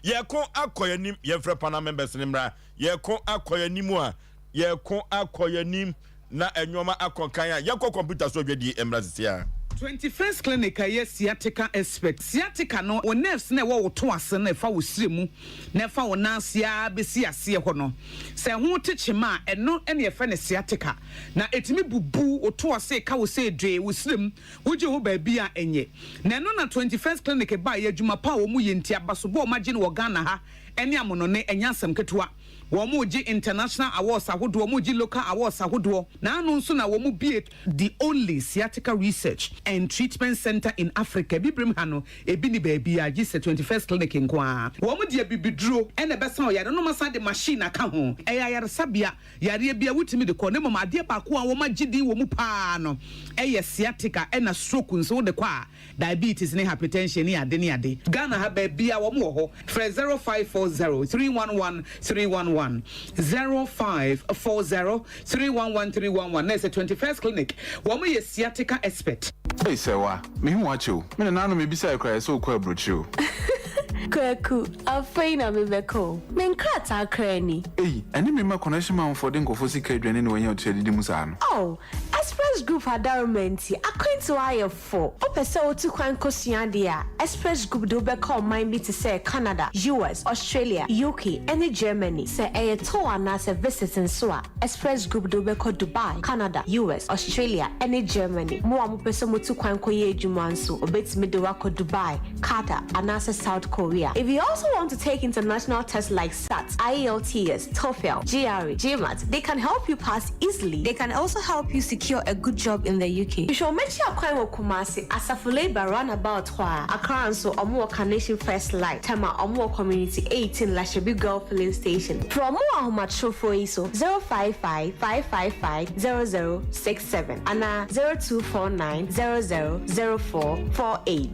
yeko akoyanim yefre pana members nimra yeko akoyanim a yeko akoyanim na enwoma akonkan a yeko computer so dwedi emrazisia 21st clinic aye sciatica expert sciatica no o nerves na wo to ase na fa wo siremu na fa wo nansia besi ase ho no se ho techema eno ene ye fa ne sciatica na etimi bubu o to ase ka wo se dwe wo sirem wo je ho ba bi a enye na eno na 21st clinic ba ye adwuma pa wo mu ye nti abaso bo magye ne wo Ghana ha ene amono ne enyasem ketewa Womuji international awards ahodo womuji local awards ahodo na anu nso na womu be the only sciatica research and treatment center in Africa bibrim hano ebi ni baby a gise 21st clinic nkwa womu de bibidro ene besa o yare no masa de machine aka ho eya yare sabia yare bia wutimi de ko ne mama de ba ko a womu gidi womu pa no eye sciatica ena stroke nso de kwa diabetes ne hypertension ne ade Ghana ha baby a womu ho 0540 311 311 0540 311 311 There's a 21st clinic. Woman is sciatica expert. Hey, Sewa, me watch you. Me na no me bisa cry so kwa brochu. Kwaku, afraina me beko. Men krata krani. Hey, ani me ma connection man for den kofo sika adwane ne wanya otu adidi musa no. Oh, Express Group adarmenti akwantu aye for. Opese otu kwan kosua dia. Express Group do beko mind be to say Canada, US, Australia, UK, and Germany. Say a to ana se visiting so a Express Group do beko Dubai, Canada, US, Australia, and Germany. Mo amu pese motu kwan koye adwuma nso obetimi de wako Dubai, Qatar, and South Korea. Korea. If you also want to take international tests like SAT, IELTS, TOEFL, GRE, GMAT, they can help you pass easily. They can also help you secure a good job in the UK. You should make sure you Kumasi Asafule Roundabout Accra and so Omo Nation First Light, Tama Omo Community 18 Lashabi Girl Filling Station. For more Ahomacho for ISO 055 555 0067 and 0249 000448.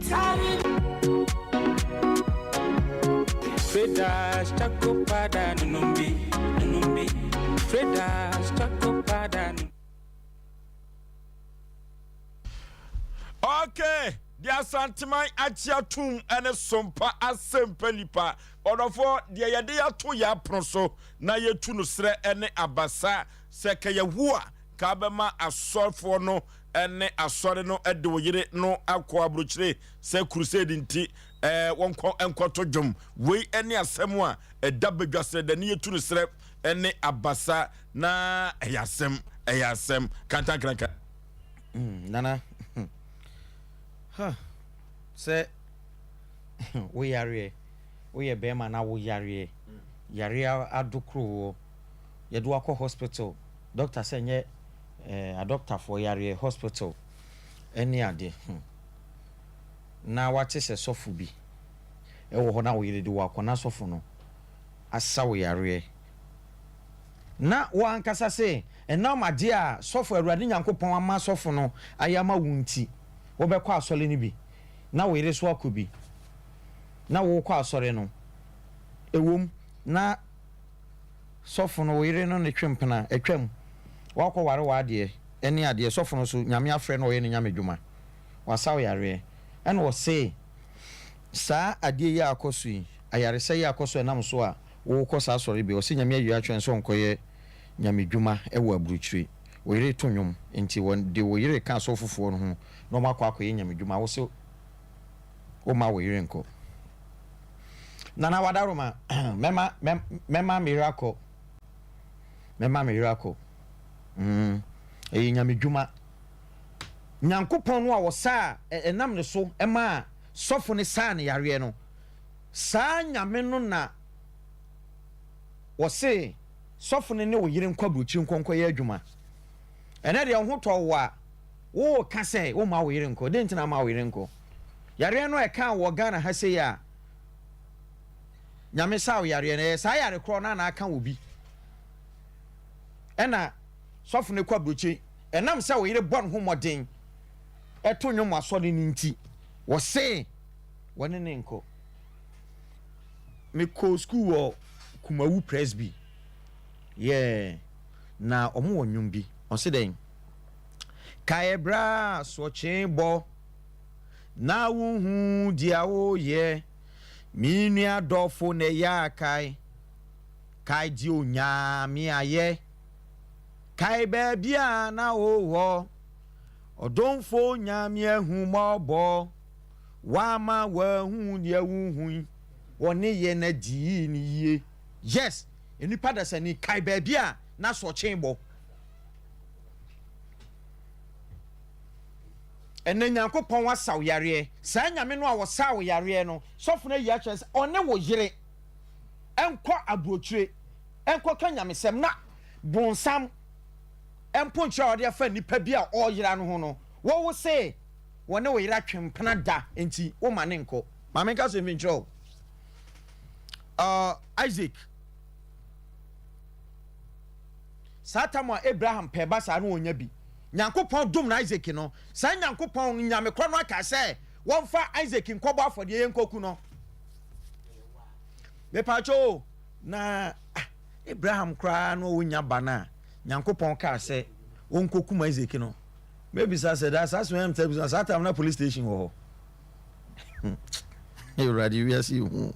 Fredas Chakopada Numbi Fredas Chakopada. Okay, the Santimai Achiatum and a Sompa Asem Mpe Nipa. Odofo the Yadea to ya pronso na ye tunu sre ene abasa seke ye hua kabema asorfo no ene asore no ede woyire no akọ abrochire se crusade nti wonko enkoto dwom we ene asem a eda bedwase de ne ye tunu sre ene abasa na eyasem kanta kranka nana say we yare we be man na we yare adukro ye do akọ hospital doctor say nye a doctor for yare hospital any ade na wate se sofu bi e wo ho na we yire do akọ na sofu no asa we yare na wo ankasa say na made a sofu awurade nyankopon ama sofu no ayama wunti wo be kwa asole ni bi na we yire so akobi na wo kwa asore no ewom na sofu no we yire no ne twempena atwam wakọ ware wade eni ade sofu no so nyame afre no ye ne nyame dwuma wasaw yare en wo say sa ade ye akoso yi ayare say ye akoso enam so a wo kọ sa asore bi o se nyame ayu atwen so nkoye nyame dwuma e wo abruchire we yire to nwom enti won de wo yire ka so fofo no ho no makọ akoye nyame dwuma wo se o ma we yire nko nana wadaroma mema miracle nyame dwuma nyankopon no a wo sa enam ne so ema sofo ne sa ne yare no sa nyame no na wo se sofo ne wo yire nkwabuchi nkonko ye adwuma ene de ho to wo ka se wo ma wo yire nko de ntina ma wo yire nko yare no e kan wo Ghana ha se ya nyame sa wo yare ne sa yare kro na aka wo bi ena sofo ne kwabuchi enam se wo yire bon ho moden eto nwom asode ni nti wo se wone ne nko me ko school wo Kumawu Presby na omo wonwum bi on se den kaebra so chembo na wuhu dia wo ye minu adofo ne ya kai di onya mi aye kai ba bia na owo odonfo nya mi ehu mobo wa ma wa hu ni ewuhu woni ye na di ni ye yes enipa da sani kai ba bia na so chembo ene nyankopon wasaw yare sa nyame no a wasaw yare no sofo na yi atwes one wo yire enko abrochire enko ka nyamesem na bonsam empo nchira ode afa nipa bi a o yira no ho no wo se wone wo yira twempena da enti wo ma ne nko ma me ka so mi nchiro Isaac Satama Abraham peba sa no onya bi nyankopon dum na Isaac no sa nyankopon nyame kro no aka se won fa Isaac nkobo afode ye nkoku no me pacho na Abraham kra no onya bana nyankopon ka se onkoku ma Isaac no maybe sa said that's when Satam na police station ho you ready we see you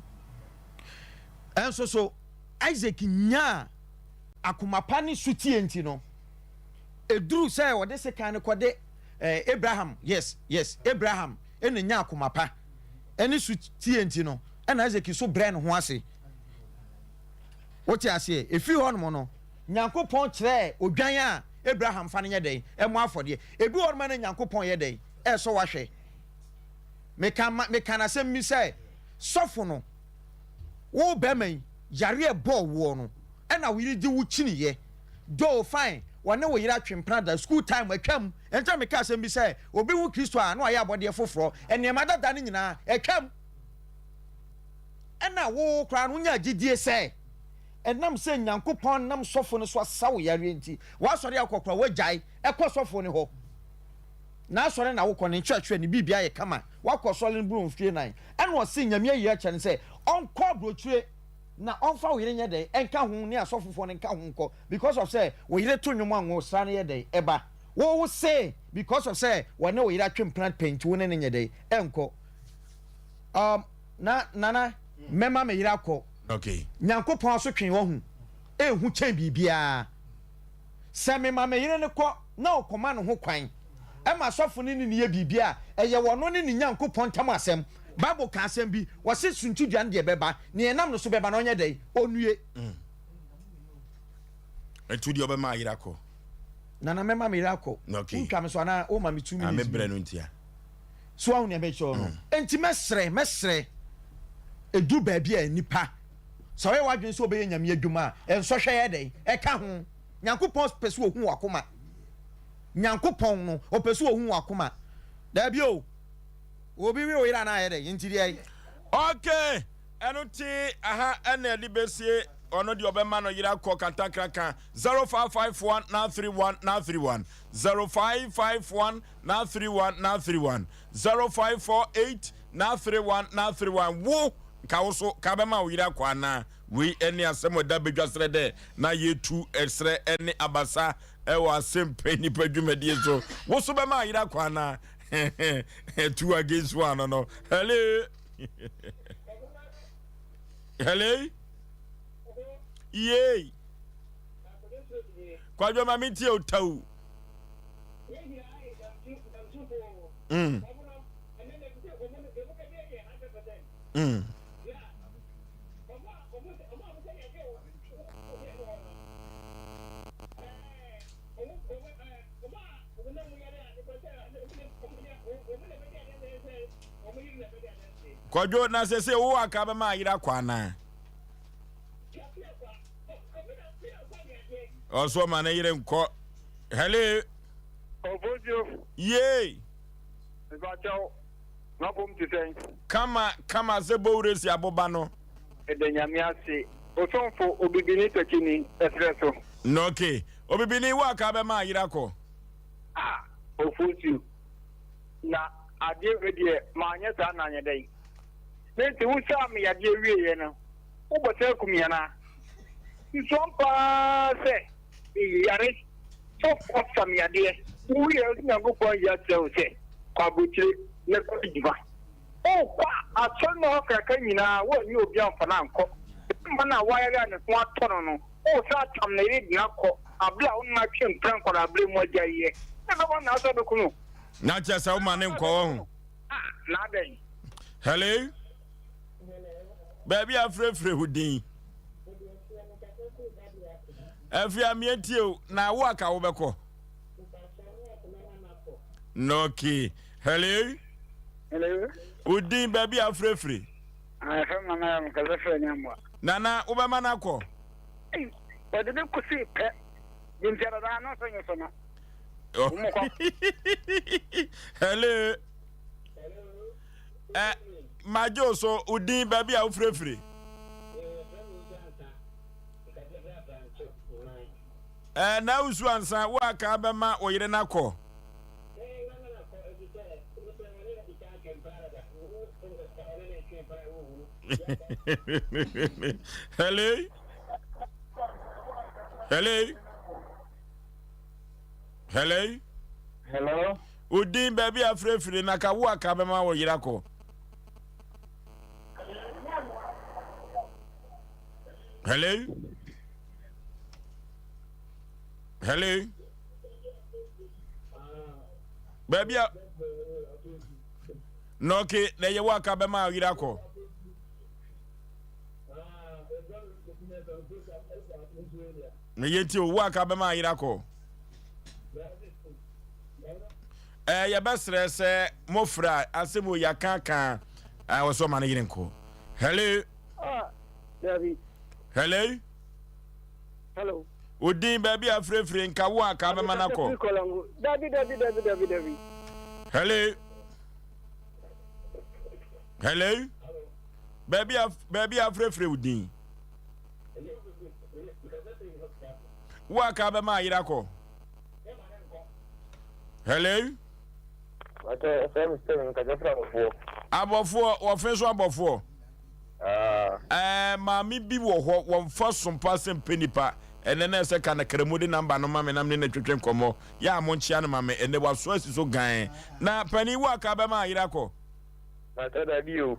and so Isaac nya akumapa ni sutie enti no eduru say wo de se kan ko de Abraham yes Abraham ene nya akumapa ene sutie enti no ena Isaac so brain ho ase what you say efi ho no no nyankopon kire odwan a Abraham fa ne den emo afode ebi ho no nyankopon ye den so wahwe me kan asem mi say sofo no wo bɛmɛn yare ball wo no ɛna wo yiri di wo chini ye do fine wɔne wo yira twempra da school time atwam ɛnta me ka asɛm bi sɛ obi wo Kristo a na ɔyɛ abɔde foforo ɛnneɛma dada ne nyinaa atwam ɛna wo kra no nya gidie sɛ ɛnam sɛ Nyankopɔn nam sɔfo no so asawo yare nti wasɔre akɔkora wagyae ɛkɔ sɔfo no hɔ na asɔre na wokɔ ne ntwɛtwɛ ne bibia yɛ kama wakɔ sɔre no buru mfie nan ɛna ɔse nyame ayi akyɛ ne sɛ ɔnkɔ brotire na ɔmfa wo yere nyɛ dɛn ɛnka ho ne asɔfofoɔ no nka ho nkɔ because of sɛ wo yere to nnwom a wo sra no yɛ dɛn ɛba wo say because of say wɔne wo yere atwe mplant paint wo ne ne nyɛ dɛn ɛnkɔ na nana mɛma me yere akɔ okay Nyankopɔn so twen wɔ ho ɛhu kyɛn biribiaa sɛ mema me yere ne kɔ na ɔkɔma ne ho kwan ɛma asɔfo ne ne yɛ biribia ɛyɛ wɔno ne ne Nyankopɔn tam asɛm Bible ka asɛm bi wɔse suntu duan deɛ bɛba ne ɛnam no so bɛba na ɔnyɛ dɛn ɔnue ɛtu deɛ ɔbɛma ayera kɔ nana mɛma me yere akɔ okay ntwa me so ana o ma me 2 minutes me brɛ no ntia so ahu ne bɛkyɛ no enti mɛsrɛ edu baabi a nipa sɛ ɔyɛ wadwen sɛ ɔbɛyɛ nyame adwuma a ɛnsɔhwɛ yɛ dɛn ɛka ho Nyankopɔn pɛ sɛ ohu wakoma Nyankopɔn no ɔpɛ sɛ ohu wakoma daabi o obi wi oyira na ayɛ dɛ nti deɛ okay ɛno ti aha ɛna ɛde bɛsie ɔno deɛ ɔbɛma no yera kɔ kantakraka 0551 931 0551 931 0548 931 wo ka wo so ka bɛma wo yera kɔ ana we ɛne asɛm da bedwasrɛ dɛ na yɛtu ɛsrɛ ɛne abasa ɛwɔ Asem Mpe Nipa dwumadie so wo so bɛma yera kɔ ana 2 against 1 no hello hello yay kwadwo ma metie otau kwadwo na sese wo aka ba ma yira kwana oso ma na yire nko hello Obojo yey Ibacho na bom ti sen kama se bowresi aboba no edanyame ase osonfo obibini tokini esreso no okay obibini wo aka ba ma yira ko ofuju na ade wedie ma anya sa na anya dai nti wusa me yade wieye no ubose kumia na Sompa se yare so fosam yade wiye Nyankopɔn ya tell se kwabuchire ne ko diva o kwa atɔn no kaka nyina wo ni obi amfa na nkɔ mana wayare ne so atɔn no o sa tam na ire bia kɔ abla wo na twe mpran kɔ abla mu agyaye na ba na so be kunu na chesa wo ma ne nkɔ ho na den hello baby afrefre hudin afia mietio na wo aka wo bɛkɔ no okay hello udin baby afrefre ahema na am kaza fe nyamwa nana wo bɛma na kɔ wode ne kusi pɛ dinjara da no so nyoso na hello majo so udin baby afrefre na usu ansa wo aka bɛma oyire na kɔ hello udin baby afrefre na ka wo aka bɛma oyire kɔ hello baby no okay na ye wa ka be ma yira ko na yenti o wa ka be ma yira ko ye besre se mofra asemo yakaka wo so ma na yire ko hello Dabi. Hello. Hello. Udin baby afrefre nka wo aka be manako. Dabi. Hello. Hello. Baby afrefre udin. Wo aka be ma yirako. Hello. Ate FM station ka jafra Abofo ofenso abofo. Mami bi wo ho won fa Sompa Asem Mpe Nipa ene na se ka na kremudi number no mame nam ne na twetwe nkomo ya mo nchia no mame ene waso asiso gan na pani wo aka be ma yirako. Ate da bio.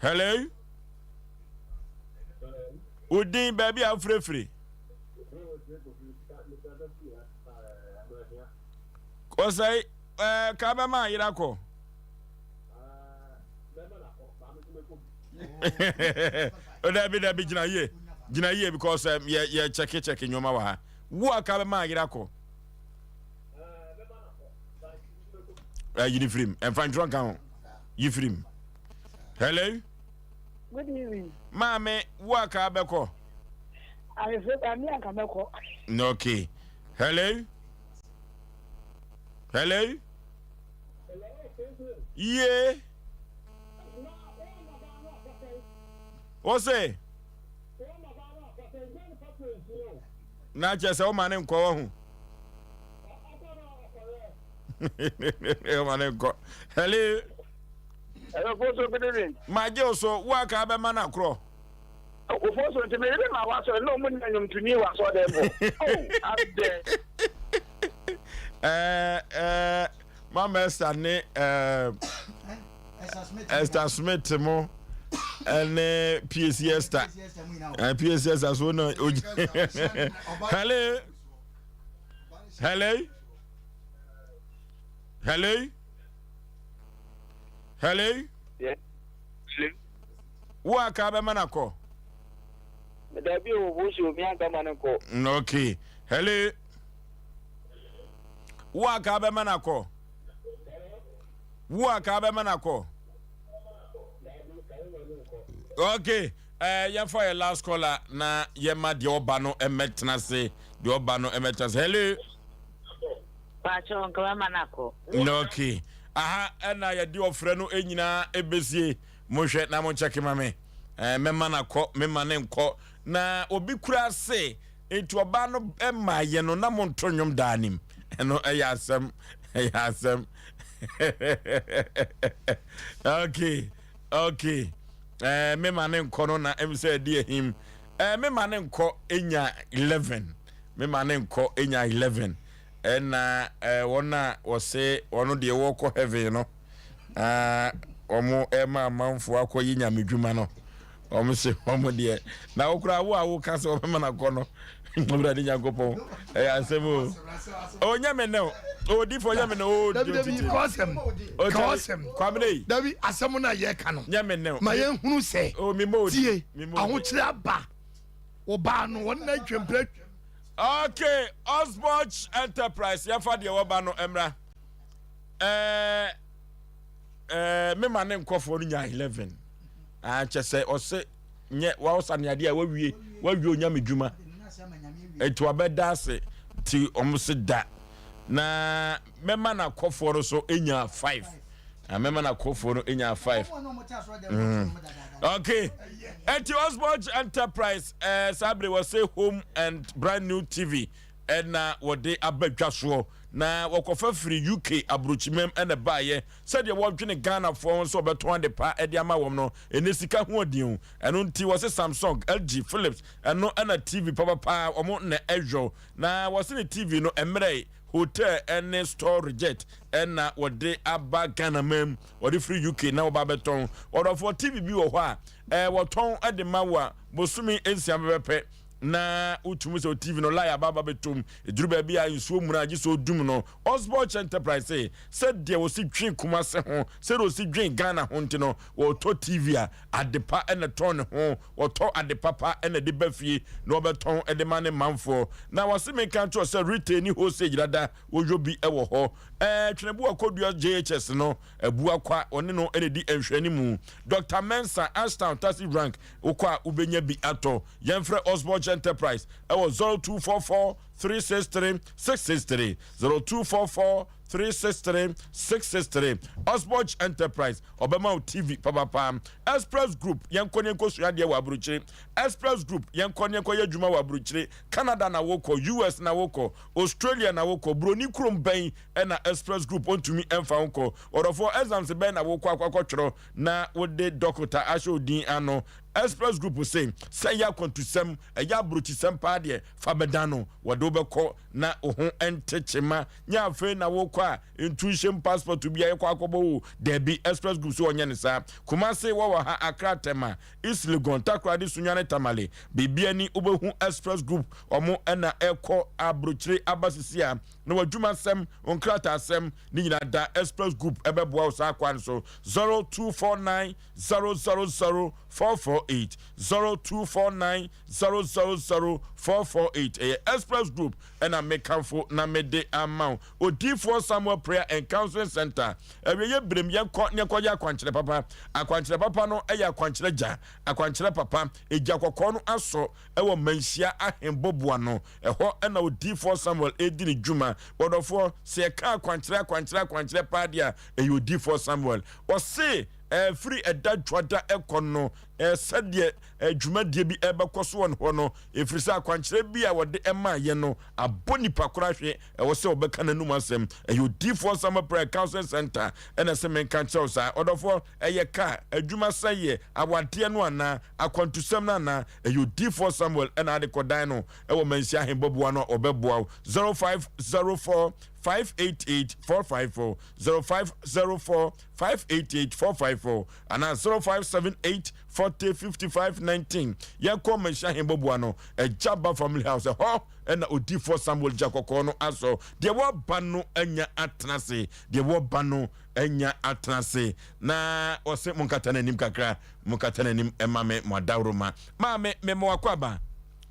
Hello. Udin baby afrefre. Osei ka be ma yirako. Dabi gina ye because ye check nyoma wa ha wo aka be ma yirako. Unifrim and find drunk on Yifrim. Hello. Good evening. Mame wo aka be ko. I said I'm here kameko. Okay. Hello. Hello. Yeah. Osei. Na chese o mane nko wo hu. O mane nko. Hello. Hello, Foso, good evening. Maje oso wo aka be mana kro. Foso to me dey ma wa so no mo nyam to ni wa so dey bo. Oh, I'm there. Mama Esther ne Esther Smith mo and PSC Esther. PSC Esther so no. Hello. Hello. Hello. Hello. Yeah. Wo aka be manako. Da bi o bo so mi aka manako. Okay. Hello. Wo aka be manako. Wo aka be manako. Okay. Yeah, for your last caller na yema de obano emetna se de obano emetna. Hello. Pacho nkwa manako. Okay. Aha na ye de ofre no enyina ebesie mo hwe na mo check mame. Me manako, me mane nko na obi kura se etu obano ema ye no na mo ntonyom danim. Eno Asem. Okay. Me mane nko no na em say die him. Me mane nko enya 11. Me mane nko enya 11. Na wona wose wono de wo ko heaven no. Omo ema manfo akoyi nyamedwuma no. Omo se omo de na okura wo awo ka se o me na ko no. Obra de Nyankopon Asem o nyame no o di for nyame no o Dabi kosem kwamne Dabi asem na ye ka no nyame no ma ye hunu se o mi mo tie aho kire aba o ba no won na twempre. Okay, Osborch Enterprise ya fa de wo ba no emra me mane nkofo no nya 11 chese o se nye wa osane ade a wawie onyamedwuma etu abedase ti omse da na mema na koforo so enya 5 mema na koforo enya 5 Okay eti Osborch Enterprise sabre was say home and brand new TV na wode abadwaso na wakofa free UK abrochimem na baaye said you wodwene Ghana for so beto de pa e de ama wom no enesika ho odin eno nti was Samsung LG Philips eno na TV papa omo na ejo na was the TV no emre hotel and store reject na wode aba Ghana mem wode free UK na oba beton or for TV bi wo ho a woton de mawa bosumi ensiam bepe na utumu se TV no la ya baba betum eduru ba bia nsuo mu na so dum no Osborch Enterprise said there was dwen Kumase ho said was dwen Ghana ho ntino wo to TV a adepa ene ton ho wo to adepa pa ene de bafie no beton ede mane manfo na wase me kan to say retain hostage dada wojo bi ewo ho twenebu akodua JHS no ebu akwa one no ene di enhwani mu Dr. Mensa Ashtown Taxi rank ukwa ubenya bi ato yemfre Osborch Enterprise ewo 0244 363 663 0244 363 663 Osborch Enterprise Obama TV papa Express Group yankonye ko suade wa abruchire Express Group yankonye ko yadwuma wa abruchire Canada na woko US na woko Australia na woko broni krom ben na Express Group ontumi emfa woko orofo exams ben na woko akwakotwero na wode doctor ashodin ano Express Group say ya kontusem ya bruchisem pa de fabedano wado beko na ohun entechema nya afi na wokwa intuition passport to bia yakwa akobo debi Express Group so onye ne sa Kumase wo ha Accra Tema East Legon takrade sunyane tamale bibia ni obehu Express Group omo na eko abruchire abasisia na wadwuma sem onkrata asem ni nyina da Express Group ebeboa usa kwan so 0249 000 448 0249 000 448 Express Group and I make for na mede amount Odifo Samuel Prayer and Counseling Center ye brem ye ya kwankyere papa no ya kwankyere ja akwankyere papa eja kokko no aso ewo manhia ahemboboa no eho na Odifo Samuel edini dwuma odofo se ka kwankyere pa dia Odifo Samuel o se free edadwada ekono sadie dwumadie bi ebekoso won ho no efrisa kwankyere bi a wode ema ye no aboni pakora hwe wo se obeka nanum asem Odifo Samuel Prayer Counseling Center ena se men kan chew sa odofo eye ka adwuma saye awade no ana akwantusem na na Odifo Samuel ena de kodan no ewo mansia hemboboa no obeboa 0504 588 454 0504 588 454 and 0578 40 55 19 yanko mention hemboboa no Jaba Family House ho na Odifo Samuel Jakoko no aso de wo ba no anya atrase de wo ba no anya atrase na ose munkatana nim kakra munkatana nim emame modawroma mame memo akwaba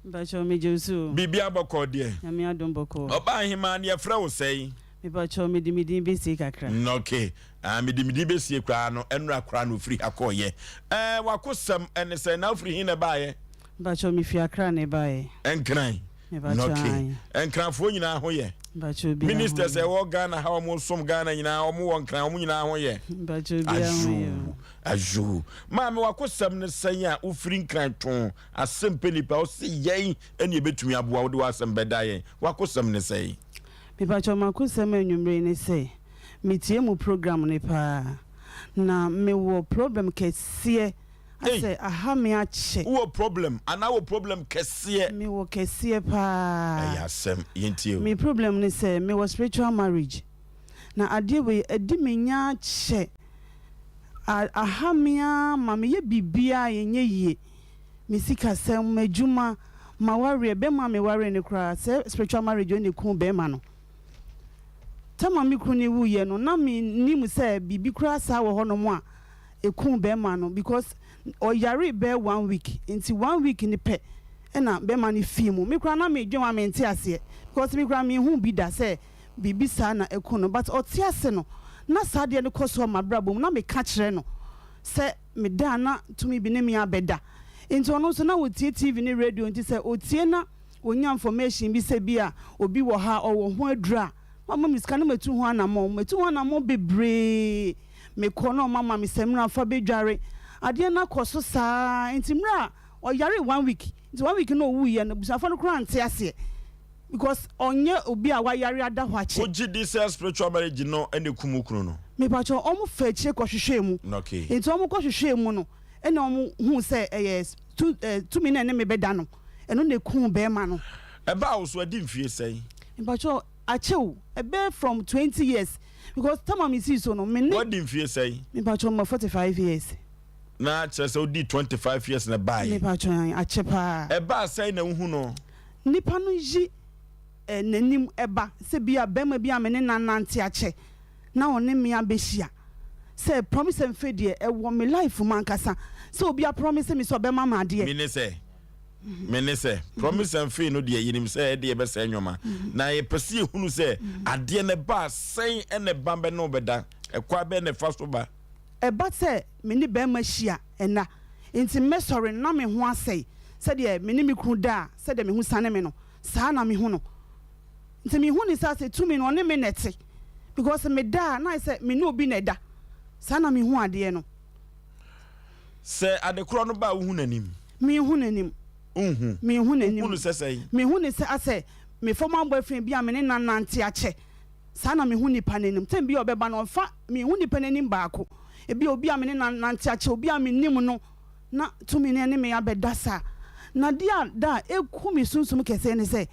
Bacho me Jesu bibia boko de nyame adom boko oba hima na yefra wo sei me bacho me dimidi besi kakra okay me dimidi besi kra no enra kra no free akoye wakosam ene se na free hin na baaye bacho me fi akra ne baaye enkran okay enkranfo nyina ho ye bacho bi ministers e wo Ghana ha omo som Ghana nyina omo won kran omo nyina ho ye bacho bi aju maame wakosam ne san a ufiri nkran ton Asem Mpe Nipa o se yen ene ebetumi aboa wo de wasem bedaye wakosam ne sai me bacho makosam anwumre ne sai metie mu program ne pa na me wo problem kese ase aha me ache wo problem ana wo problem kese me wo kese pa Asem yentio me problem ne say me was spiritual marriage na ade we edi me nya che aha me ma me ye bibia yenye ye me sika sem majuma ma ware be ma me ware ne kra say spiritual marriage oni ku be ma no tama me kru ne wu ye no na me nim say bibi kra sa wo ho no mo a eku be ma no because or yari be 1 week into 1 week in the pet and na be man film me kra na me dwen wa me nte ase because me kra me hu bi da say bibi sa na eku no but oti ase no na sade ne koso ma brabom na me ka kire no say me da na tumi bi ne me abeda into no so na wo tie TV ne radio nti say otie na onya information bi se bi a obi wo ha o wo ho adura mama miska na metu ho anamo bebre me kono mama mi semra fa bedware ade na koso saa ntimra o yare 1 week nti 1 week no wu ye na busafo no kra ante ase because onye obi a wa yare ada ho ache oji this spiritual marriage no ene kumukunu no me ba cho omo fa chire ko hwehwe mu okay nti omo ko hwehwe mu no ene omo hu se yes to me na me beda no eno na ku be ma no eba wo so adi mfie sei me ba cho achew ebe from 20 years because tama me see so no me what di mfie sei me ba cho 45 years na kyerɛ sɛ wodi 25 years na bae nipa twɛn akyɛ paa ɛba sɛn na wohu no nipa no yi n'anim ɛba sɛ bia bɛrima bi a me ne nanante akyɛ na ɔne me abɛhyia sɛ promise mfe deɛ ɛwɔ me life mu ankasa sɛ obi a promise me sɛ ɔbɛma ma adeɛ mene sɛ promise mfe no deɛ yinim sɛ ɛdeɛ bɛsɛ nnwoma na yɛpɛ sɛ yɛhunu sɛ adeɛ ne ba sɛn ɛne ba bɛ no bɛda ɛkwa bɛ ne fa so ba ɛba sɛ me ne bɛrima hyia ɛna nti mɛsɔre na me ho asɛe sɛdeɛ me ne me kunu da a sɛdeɛ me ho sane me no saa na me ho no nti me ho ne saa sɛ tumi no ɔne me nɛte because me da na sɛ me ne obi na ɛda saa na me ho adeɛ no sɛ adekorɔ no ba wohu n'anim me hu n'anim me hu n'anim hu sɛ sɛ me hu ne sɛ asɛ me former boyfriend bi a me ne nanante akyɛ saa na me hu nipa n'anim tem bi ɔbɛba no ɔfa me hu nipa n'anim baako ebi obi a me ne nanante akyɛ obi a me nim no na tumi ne me abɛda saa na dia da eku me sunsum kɛse ne sɛ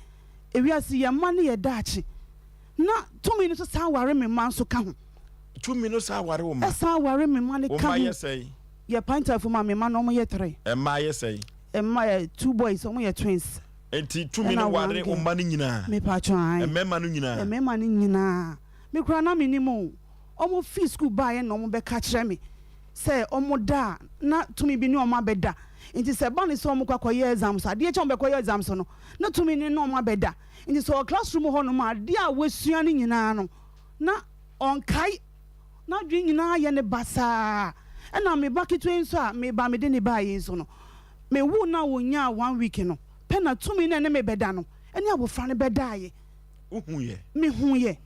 ewiase yɛ ma ne yɛ daakye na tumi no so saa ware me ma nso ka ho tumi no saa ware wo ma saa ware me ma ne ka ho wo ma yɛ sɛ yɛ panta fo ma me ma no mo yɛ 3 ma yɛ sɛ ma yɛ 2 boys mo yɛ twins enti tumi no ware wo ma no nyinaa me pa twan mɛma no nyinaa mɛma no nyinaa me kura na me nim o omo fi school ba yɛ na omo bɛka kyerɛ me sɛ omo da na tumi bi ne omo abɛda nti sɛ ba ne sɛ omo kwakɔyɛ exams adeɛ kyɛ omo bɛkɔyɛ exams no na tumi ne no omo abɛda nti sɛ classroom hɔ no ma adeɛ a wɔsua ne nyinaa no na ɔnkae na dwe nyinaa yɛ ne basaa ɛna me ba ketewa nso a me ba me de ne ba yɛ nso no me wu na wonya 1 week no pɛ na tumi ne me bɛda no ɛne abofra ne bɛda yɛ uhu yɛ me hu yɛ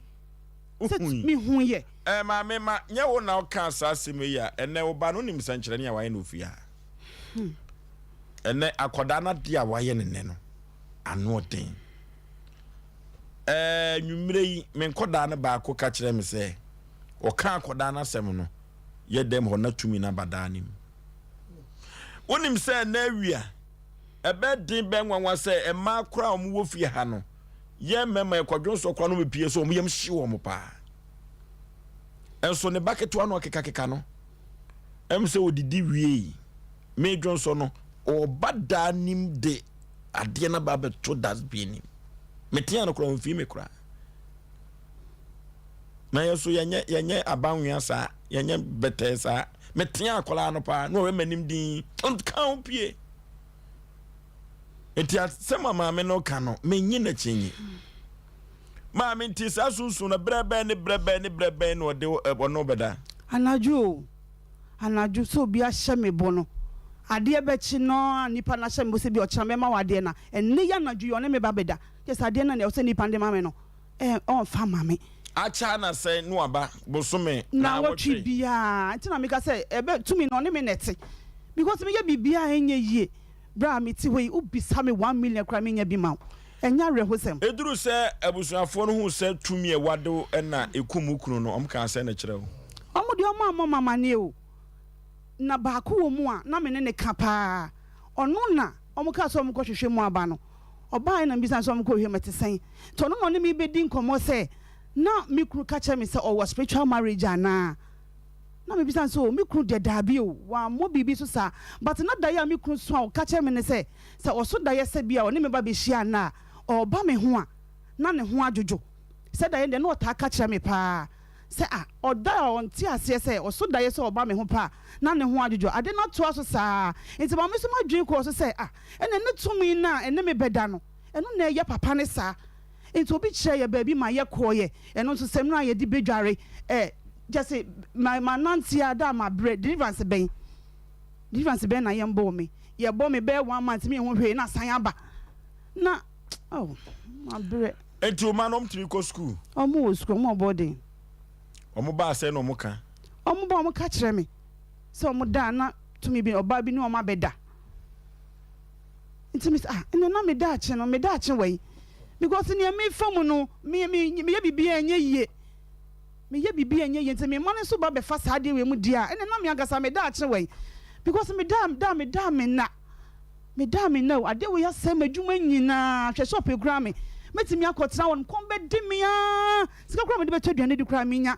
me hu yɛ maame ma nyɛ wo na ɔka saa asɛm yi a ɛnɛ wo ba no nim sɛnkyerɛ ne a wayɛ no ofie a ɛnɛ akɔdaa no de a wayɛ ne nɛ no ano ɔden nwummerɛ yi me nkɔdaa no baako ka kyerɛ me sɛ ɔka akɔdaa no asɛm no yɛ dɛm hɔ na tumi no abadaa nim wonim sɛ na awia ɛbɛ den bɛ nwanwa sɛ ɛma kora a ɔmowɔ fie ha no yɛ mɛma ɛkɔdwo nso kora no bɛpie so ɔmoyam hye wɔ mo paa ɛnso ne ba ketewa no ɔkekakeka no ɛm sɛ ɔdidi wiei medwo nso no ɔba daa nim de adeɛ no ba bɛto dasbin nim metea no kora ɔmfii me kora na yɛso yɛnyɛ abanwea saa yɛnyɛ bɛtɛɛ saa metea akɔlaa no paa na ɔwɛ m'anim din ɔnka ho pie nti asɛm a maame no ka no menyi n'akyi maame nti saa sunsun na brɛbɛn ne ɔde ɔno bɛda anadwo sɛ obi ahyɛ me bɔ no adeɛ bɛkyi no nipa na hyɛ me bɔ sɛ bi ɔkyerɛ mɛma wɔ adeɛ na ɛne yɛ anadwo yɛ ɔne me ba bɛda kyɛ sɛ adeɛ no na ɛwɔ sɛ nipa de ma me no ɔmfa ma me acha na sɛ no aba bosome na wɔtwe bia nti na meka sɛ ɛbɛ tumi na ɔne me nɛte because me yɛ bibia ɛnyɛ yie bra me ti hɔ yi ubisa me 1 million kra me nya bi ma ɛnya reho sɛm eduru sɛ abusuafoɔ no hu sɛ tumi ɛwado ɛna ekum kunu no ɔm kan sɛ na kyerɛ wo ɔmo de ɔmo amɔ mama ne o na baako wɔ mu a na me ne ka paa ɔno na ɔmo ka sɛ ɔmo kɔ hwehwɛ mu aba no ɔbaa na mbisa sɛ ɔmo kɔ hwehwɛ mete sɛn to no ne me bedi nkɔmɔ sɛ na me kuru ka kyerɛ me sɛ ɔwɔ spiritual marriage ana na me bisa sɛ me kuru de daabi o wa mo bibi so sa but na da ya me kuru so a ka kyerɛ me ne sɛ ɔso da yɛ sɛ bia ɔne me ba be hyia na ɔba me ho a na ne ho adwodwo sɛ da yɛ de na ɔta ka kyerɛ me paa sɛ ɔda a ɔnte aseɛ sɛ ɔso da yɛ sɛ ɔba me ho paa na ne ho adwodwo ade na toa so saa nti ba me so madwin kɔ so sɛ ɛna ne tumi na ɛne me bɛda no ɛno na ɛyɛ papa ne saa nti obi kyerɛ yɛ baabi ma yɛ kɔɔyɛ ɛno nso sɛm no a yɛde bɛdware just my nantia da ma bread deliverance bɛn na yɛmbɔ me yɛbɔ me bɛɛ 1 month me ho hwee na san aba na ma bread enti o ma no mtiri kɔ school ɔmo wɔ school ɔmo boarding ɔmo ba sɛ no ɔmo ka ɔmo ba ɔmo ka kyerɛ me sɛ ɔmo da na tumi bi ɔba bi ne ɔmo abɛda nti me ɛna na me da akye wɔ because ne me fam no me yɛ bibia enye yie nti me man so ba be fa saa de we mu dia ene na me agasa me da akye wai because me da me na ade we yasem adwuma nyina hwe shop ekura me metimi akotra won kom be di me a sika kura me de betwa duane di kura me nya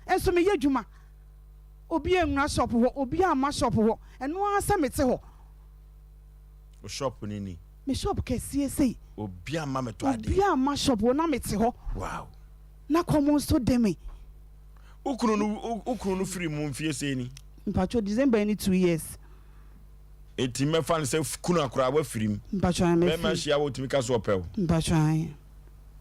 enso me yɛ adwuma obi enwura shop ho obi ama shop ho eno asa mete ho o shop ni me shop kesi sei obi ama meto ade obi ama shop ho na mete ho wow na common so demi ukunu free mu mfie sei ni mpacho December any 2 years eti me fan se kunu akura wa firim mpacho me me ma hia wo timi ka so opel mpacho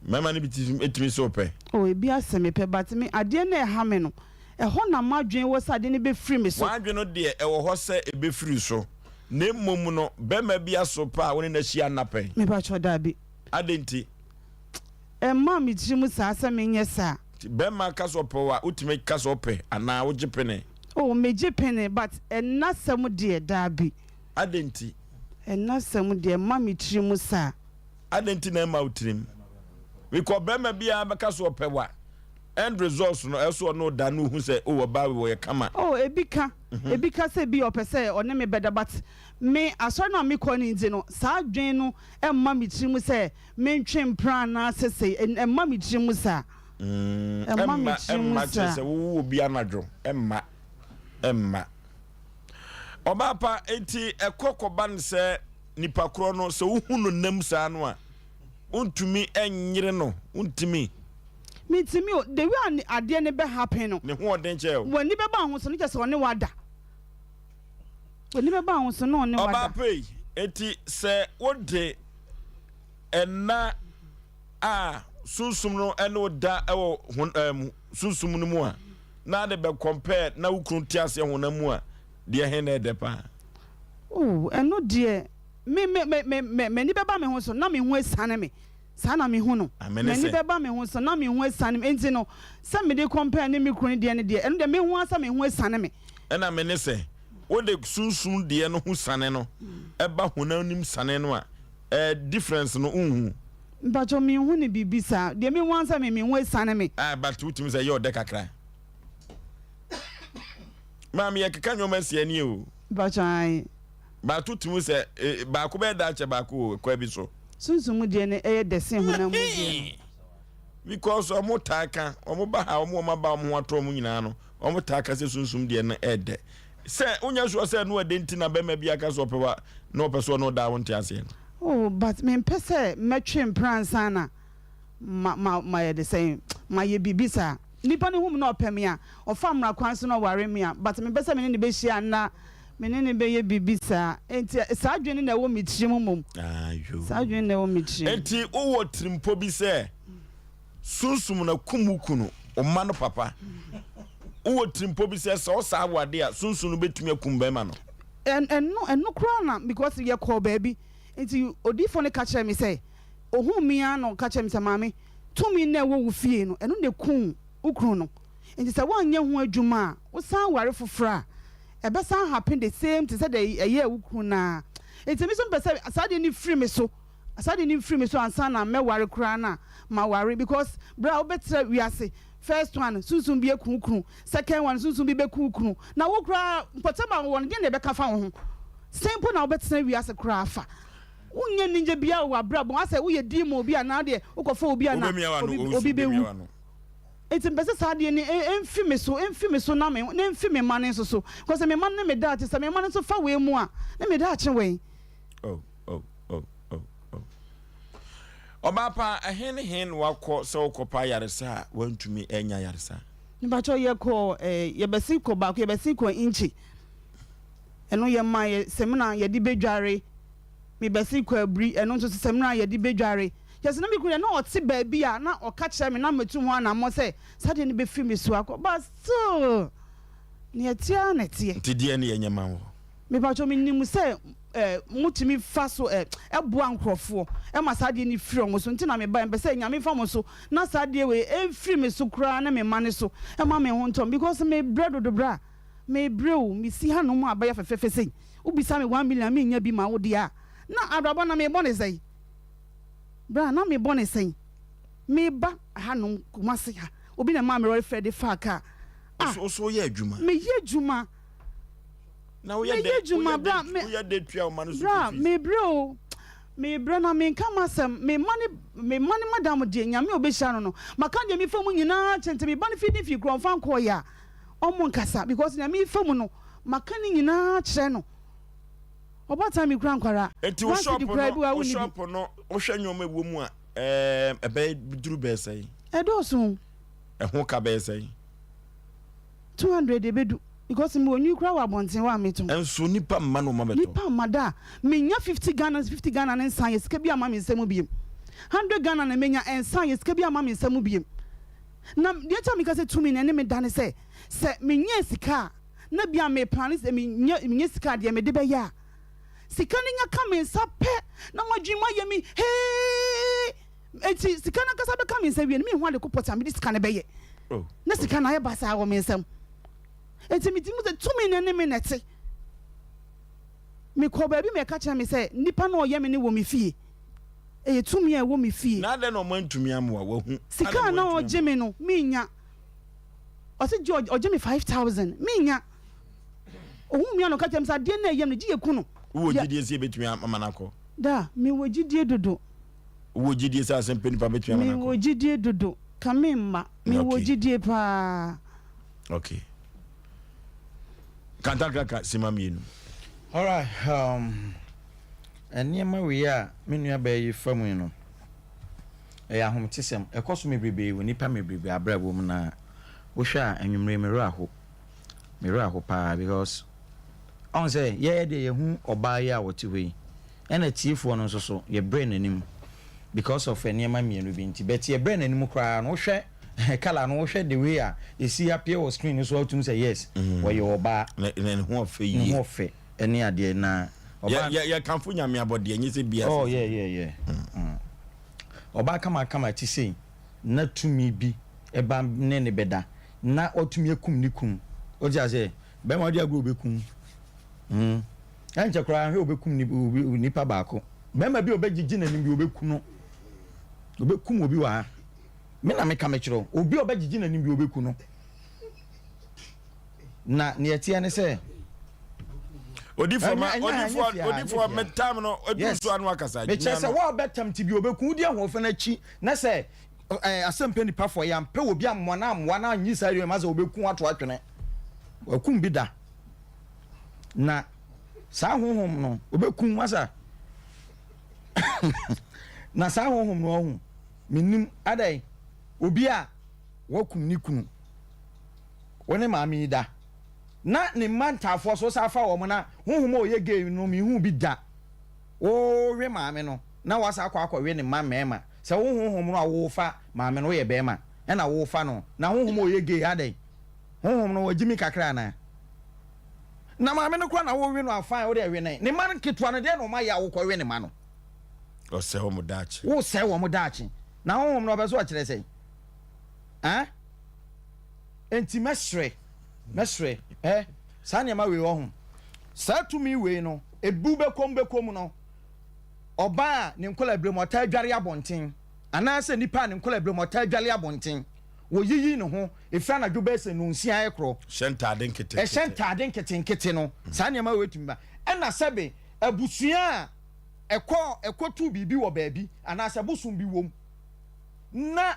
mama ni biti etimi so opel o ebi Asem Mpe but me ade na e ha me no e ho na madwen wo sa ade ne be free me so wadwen no de e wo ho se e be free so na mmom no be ma bia so pa woni na hia napen me mpacho da bi adenti e ma mi tirim sa asa me nye sa be ma ka so opel wa utimi ka so opel ana wo jepene oh meje pene but na sam de da bi adenti na sam de ma mi tirim sa adenti na ma utirim we ko be ma bia be ka so opel wa end results no eso no da no hu se o ba we kama ebika se bi opese one me beda but me aso na me ko ni nti no sa adwen no emma me tirim se me ntwe plan na sese emma me tirim sa emma chese wo bi anadwo emma oba pa enti ekokoba ne se nipa kro no se wo hu no nam sa no a untumi enyire no untimi mitimi o the way ade ne be happen no ne ho oden che o wani be ba ho so no je se one wada wani be ba ho so no one wada oba pay enti se wode enna a sunsum no ene oda ewo sunsum no mu a na de be compare na wukun tiase honamu a de he na de pa oh eno de me ni be ba me ho so na me ho esane me sana me hu no me ni be ba me hu so na me hu esane me enti no se me de compare ni me kunu de ne de eno de me hu asa me hu esane me ena me ne se wo de sunsum de no hu sane no e ba honanim sane no a difference no unhu mbacho me hu ni bibisa de me hu asa me hu esane me but utim say yo de kakra mami ye keka nyoma sie ni o mbacho ai ba tutum say ba ko be da che ba ko kwa bi so sunsum de ne e de sen honam de because omo taka omo ba ha omo ma ba omo ato omo nyina no omo taka se sunsum de ne e de se unya so se no de nti na be ma bia ka so pewa no person no da wonte ase oh but me pese metwe pransa na ma ye de say ma ye bibisa nipa ne hum na opem ya ofamra kwan so no ware me ya but me pese me ne be hia na me ne be ye bibisa enti sa adwene na wo mitrim mom ayo sa adwene na wo mitrim enti wo trimpo bi se sunsum na kumukunu o ma no papa wo trimpo bi se so sa awade a sunsum no betumi akumba ma no no kra na because ye call baby enti odifo ne ka kire me say ohun mi an no ka kire me say mama tumi na wo fie no eno ne kun ukru no enti say wanye ho adwuma wo san ware fofora ebe san happen the same to say the ye ukru na enti me so pese asade ni free me so ansa na me ware kra na ma ware because bra obetra wiase first one sunsun bi ekunu second one sunsun bi bekunu na wo kra mpotema won de ne be ka fa ho simple na obetra wiase kra afa unye ninje bia wa bra bon ase wo ye di mo obi ana de ukofa obi ana obi bewu eti mbese sade ni emfi me so na me na emfi me mane so because me mane me da ati se me mane so fa we mu a na me da ache we Obapa hen wako so kopa yaresa wantumi enya yaresa nibacho ye ko ye besi ko ba ko ye besi ko inchi eno ye ma ye semina ye di bedware mi besi ko abri eno so semina ye di bedware yes na mi kure na oti ba bia na o ka kire me na metu ho na mo se sade ni be fi mi so akọ but so ne atia na tie tidie ne ye nyama wo mi bacho mi nim se mutimi fa so eboa nkrofo ma sade ni firi omo so ntina me ba empese nyame fa mo so na sade we enfiri me so kura na me mane so ma me ho ntom because me bread do bra me brew me si ha no mu abaya fefefe sei ubisa me 1 million me nya bi ma wo dia na abrabo na me bone sei bra na me bone sei me ba ha no kumase ha obi na ma me refer fa ka so ye adwuma me ye adwuma na we de tua o manu so bra me bro na me kama sem me money madam de nyame obehia no maka de me famu nyina chente me ba ne fi kro fan ko ya omo nkasa because na me famu no makani nyina kyerɛ no obata me kura nkwara enti wo shop no wo hwɛ nyoma ewo mu a ebe duru be sai edoso ho ka be sai 200 ebedu because me onyu kura wa bonten wa meto enso nipa mma no mabeto nipa mada menya 50 Ghana ne nsan yesika bi ama me nsam biem 100 Ghana na menya ensan yesika bi ama me nsam biem na de cha me ka se 2 million ne me dane se menya sika na bia me plan se menya sika de me de be ya sika ne nya ka me nsa pe na madwuma ye mi eti sika na kasa be ka me nsa wie me ho ade kopota me de sika ne be ye na sika na ye ba sa wo me nsam eti mi timu se 2 million ne me nete me ko ba bi me ka cha me se nipa na oye me ne wo me fie 2 million wo me fie na de no man tumi amwa wo hu sika na oje me no me nya o se George oje me 5000 me nya ohun mi ano ka cha me sa de na yem ne ji eku no wo gidie se betumi amanako da me wo gidie dodo wo gidie se Asem Mpe Nipa betumi amanako me wo gidie dodo kamemma me wo gidie pa okay kantaka simamienu all right eniema we a menua ba yi famu no ahomtesem ekoso mebrebe we nipa mebrebe abrabo mu na wo hwa anwumre mero aho pa because on say ye de ye hu oba ya wote we ena tiefo no so ye brain anim because of eniema mienu bi nti bet ye brain anim kra no hwe kala no hwe the way a you see appear on screen so autumn say yes where you oba na ho fe yi ho fe eni ade na oba ya kanfo nyame abode enye se bia oh yeah oba kama ti sei na tumi bi eba ne beda na otumi ekum ni kum o ja say be ma de agro bekum anche kra he obekum ni nipa baako be ma bi obegigi na ni bi obekum no obekum obi wa me na me ka me kiro obi obegigi na ni bi obekum no na ne etie ne say odifo metam no oduso anu akasa me chese wo betam ti bi obeku di ahofe na chi na se Asem Mpe Nipa for ya mpe obi amwa na anyi sare ma za obeku ato atwene wakum bi da na sa honhom no obeku masa na sa honhom no ho minim adai obi a wakum ni kunu woni maami da na ne mantafo so safa wo mo na honhom o ye gay no mi hu bi da o we maame no na wasa akwa we ne mamema se honhom no awo fa maame no ye bema e na wo fa no na honhom o ye gay adai honhom no wajimi kakra na maame no kwa na wo we no afan o de we ne man ketwa no de no ma ya wo kwa we ne ma no o se wo mo dachi na honhom no obeso akire sei enti mesre sa niam we wo ho sa tumi we no ebu bekom no oba ne nkola brem ota dware abonten anase nipa ne nkola brem ota dware abonten wo yiyi ne ho efra na dwobese no nsia ekro shentade nkete no sa niam we tumi ba ena sebe abusua ekotu bibi wo baabi anase busum bi wom na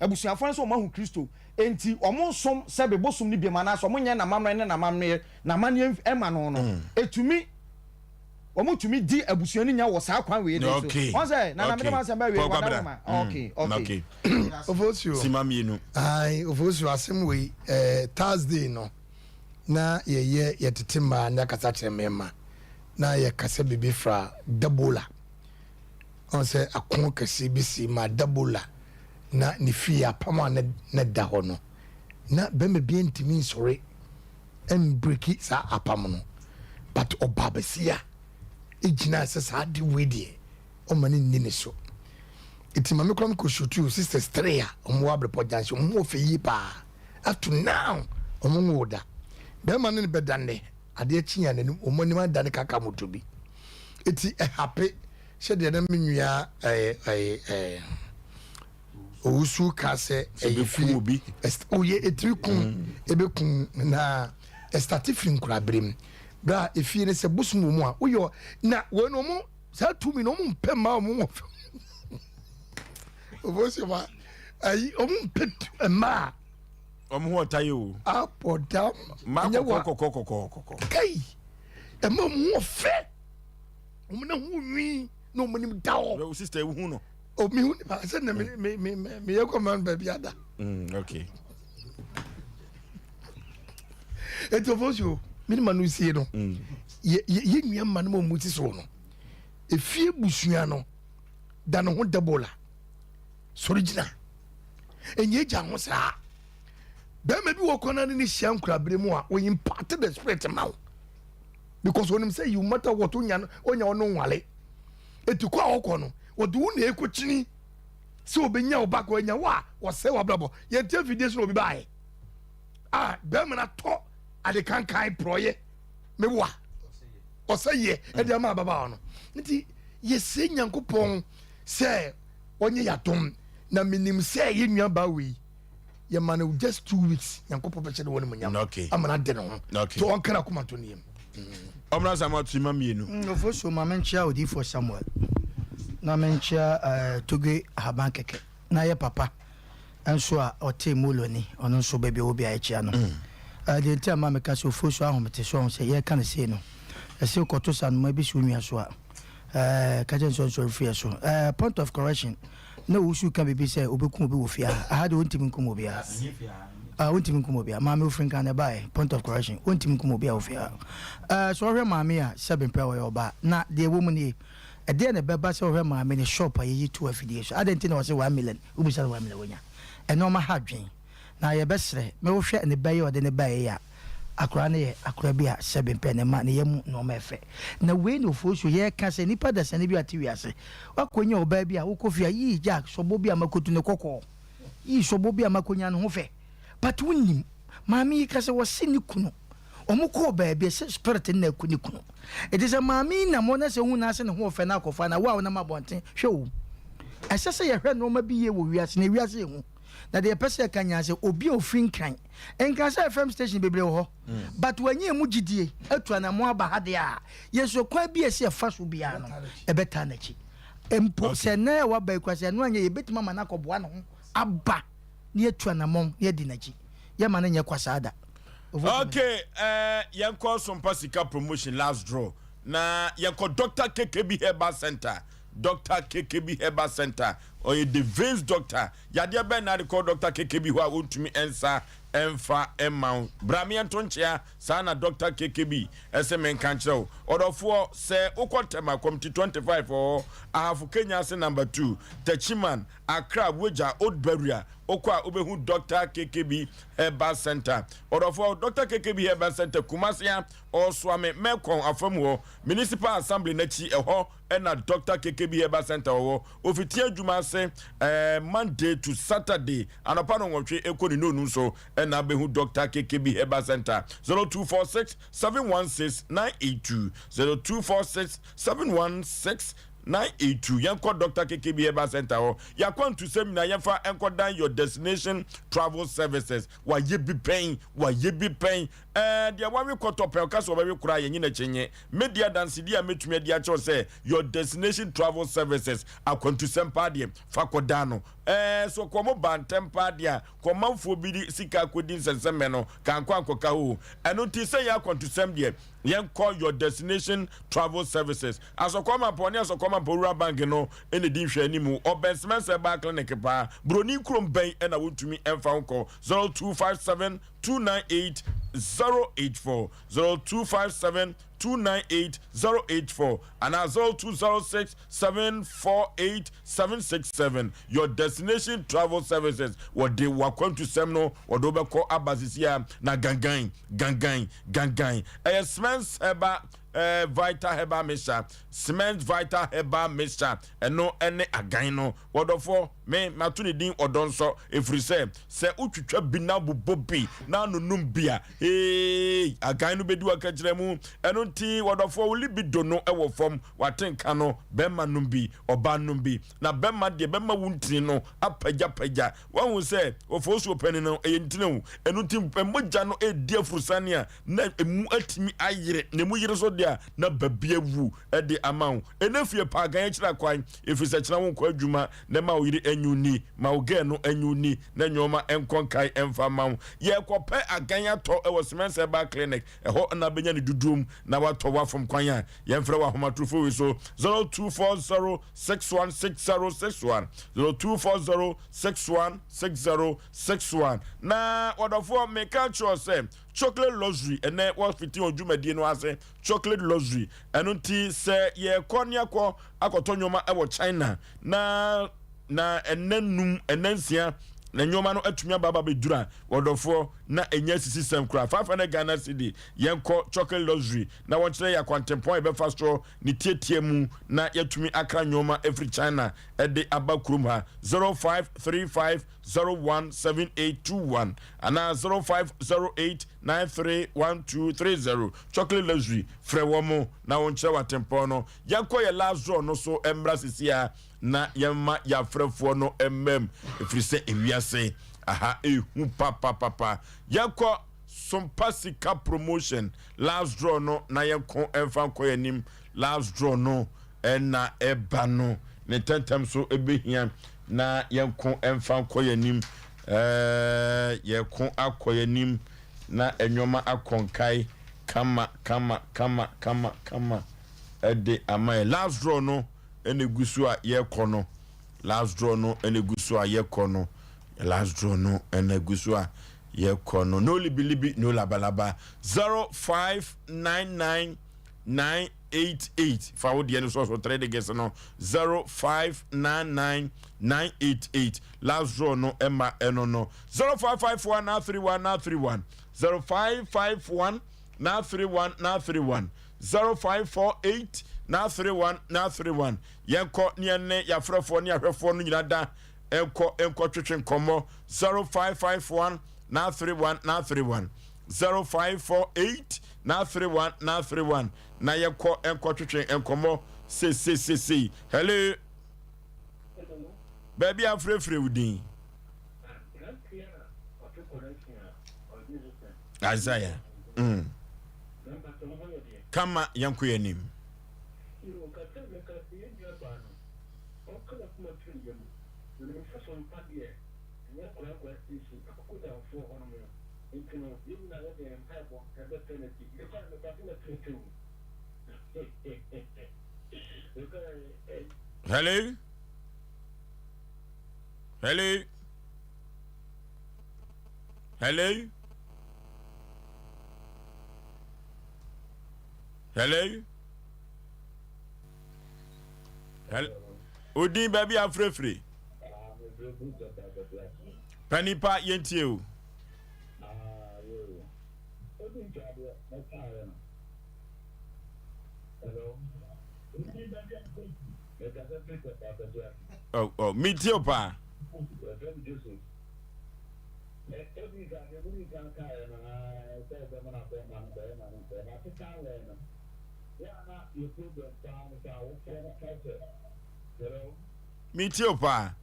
abusuafo so mahu Kristo enti omonsom sebe bosum ni biema na so monye na mamre ne na mamre na mane ema no etumi omutumi di abusua ni nya wo sa kwan we dey so on say na me ma say ba we wadama okay Oforisuo simamienu Oforisuo asem we Thursday no na ye tetima na kasa tremema na ye kasa bibi fra dabola on say akon kase bisi ma dabola na ni fia pama na da ho no na be me bi ntimi sore em breaki sa apam no but obabasia ejina sa di wedie o mani nini so itima me krom ko shoot sisters 3 omo abre pojansi omo fe yi pa up to now omo ngoda be man ne bedane ade chinya nanim omo ni ma dane kaka motobi eti happy shede na menua Osu kase eyefu obi oye etrikun ebekun na estatifin kura brem bra efie ne se busum mu a oyo na we no mu sa tumi no mu mpema mu Oforisuo ma ayi omu pet ma Omo tayo. Apodam. Koko. Kai. E ma mo fe. Omo na hu nwi no mo nim dawo. Your sister hu no. O mi hu ba se na me ye command ba biada. Okay. Eto fosio, mi ni manu sie no. Ye nua ma no mo muti so no. Efie busua no. Da no ho debola. Sorigina. Enye ja ho sa. Be ma bi wo kona ni hia nkrabre mu a, we impart the spirit now. Because when him say you matter what onya ono nwale. Etu kwa okọ no, wo de wo na ekochini. Se obenya oba ko enya wa, wo se wa blabo. Ye tie video so obi bae. Be ma na to ade kan proye. Me wa. Osei e de ma baba no. Nti ye se Nyankopon se onye yatom na minim se ye nua ba we. Ye man just 2 weeks Nyankopon be che de woni munyam. Okay. Amana de no. To on kana kuma to niem. Omra Samuel Tima mienu. No so ma menchia odi for Samuel. Na menchia toge haban keke. Na ye papa. Enso a ote moloni ono so bebe obi a echia no. De ntia ma meka so foso ahomete so se ye kan se no. Ese koto san ma bi so nua so a. Kajen so free so. Point of correction. No usu kan be say obeku obi wo fia. Aha de ontimi nkum obi a. Ontimi nkum obi a. Ma me ofrin kan na buy. Point of correction. Ontimi nkum obi a wo fia. So hwe ma me a 7 pe wo oba. Na de wo mu ni e de na beba se hwe ma me ni shop a yi 2 afidie so. Adenti na wo se 1 million. Ubi sa 1 million wonya. E no ma ha dwen. Na ye besre me wo hwe ne baye o de ne baye ya. Akura ne ye akura bi a 7 pe ne ma ne yem no ma efe. Na we no fo so ye ka se nipa da se ne bi ati wiase. Wakonya oba bi a wo kofia yi jack so bo bi a makotu ne kokko. Yi so bo bi a makonya no ho fe. But wunim mami ka se wo se ni kunu. Omo ko ba bi se spirit na kunu kunu. It is a mami na mo na se hu na se ne ho fe na kofa na wa na mabonten hwe wo. Ese se ye hwe no ma bi ye wo wiase ne wiase ye hu. Na de pese kanya se obi ofin kan enka se FM station bebre ho but wanyi mu gidie atu na mo aba hade a yeso kwa bi ese fa so bia no e beta na chi empo se na wa ba kwa se no anya ye betima ma na koboa no aba ne atu na mo ye di na chi ye ma na nye kwasada. Okay, yanko Sompa sika promotion last draw na yanko Dr. KKB Herbal Center. Dr. KKB Herbal Center or a Veins doctor. Yadia Ben na call Dr. KKB who want to me answer Emfa Emma Bramian Tonchia Sana Dr. KKB Asem Mpe Order for say Okotema Committee 25 or I have Kenya number 2 Techiman Accra Weja Old Barrier Okwa Obehu Dr. KKB Herbal Center Order for Dr. KKB Herbal Center Kumasia or Swame Mekon Afamwo Municipal Assembly Nechi Eho and Dr. KKB Herbal Center or Ofitia Juma say Monday to Saturday and upon one tree Ekoni no so and Abehu Dr. KKB Herbal Center 0246 716 982 0246 716 982 yanko Dr. KKB Herbal Center or yakon to seminar yanfa enko down your destination travel services wa ye be paying dia wa we koto pe ka so we kura yen na chenye media dance dia metumi dia cho say your destination travel services akon to sempa dia fakodano so komo bantempa dia komanfo bi sika kodin senseme no kanko ankoka ho eno ti say yakon to sem dia yen call your destination travel services asokoma poni asokoma porura bank no ene din hwe animu obensmense ba clinic pa broni krom ben ena wotumi emfa nko 0257 298 084 0257 298 084 and as 0206 748 767 your destination travel services what they were going to semno or dobe ko abazisia na gangan cement heba Vita Heba Misha, cement Vita Heba Misha, and no any again no. What for me, Matuni Din or Donso, if we say Uchu Binabu Bobby, now no numbia, hey, again no be do a catch them, and ti wadofo wo libido no ewo fam watenka no bema no bi oba no bi na bema de bema wuntini no apagya wan se Oforisuo pani no eyentinu enu tim mogya no edi afurusane a na emu atimi ayire na emu yire so de na babia wu de amawo enafie pagan kira kwan efise kira won kwa adwuma na ma wo yire anyuni ma wo ge no anyuni na nyoma enkonkai emfa mawo ye kope agan ato ewo semense ba clinic eho na benya ne dudum na wato wa from kwan a ye mfra wa homatrofo we so 0240616061 0240616061 na wadofo make sure say chocolate luxury ene what fitting odwumadi no ase chocolate luxury eno ti se ye konia ko akotonyoma ewo China na enenum enansia na nyoma no atumi ababa bedura wodofo na enya sisi sem kra 500 Ghana cedi yenko chocolate luxury na wonkyere ya kwantempon be fastro ni tietie mu na yatumi akra nyoma every China ede abakrum ha 0535017821 ana 0508931230 chocolate luxury frewomo na wonkyere watempon no yenko ye last draw no so embra sisia na yema ya frefo no efrise ewiase aha ehu papa yakọ Sompa sika promotion last draw no na yenko emfa koyanim last draw no na eba no ne tentem so ebehia na yenko emfa koyanim yekon akoyanim na enwoma akonkai kama ede amay last draw no ene gusu a ye kono last draw no ene gusu a ye kono last draw no ene gusu a ye kono no libilibi no labalaba 0599988 fa wo de no so 3 de guess no 0599988 last draw no emma eno no 0551 0551 0548 na 31 yenko niene ya frefo ni ahwefo no nyinada enko twetwe komo 0551 na 31 0548 na 31 na yenko enko twetwe enkomo se hello baby afrefre udin Isaiah kama yanku yanim Hello? Hello? Hello? Hello? Hello? Odin baby afrefre. Panipa yentie o. Oh, me too, pa. Me too, pa.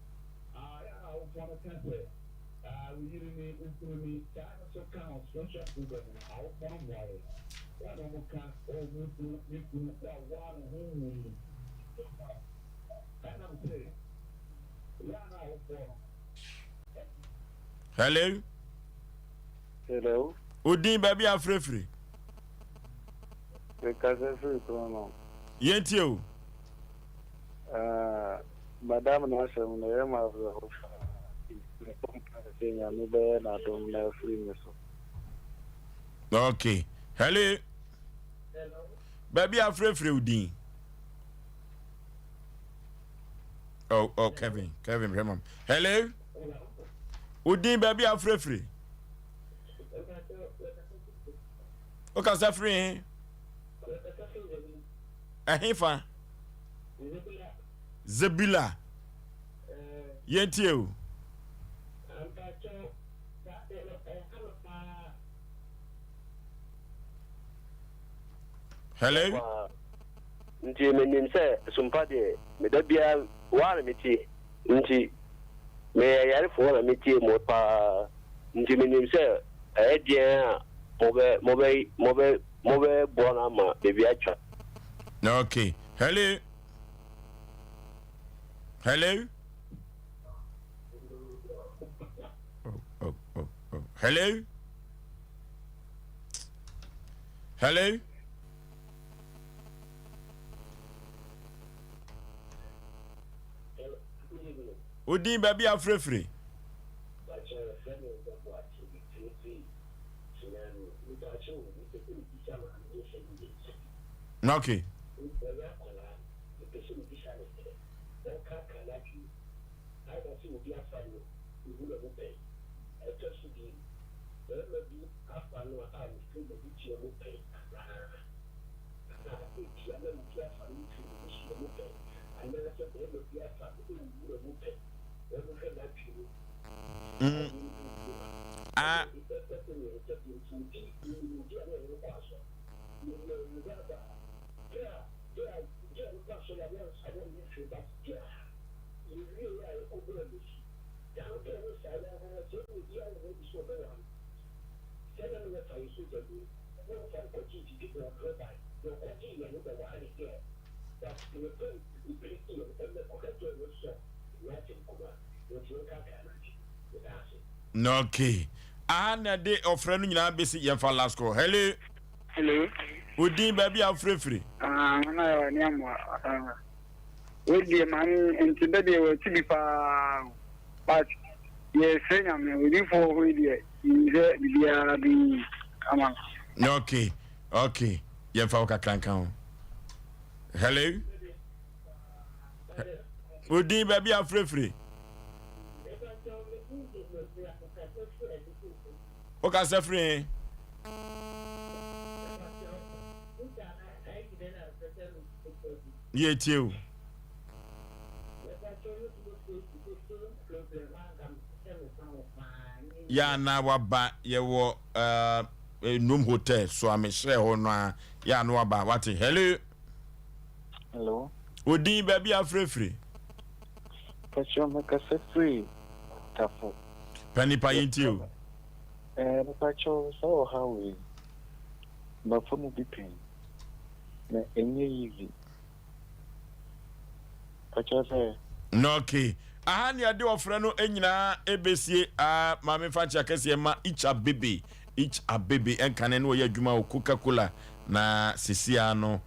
Hello? Hello? Odin baby afrefre. Yenti o. Madame no Asem no yema afro. Kenya no be na dom na free me so. Okay. Hello? Hello? Baby afrefre Odin. Oh, Kevin, remember. Hello? Odin baby afrefre. Okay, so free. Ahifa. Zebila. Yentie o. Hello. Nti menim sɛ Sompa de me da bia ware meti nti me yare fo na meti mo pa nti menim sɛ ɛdeɛ a mobe bona ma bebi atwa. Okay. Hello. Hello. Oh. Hello. Hello. Udi baby afrefre. Okay. Okay. Na de ofre no nyina besi yemfa last call. Hello. Udi baby afrefre. Na yo ni amwa. We die man enti be de we ti bi pa. But ye senya me we for we die. Nze bia bi ama. Okay. Yemfa ka krankan. Hello. Udi baby afrefre. Okay, Sefri. Yeah, too. Yeah, now what you were Noom Hotel, so I'm a share on ya no about what. Hello. Udi baby are free. Free. Tafu. Penny pie you. Pacho, so how we but for me be pain. Na enye easy. Pacho say okay. Ahani ade ofre no enyina ebesie mame facha kese ma each a baby enkane no ye adwuma o Coca-Cola na sisia no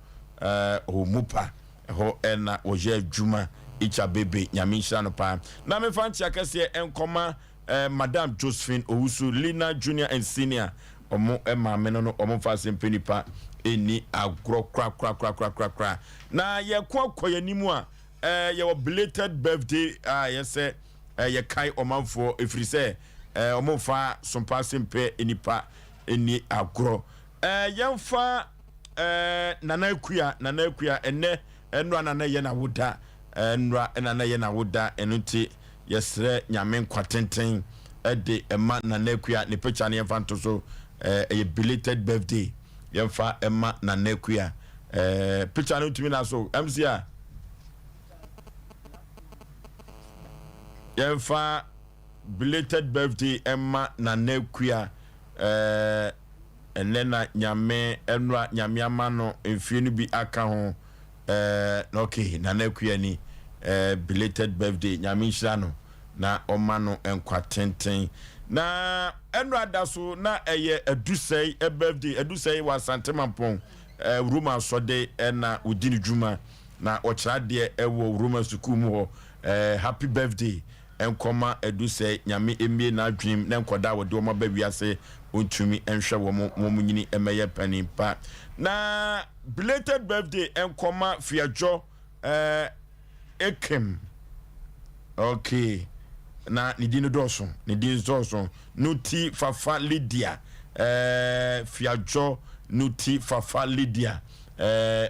omupa ho na wo ye adwuma each a baby nyamisha no pa na me facha kese enkoma Madam Josephine Owusu Lina Junior and Senior omo mame no omo fa Asem Mpe Nipa eni agro kra na ye kwakoye nimu a your belated birthday yes ye kai omanfo efiri se omo fa Sompa Asem Mpe Nipa eni agro yemfa nana akuya enne enwa nana ye na woda enwa nana ye na woda enuti yesre nyame kwatenten de ema nana akuya ne picture ne yemfa nto so a belated birthday yemfa ema nana akuya picture no tumi na so MCA yemfa belated birthday ema nana akuya enena nyame enwa nyame amano emfie no bi aka ho okay nana akuya ni belated birthday nyame nhira no na omano enkwatenten na enwa daso na eye adusei birthday adusei wa santemampon Roma sode na udini juma na ochra de ewo Roma school mu ho happy birthday enkoma adusei nyame emie na adwim na enkoda wo de o ba wiase ontumi enhwe wo mo nyini emeye panimpa na belated birthday enkoma fiajo ekem okay na nidino doso nuti fafa Lydia fiajo nuti fafa Lydia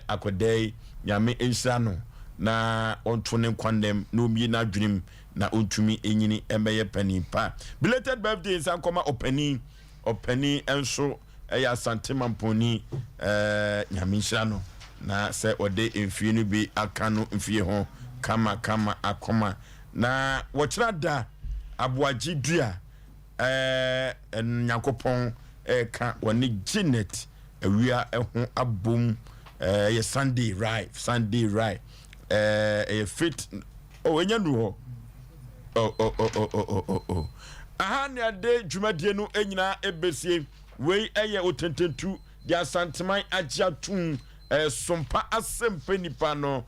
akodei nyame ensano na ontone kwandem no mi na dwunim na ontumi enyini emeye panimpa belated birthday sankoma openi enso ɛyɛ asante mamponi nyamenhyira no na sɛ ɔde mfie no bi aka no mfie ho kama akoma na wɔkyerɛ da aboagye dua nyankopɔn ka wɔne Janet awia ho abom yɛ Sunday right fit enya ndu ho aha ne ade dwumadie no enyina ebesie wei eye otententu dia santeman agya tum sompa Asem Mpe Nipa no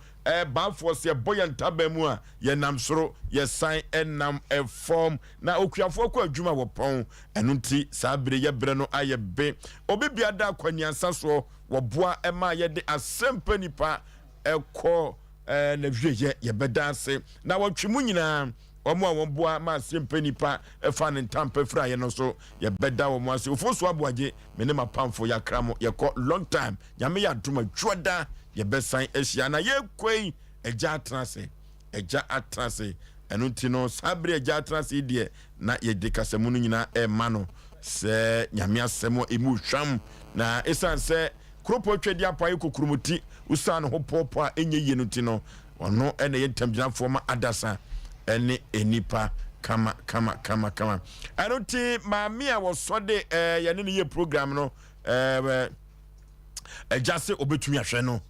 baafo se boye ntaba mu a ye nam soro ye san enam form na okuafo kwa adwuma wo pon eno nti saa bere ye bere no aye be obibia da kwaniansa so wo boa ema ye de Asem Mpe Nipa ekọ na hweye ye bedase na wotwemu nyina omo a wonboa ma Asem Mpe Nipa efa ne ntampa fra ye no so ye beda wo mo ase Oforisuo Aboagye me ne mapamfo ya kramo ye ko long time nyame ya duma dwoda ye besan ehia na ye kwei eja atrase eno nti no sabre eja atrase die na ye de kasemu no nyina e ma no se nyame asemo emu hwam na esan se kropo twedi apaye kokrumuti usan ho popo a enye ye no ti no ono ene ye ntamgyinafo ma adasa ene enipa kama I don't think maami a was so de ye ne ye program no just obetumi ahwe no